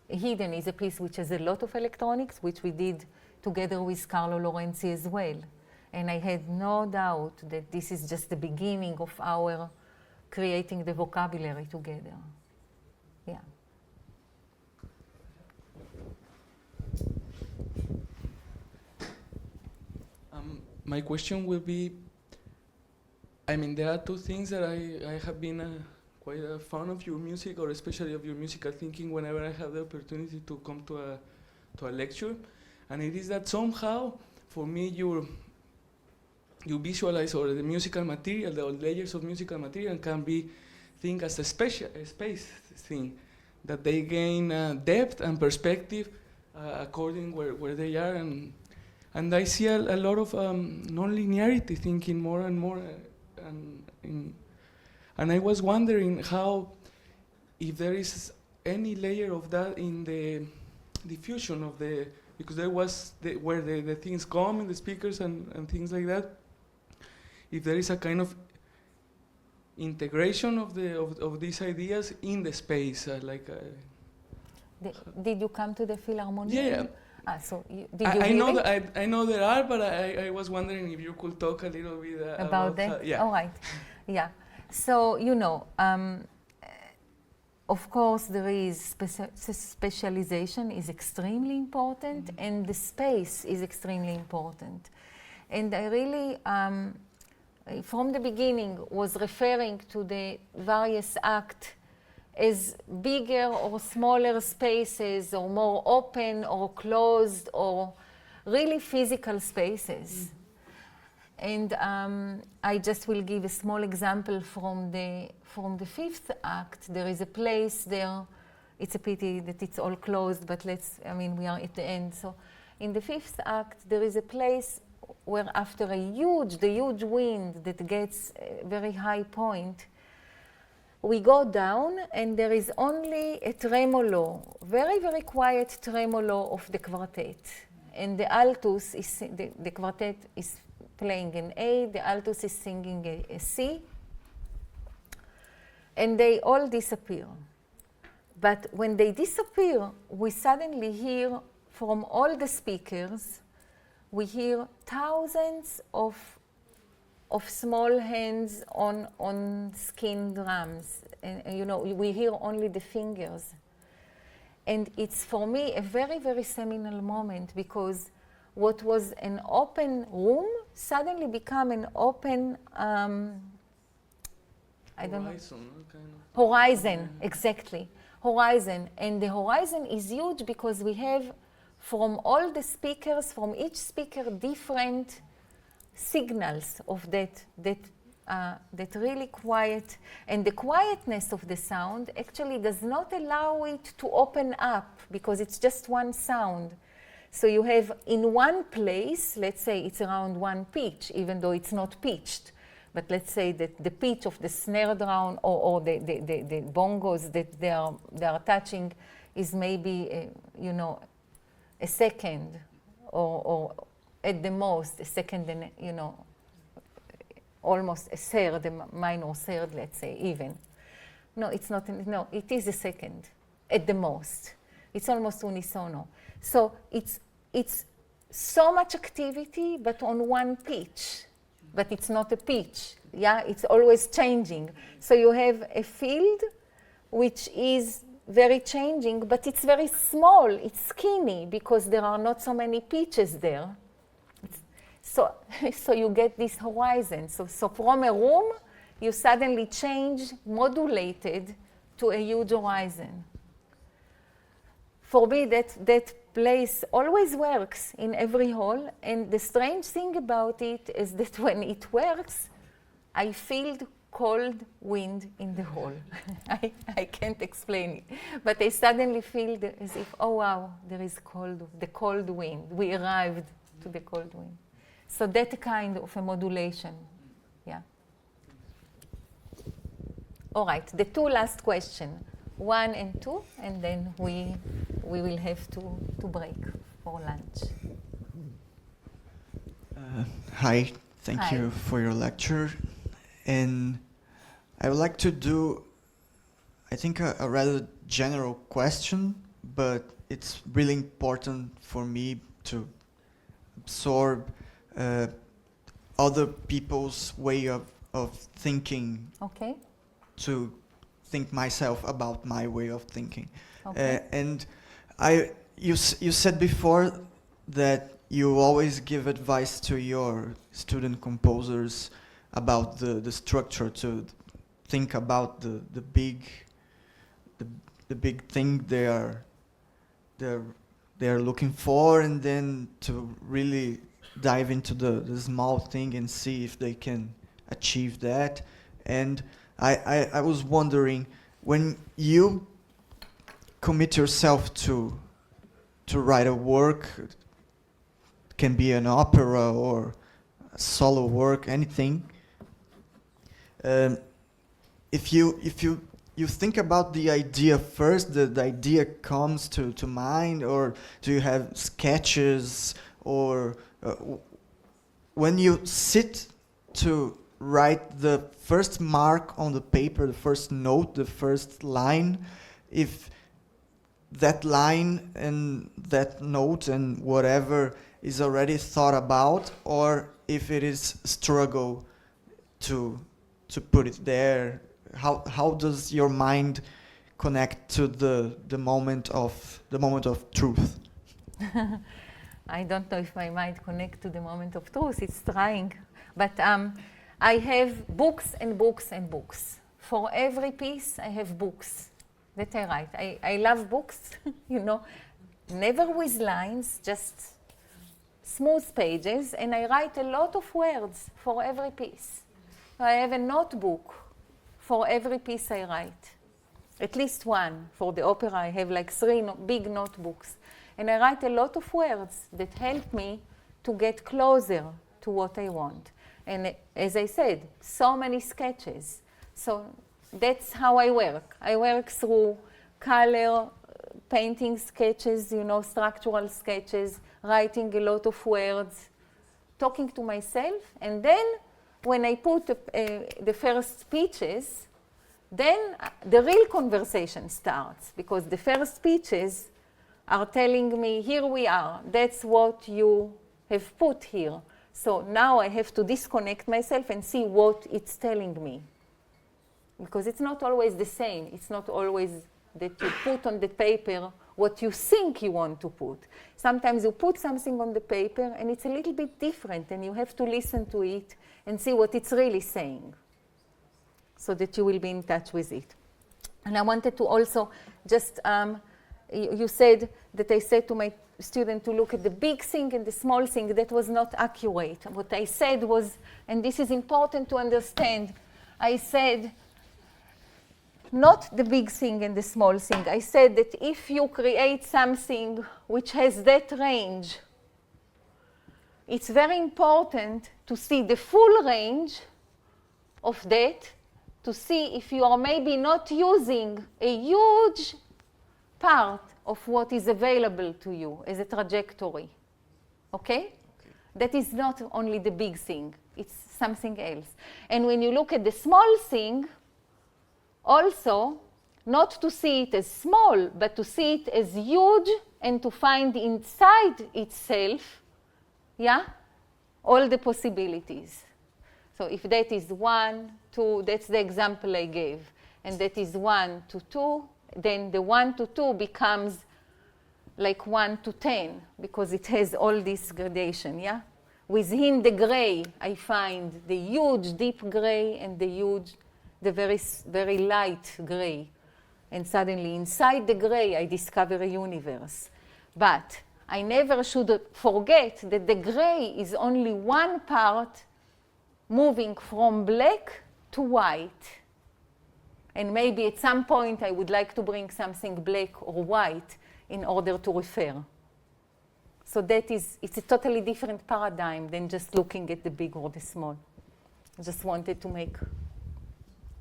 Hidden is a piece which has a lot of electronics, which we did together with Carlo Lorenzi as well. And I had no doubt that this is just the beginning of our creating the vocabulary together. Yeah. My question will be, I mean, there are two things that I have been quite a fan of your music, or especially of your musical thinking, whenever I have the opportunity to come to a lecture, and it is that somehow, for me, you visualize, or the musical material, the layers of musical material can be think as a space thing, that they gain depth and perspective according where they are, and I see a lot of non-linearity thinking more and more, and I was wondering how, if there is any layer of that in the diffusion of the, because there was where the things come in the speakers and things like that, if there is a kind of integration of these ideas in the space, Did you come to the Philharmonic? Yeah. So did you hear it? I know there are, but I was wondering if you could talk a little bit about that. Yeah. All right. Yeah. So of course, there is specialization is extremely important, and the space is extremely important. And I really, from the beginning, was referring to the various acts as bigger or smaller spaces, or more open or closed, or really physical spaces. And I just will give a small example from the fifth act. There is a place there. It's a pity that it's all closed, but we are at the end. So in the fifth act, there is a place where after the huge wind that gets a very high point, we go down, and there is only a tremolo, very, very quiet tremolo of the quartet. And the altus is, the quartet is playing an A, the altus is singing a C, and they all disappear. But when they disappear, we suddenly hear from all the speakers, we hear thousands of small hands on skin drums. And we hear only the fingers. And it's, for me, a very, very seminal moment, because what was an open room suddenly became an open, horizon, exactly. Horizon. And the horizon is huge because we have, from all the speakers, from each speaker, different signals of that really quiet, and the quietness of the sound actually does not allow it to open up, because it's just one sound. So you have in one place, let's say it's around one pitch, even though it's not pitched, but let's say that the pitch of the snare drum or the bongos that they are touching is maybe a second, or at the most a second, and almost a third, a minor third, let's say, even. No, it's not. No, it is a second, at the most. It's almost unisono. So it's so much activity, but on one pitch. But it's not a pitch. Yeah, it's always changing. So you have a field which is very changing, but it's very small. It's skinny because there are not so many pitches there. So you get this horizon. So from a room, you suddenly change, modulated, to a huge horizon. For me, that place always works in every hall. And the strange thing about it is that when it works, I feel the cold wind in the hall. I can't explain it. But I suddenly feel as if, oh, wow, there is the cold wind. We arrived to the cold wind. So that kind of a modulation, yeah. All right, the two last questions, 1 and 2, and then we will have to break for lunch. Hi, thank you for your lecture. And I would like to do, I think, a rather general question, but it's really important for me to absorb other people's way of thinking, okay, to think myself about my way of thinking. Okay. And you said before that you always give advice to your student composers about the structure, to think about the big thing they are looking for, and then to really dive into the small thing and see if they can achieve that. And I was wondering, when you commit yourself to write a work, it can be an opera or a solo work, anything, if you think about the idea first, the idea comes to mind, or do you have sketches, or when you sit to write the first mark on the paper, the first note, the first line, if that line and that note and whatever is already thought about, or if it is struggle to put it there, how does your mind connect to the moment of truth? I don't know if my mind connects to the moment of truth. It's trying, but I have books and books and books. For every piece, I have books that I write. I love books, you know, never with lines, just smooth pages, and I write a lot of words for every piece. So I have a notebook for every piece I write. At least one. For the opera, I have like 3 big notebooks. And I write a lot of words that help me to get closer to what I want. And as I said, so many sketches. So that's how I work. I work through color, painting sketches, you know, structural sketches, writing a lot of words, talking to myself. And then when I put the first speeches, then the real conversation starts, because the first speeches are telling me, here we are, that's what you have put here. So now I have to disconnect myself and see what it's telling me. Because it's not always the same. It's not always that you put on the paper what you think you want to put. Sometimes you put something on the paper and it's a little bit different, and you have to listen to it and see what it's really saying, so that you will be in touch with it. And I wanted to also just, you said that I said to my student to look at the big thing and the small thing. That was not accurate. What I said was, and this is important to understand, I said not the big thing and the small thing. I said that if you create something which has that range, it's very important to see the full range of that, to see if you are maybe not using a huge part of what is available to you as a trajectory. Okay? That is not only the big thing, it's something else. And when you look at the small thing, also, not to see it as small, but to see it as huge, and to find inside itself, yeah, all the possibilities. So if that is 1, 2, that's the example I gave, and that is 1 to 2, then the 1 to 2 becomes like 1 to 10, because it has all this gradation, yeah? Within the gray, I find the huge deep gray and the very, very light gray. And suddenly, inside the gray, I discover a universe. But I never should forget that the gray is only one part moving from black to white. And maybe at some point, I would like to bring something black or white in order to refer. So it's a totally different paradigm than just looking at the big or the small. I just wanted to make.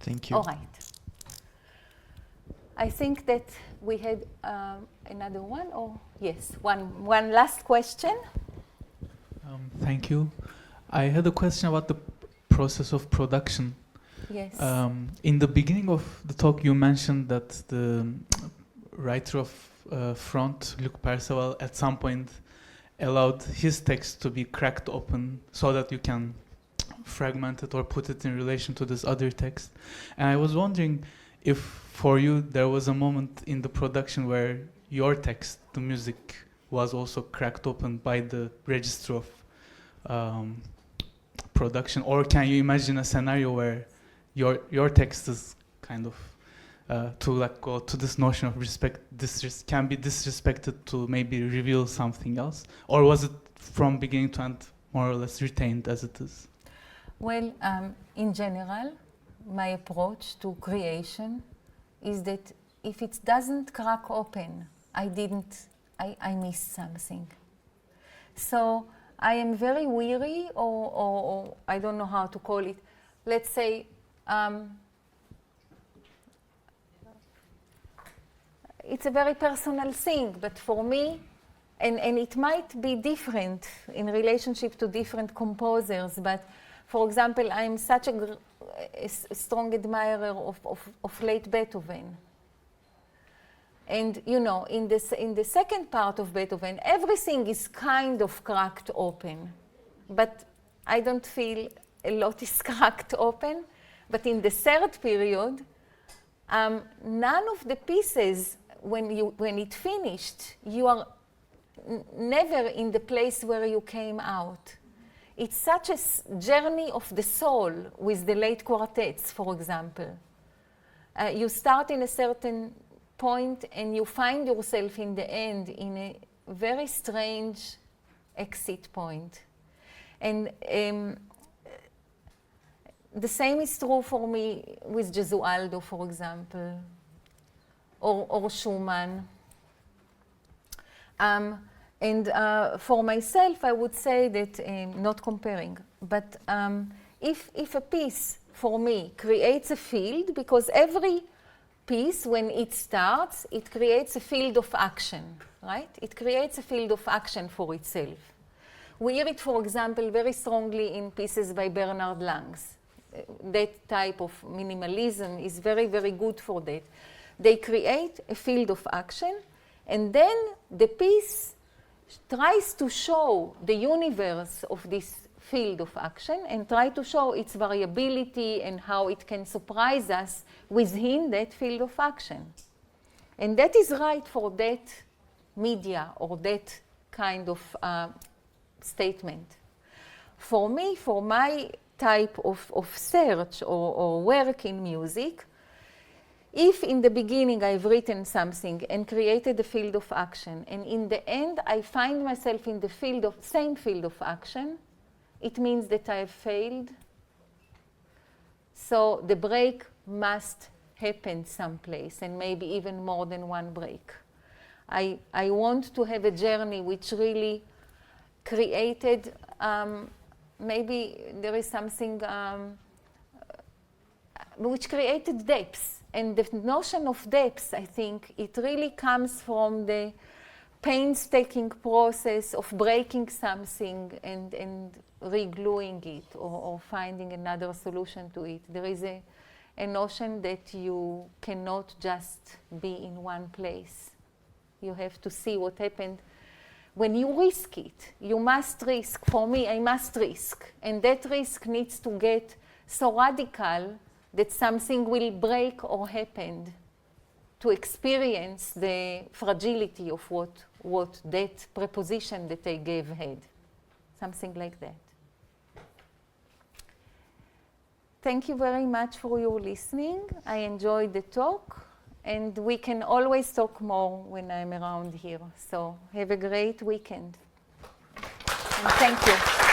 Thank you. All right. I think that we had another one, or yes, one last question. Thank you. I had a question about the process of production. Yes. In the beginning of the talk, you mentioned that the writer of Front, Luc Perceval, at some point allowed his text to be cracked open so that you can fragment it or put it in relation to this other text. And I was wondering if for you there was a moment in the production where your text, the music, was also cracked open by the register of production, or can you imagine a scenario where your text is kind of to like go to this notion of respect, can be disrespected to maybe reveal something else, or was it from beginning to end more or less retained as it is? Well, in general, my approach to creation is that if it doesn't crack open, I missed something. So I am very weary, or I don't know how to call it. Let's say, it's a very personal thing, but for me, and it might be different in relationship to different composers, but for example, I'm such a strong admirer of late Beethoven. And you know, in the second part of Beethoven, everything is kind of cracked open, but I don't feel a lot is cracked open. But in the third period, none of the pieces, when it finished, you are never in the place where you came out. It's such a journey of the soul with the late quartets, for example. You start in a certain point and you find yourself in the end in a very strange exit point. And the same is true for me with Gesualdo, for example, or Schumann. And for myself, I would say that, not comparing, but if a piece, for me, creates a field, because every piece, when it starts, it creates a field of action, right? It creates a field of action for itself. We hear it, for example, very strongly in pieces by Bernard Langs. That type of minimalism is very, very good for that. They create a field of action, and then the piece tries to show the universe of this field of action and try to show its variability and how it can surprise us within that field of action. And that is right for that media or that kind of statement. For me, for my type of search or work in music, if in the beginning I've written something and created a field of action, and in the end I find myself in the same field of action, it means that I have failed. So the break must happen someplace, and maybe even more than one break. I want to have a journey which really created, maybe there is something which created depths. And the notion of depth, I think, it really comes from the painstaking process of breaking something and re-gluing it or finding another solution to it. There is a notion that you cannot just be in one place. You have to see what happened. When you risk it, you must risk. For me, I must risk. And that risk needs to get so radical that something will break or happen to experience the fragility of what that preposition that I gave had. Something like that. Thank you very much for your listening. I enjoyed the talk, and we can always talk more when I'm around here. So have a great weekend. And thank you.